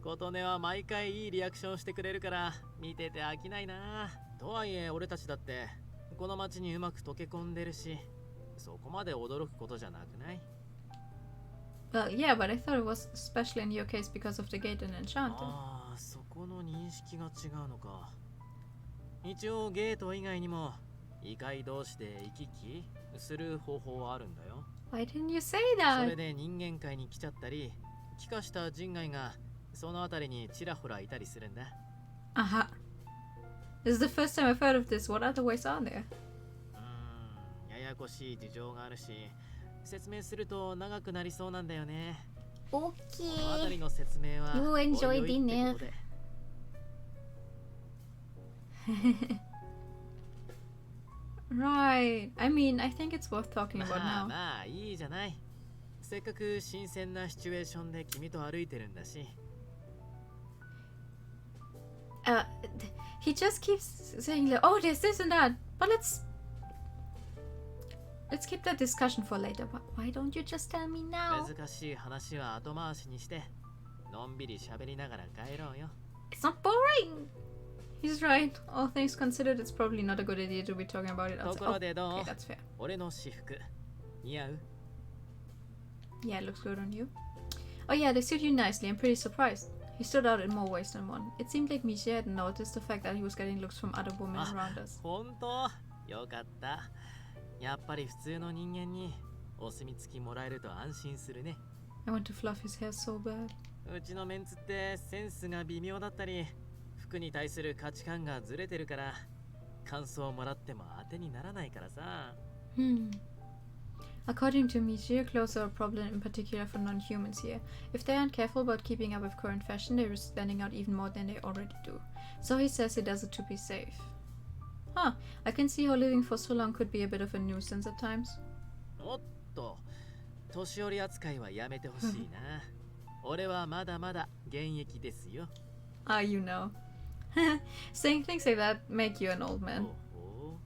琴音は毎回いいリアクションしてくれるから見てて飽きないな。とはいえ俺たちだってこの街にうまく溶け込んでるし、そこまで驚くことじゃなくない？ Well, yeah, but I thought it was especially in your case because of the gate in Enchanté. ああ、そこの認識が違うのか。一応ゲート以外にも異界同士で行き来する方法はあるんだよ。 Why didn't you say そ that? れで人間界に来ちゃったり、帰化した人外がその辺りにちらほらいたりするんだ。 Aha. This is the first time I've heard of this. What other ways are there? ややこしい事情があるし、説明すると長くなりそうなんだよね。この辺り Okay. の説明は You おい enjoy おいって dinner. ことで。 Right. I mean, I think it's worth talking ま about あ now. まあいいじゃない。せっかく新鮮なシチュエーションで君と歩いてるんだし。 He just keeps saying, like, oh, there's this and that. But let's keep that discussion for later. Why don't you just tell me now? 難しい話は後回しにして、のんびり喋りながら帰ろうよ。 It's not boring. He's right. All things considered, it's probably not a good idea to be talking about it と outside. ころでどう？ Okay, that's fair. 俺の私服似合う？ Yeah, it looks good on you. Oh yeah, they suit you nicely. I'm pretty surprised. He stood out in more ways than one. It seemed like Misha had noticed the fact that he was getting looks from other women around us. 本当？よかった。やっぱり普通の人間にお墨付きもらえると安心するね。 I want to fluff his hair so bad. うちのメンツってセンスが微妙だったり、服に対する価値観がずれてるから、感想をもらっても当てにならないからさ。According to Misha, clothes are a problem in particular for non-humans here. If they aren't careful about keeping up with current fashion, they risk standing out even more than they already do. So he says he does it to be safe. Huh, I can see how living for so long could be a bit of a nuisance at times. おっと、年寄り扱いはやめてほしいな。俺はまだまだ現役ですよ。Ah, you know. Saying things like that make you an old man. おお、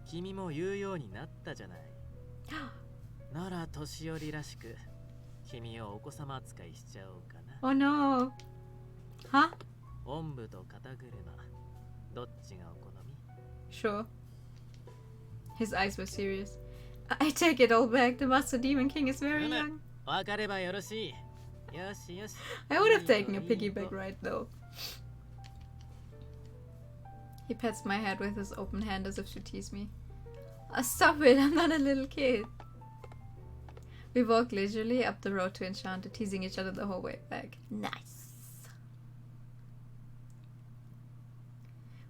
君も言うようになったじゃない。なら年寄りらしく、君をお子様扱いしちゃおうかな。 Oh no. Huh? おんぶと肩車、どっちがお好み？ Sure. His eyes were serious. I take it all back. The Master Demon King is very young. わかればよろしい。よしよし。 I would have taken a piggyback ride though. He pats my head with his open hand as if to tease me. Stop it, I'm not a little kid. We walk leisurely up the road to Enchanté, teasing each other the whole way back. Nice.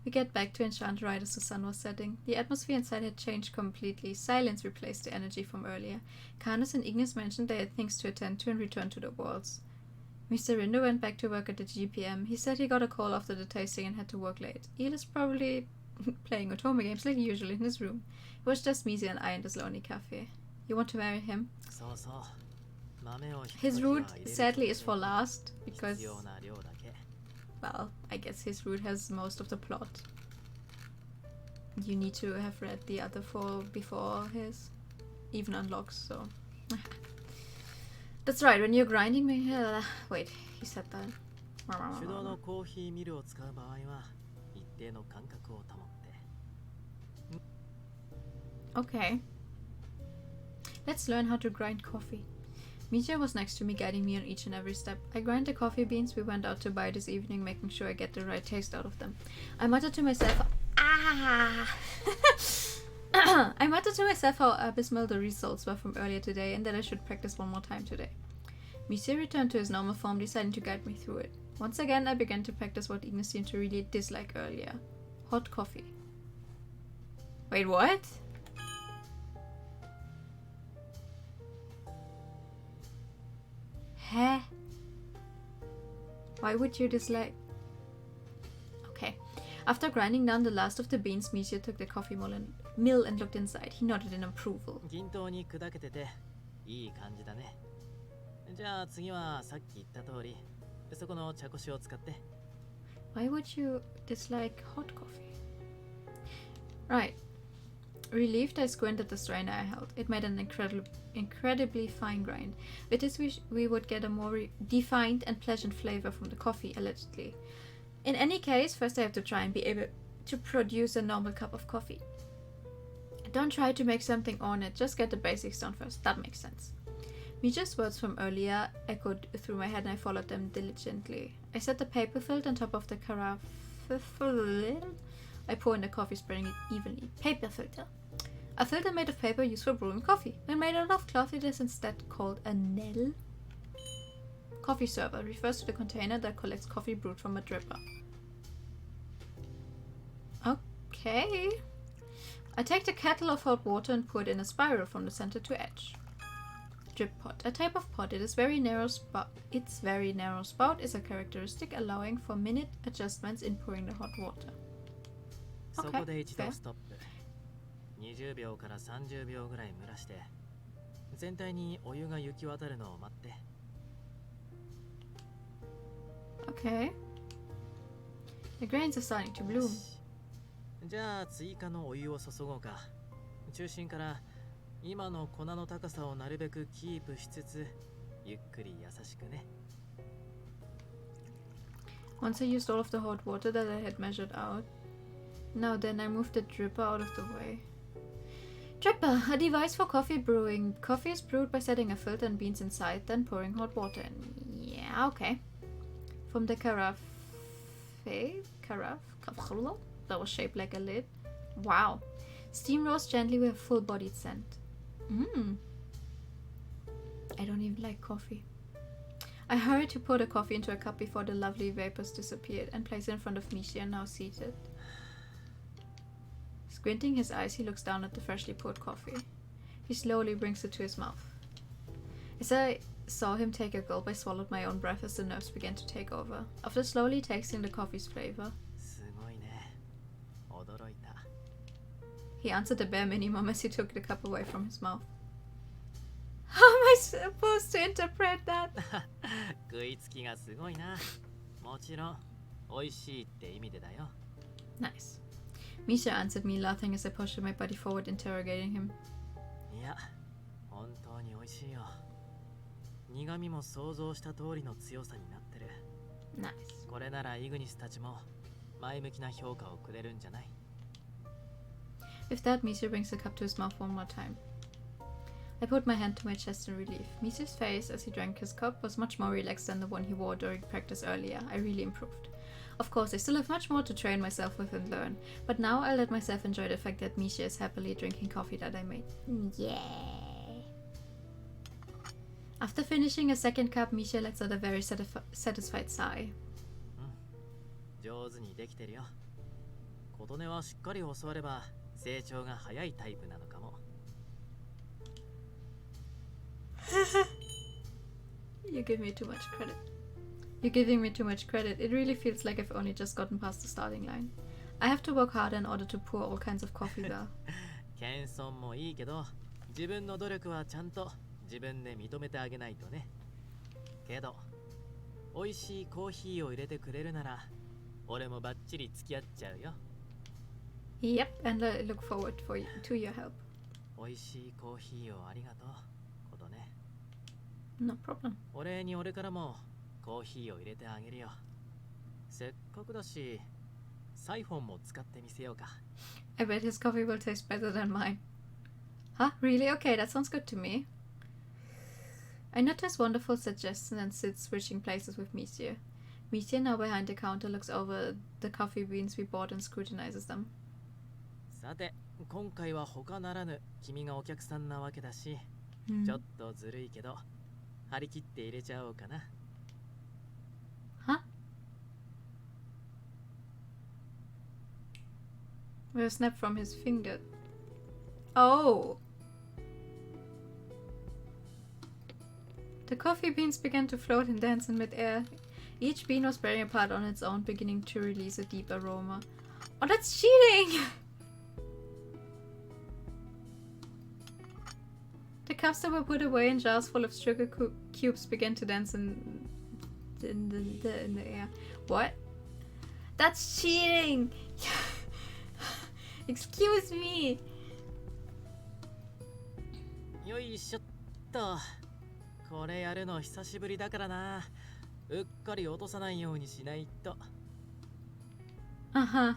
We get back to Enchanté right as the sun was setting. The atmosphere inside had changed completely. Silence replaced the energy from earlier. Carnus and Ignis mentioned they had things to attend to and returned to the walls. Mr. Rindo went back to work at the GPM. He said he got a call after the tasting and had to work late. Eel is probably playing Otome games like usual in his room. It was just Misi and I in this lonely cafe. You want to marry him? そうそう。His route, sadly, is for last because, well, I guess his route has most of the plot. You need to have read the other 4 before his even unlocks, so. That's right, when you're grinding me. Wait, he said that. Okay. Let's learn how to grind coffee. Misha was next to me, guiding me on each and every step. I grind the coffee beans we went out to buy this evening, making sure I get the right taste out of them. I muttered to myself, I muttered to myself how abysmal the results were from earlier today and that I should practice one more time today. Misha returned to his normal form, deciding to guide me through it. Once again, I began to practice what Ignis seemed to really dislike earlier. Hot coffee. Wait, what? Huh? Why would you dislike? Okay. After grinding down the last of the beans, Misha took the coffee mill and looked inside. He nodded in approval. Why would you dislike hot coffee? Right. Relieved, I squinted at the strainer I held. It made an incredibly fine grind. With this, we would get a more defined and pleasant flavor from the coffee, allegedly. In any case, first I have to try and be able to produce a normal cup of coffee. Don't try to make something on it, just get the basics down first. That makes sense. Misha's words from earlier echoed through my head and I followed them diligently. I set the paper filter on top of the carafe. I pour in the coffee, spreading it evenly. Paper filter. A filter made of paper used for brewing coffee. When made out of cloth, it is instead called a nettle. Coffee server refers to the container that collects coffee brewed from a dripper. Okay. I take the kettle of hot water and pour it in a spiral from the center to edge. Drip pot. A type of pot. Its very narrow spout is a characteristic, allowing for minute adjustments in pouring the hot water. Okay, fair. 20秒から30秒ぐらい蒸らして全体にお湯が行き渡るのを待って Okay. The grains are starting to bloom. じゃあ追加のお湯を注ごうか中心から今の粉の高さをなるべくキープしつつゆっくり優しくね Once I used all of the hot water that I had measured out. Now then, I moved the dripper out of the way. Dripper, a device for coffee brewing. Coffee is brewed by setting a filter and beans inside, then pouring hot water in. Yeah, okay. From the carafe that was shaped like a lid. Wow. Steam rose gently with a full-bodied scent. I don't even like coffee. I hurried to pour the coffee into a cup before the lovely vapors disappeared and placed it in front of Misha, now seated. Squinting his eyes, he looks down at the freshly poured coffee. He slowly brings it to his mouth. As I saw him take a gulp, I swallowed my own breath as the nerves began to take over. After slowly tasting the coffee's flavor, he answered the bare minimum as he took the cup away from his mouth. How am I supposed to interpret that? 食いつきがすごいなもちろん美味しいって意味でだよ Nice. Misha answered me, laughing as I pushed my body forward, interrogating him. いや本当に美味しいよ苦味も想像した通りの強さになってる Nice. これならイグニスたちも前向きな評価をくれるんじゃない With that, Misha brings the cup to his mouth one more time. I put my hand to my chest in relief. Misha's face as he drank his cup was much more relaxed than the one he wore during practice earlier. I really improved. Of course, I still have much more to train myself with and learn, but now I'll let myself enjoy the fact that Misha is happily drinking coffee that I made. Yeah. After finishing a second cup, Misha lets out a very satisfied sigh. 上手にできてるよ琴音はしっかり教われば成長が早いタイプなのかも You give me too much credit. You're giving me too much credit. It really feels like I've only just gotten past the starting line. I have to work harder in order to pour all kinds of coffee there. 謙遜もいいけど自分の努力はちゃんと自分で認めてあげないとね。けど美味しいコーヒーを入れてくれるなら俺もバッチリ付き合っちゃうよ。 Yep, and I look forward to your help. 美味しいコーヒーをありがとうことね。 No problem. お礼に俺からもコーヒーを入れてあげるよ。せっかくだしサイフォンも使ってみせようか。 I bet his coffee will taste better than mine. Huh? Really? Okay, that sounds good to me. I note his wonderful suggestion and sits switching places with Monsieur. Monsieur, now behind the counter, looks over the coffee beans we bought and scrutinizes them. さて今回は他ならぬ君がお客さんなわけだし、Hmm. ちょっとずるいけど張り切って入れちゃおうかな。 Huh? With a snap from his finger. Oh! The coffee beans began to float and dance in midair. Each bean was bearing apart on its own, beginning to release a deep aroma. Oh, that's cheating! The cups that were put away in jars full of sugar cubes began to dance in the air. What? That's cheating! Excuse me! よいしょっと。これやるの久しぶりだからな。うっかり落とさないようにしないと。 Uh-huh.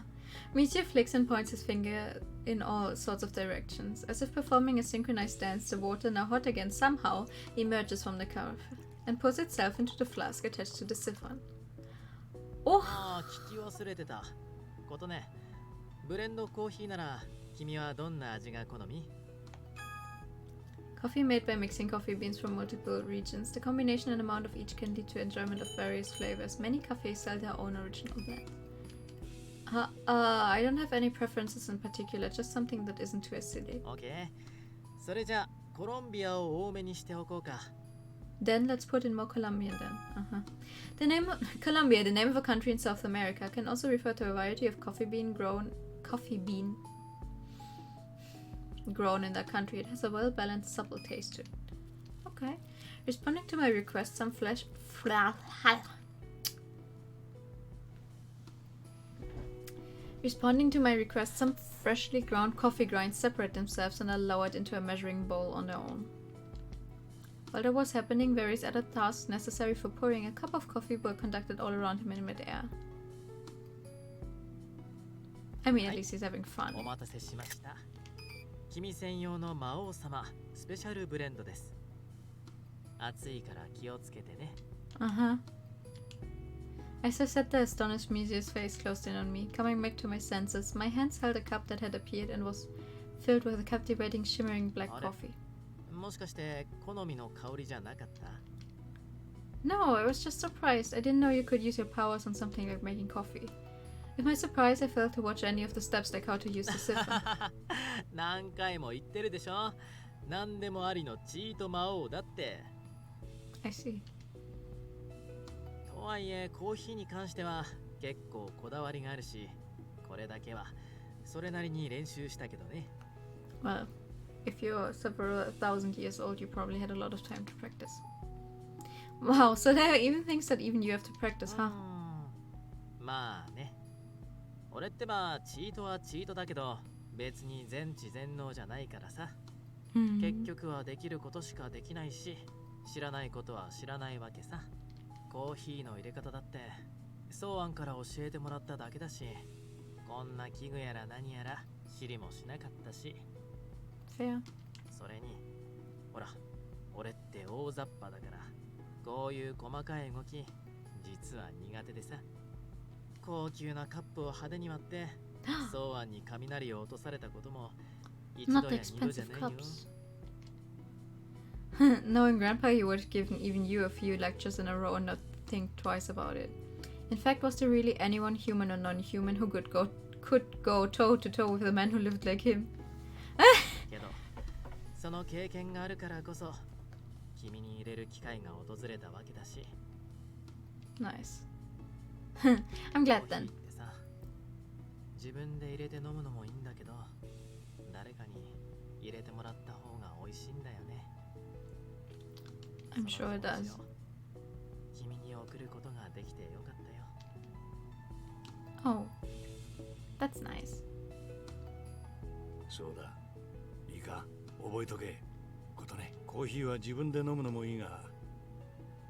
Monsieur flicks and points his finger in all sorts of directions. As if performing a synchronized dance, the water, now hot again somehow, emerges from the carafe and pours itself into the flask attached to the siphon. Oh! ああ、聞き忘れてた。ことね。ブレンドコーヒーなら君はどんな味が好み？ Coffee made by mixing coffee beans from multiple regions. The combination and amount of each can lead to enjoyment of various flavors. Many cafes sell their own original blend. I don't have any preferences in particular, just something that isn't too acidic. OK。それじゃあコロンビアを多めにしておこうか。 Then let's put in more Colombia then. The name of Colombia, the name of a country in South America, can also refer to a variety of coffee bean grown in that country. It has a well-balanced, supple taste to it. Okay. Responding to my request, some freshly ground coffee grinds separate themselves and are lowered into a measuring bowl on their own. While that was happening, various other tasks necessary for pouring a cup of coffee were conducted all around him in midair. I mean, at least he's having fun. お待たせしました。君専用の魔王様スペシャルブレンドです。暑いから気をつけてね。As I said, the astonished Monsieur's face closed in on me. Coming back to my senses, my hands held a cup that had appeared and was filled with a captivating, shimmering black coffee. もしかして好みの香りじゃなかった？ No, I was just surprised. I didn't know you could use your powers on something like making coffee. In my surprise, I failed to watch any of the steps like how to use the siphon. 何回も言ってるでしょ。何でもありのチート魔王だって。I see. とはいえコーヒーに関しては結構こだわりがあるし、これだけはそれなりに練習したけどね。Well, if you're several thousand years old, you probably had a lot of time to practice. Wow, so there are even things that even you have to practice, huh? まあね。俺ってばチートはチートだけど別に全知全能じゃないからさ。結局はできることしかできないし、知らないことは知らないわけさ。コーヒーの入れ方だってソーアンから教えてもらっただけだし、こんな器具やら何やら知りもしなかったし。Fair. それにほら俺って大雑把だからこういう細かい動き実は苦手でさ。高級なカップを派手に割ってソーアンに雷を落とされたことも一度 Not や二度じゃ expensive ないよ。 cups. Knowing Grandpa, he would have given even you a few lectures in a row and not think twice about it. In fact, was there really anyone, human or non-human, who could go toe to toe with a man who lived like him? けどその経験があるからこそ君に入れる機会が訪れたわけだし。 Nice. I'm glad コーヒー then. ってさ、自分で入れて飲むのもいいんだけど、誰かに入れてもらった方が美味しいんだよね。I'm sure it does. 君に送ることができてよかったよ。 Oh, that's nice. そうだ。いいか、覚えとけ。ことね、コーヒーは自分で飲むのもいいが、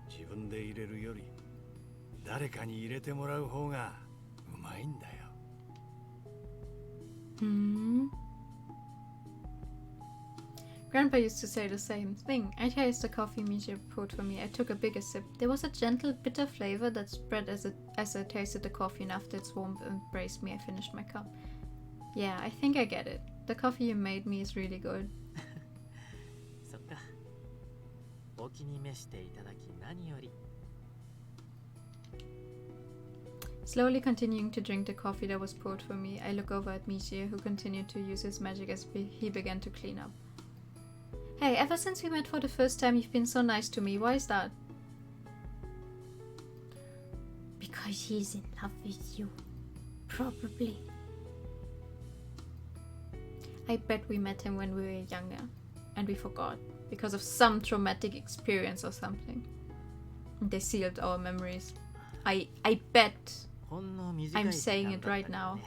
自分で入れるより誰かに入れてもらう方がうまいんだよ。Grandpa used to say the same thing. I tasted the coffee Misha poured for me. I took a bigger sip. There was a gentle, bitter flavor that spread as I tasted the coffee, and after its warmth embraced me, I finished my cup. Yeah, I think I get it. The coffee you made me is really good. そっか。お気に召していただき何より。 Slowly continuing to drink the coffee that was poured for me, I look over at Misha, who continued to use his magic as he began to clean up. Hey, ever since we met for the first time, you've been so nice to me. Why is that? Because he's in love with you. Probably. I bet we met him when we were younger, and we forgot, because of some traumatic experience or something. They sealed our memories. I bet. I'm saying it right now.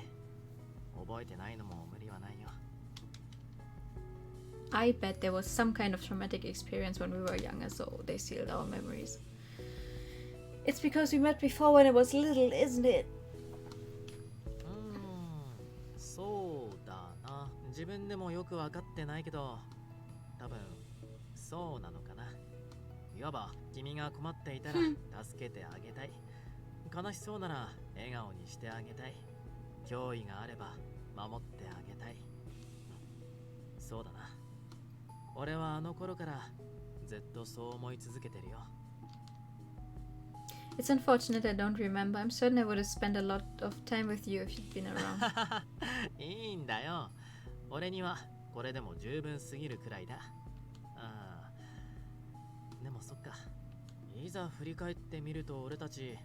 I bet there was some kind of traumatic experience when we were younger, so they sealed our memories. It's because we met before when I was little, isn't it? そうだな。自分でもよくわかってないけど、多分そうなのかな。いわば君が困っていたら助けてあげたい。悲しそうなら笑顔にしてあげたい。脅威があれば守ってあげたい。そうだな。俺はあの頃からずっとそう思い続けてるよ。It's unfortunate I don't remember. I'm certain I would have spent a lot of time with you if you'd been around. いいんだよ。俺にはこれでも十分すぎるくらいだ。ああ。でもそっか。いざ振り返ってみると俺たち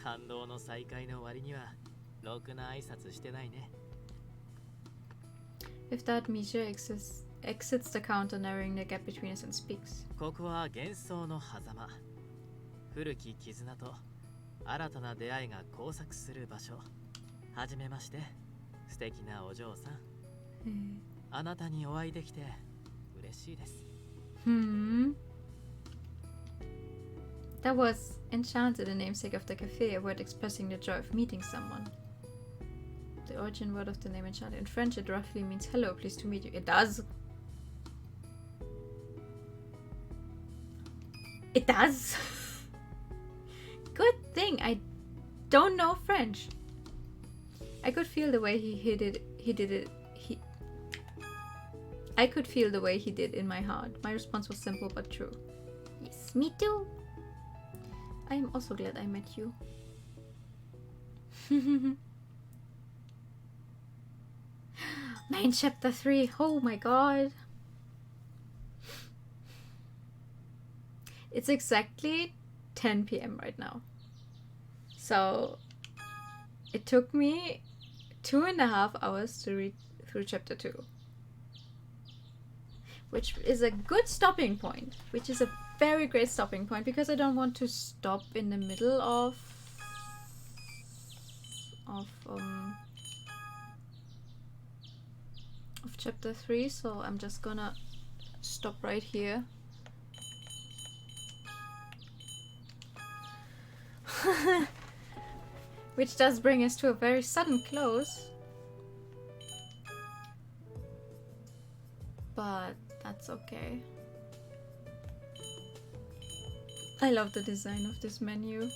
感動の再会の割にはろくな挨拶してないね。With that, Misha exits the counter, narrowing the gap between us and speaks. ここは幻想の狭間。古き絆と新たな出会いが交錯する場所。はじめまして、素敵なお嬢さん。あなたにお会いできて嬉しいです。That was Enchanté, the namesake of the cafe, a word expressing the joy of meeting someone. The origin word of the name Enchanté. In French, it roughly means hello, pleased to meet you. It does. It does. Good thing I don't know French. I could feel the way I could feel the way he did in my heart. My response was simple but true. Yes, me too. I am also glad I met you. Main chapter 3. Oh my god. It's exactly 10 p.m. right now. So it took me 2.5 hours to read through chapter 2. Which is a good stopping point. Which is a very great stopping point because I don't want to stop in the middle of chapter 3, so I'm just gonna stop right here. Which does bring us to a very sudden close. But that's okay. I love the design of this menu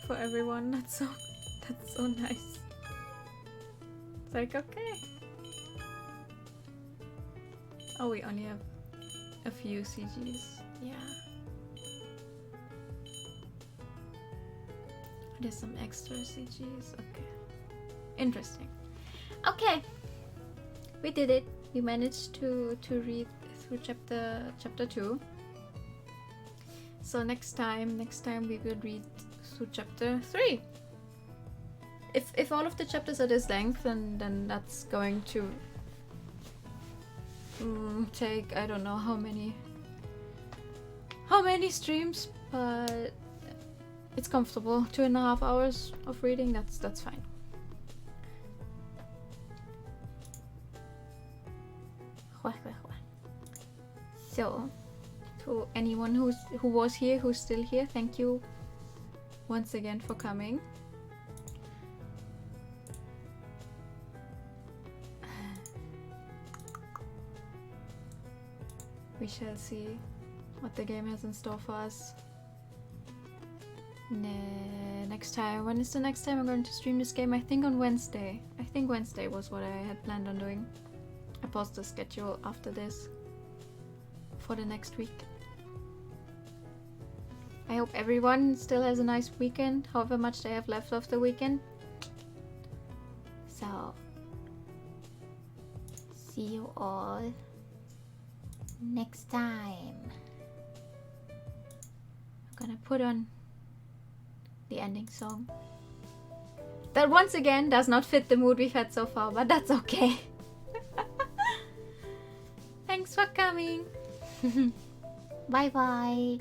for everyone. That's so nice. It's like, okay. Oh, we only have a few CGs. Yeah. There's some extra CGs. Okay. Interesting. Okay. We did it. We managed to read through chapter 2. So next time we will read through chapter 3. If all of the chapters are this length, then that's going to take, I don't know how how many streams, but it's comfortable. 2.5 hours of reading, that's fine. So, to anyone who was here, who's still here, thank you once again for coming. We shall see what the game has in store for us. Next time. When is the next time I'm going to stream this game? I think on Wednesday. I think Wednesday was what I had planned on doing. I paused the schedule after this for the next week. I hope everyone still has a nice weekend, however much they have left of the weekend. So, see you all next time. I'm gonna put on the ending song. That once again does not fit the mood we've had so far, but that's okay. Thanks for coming. Bye bye.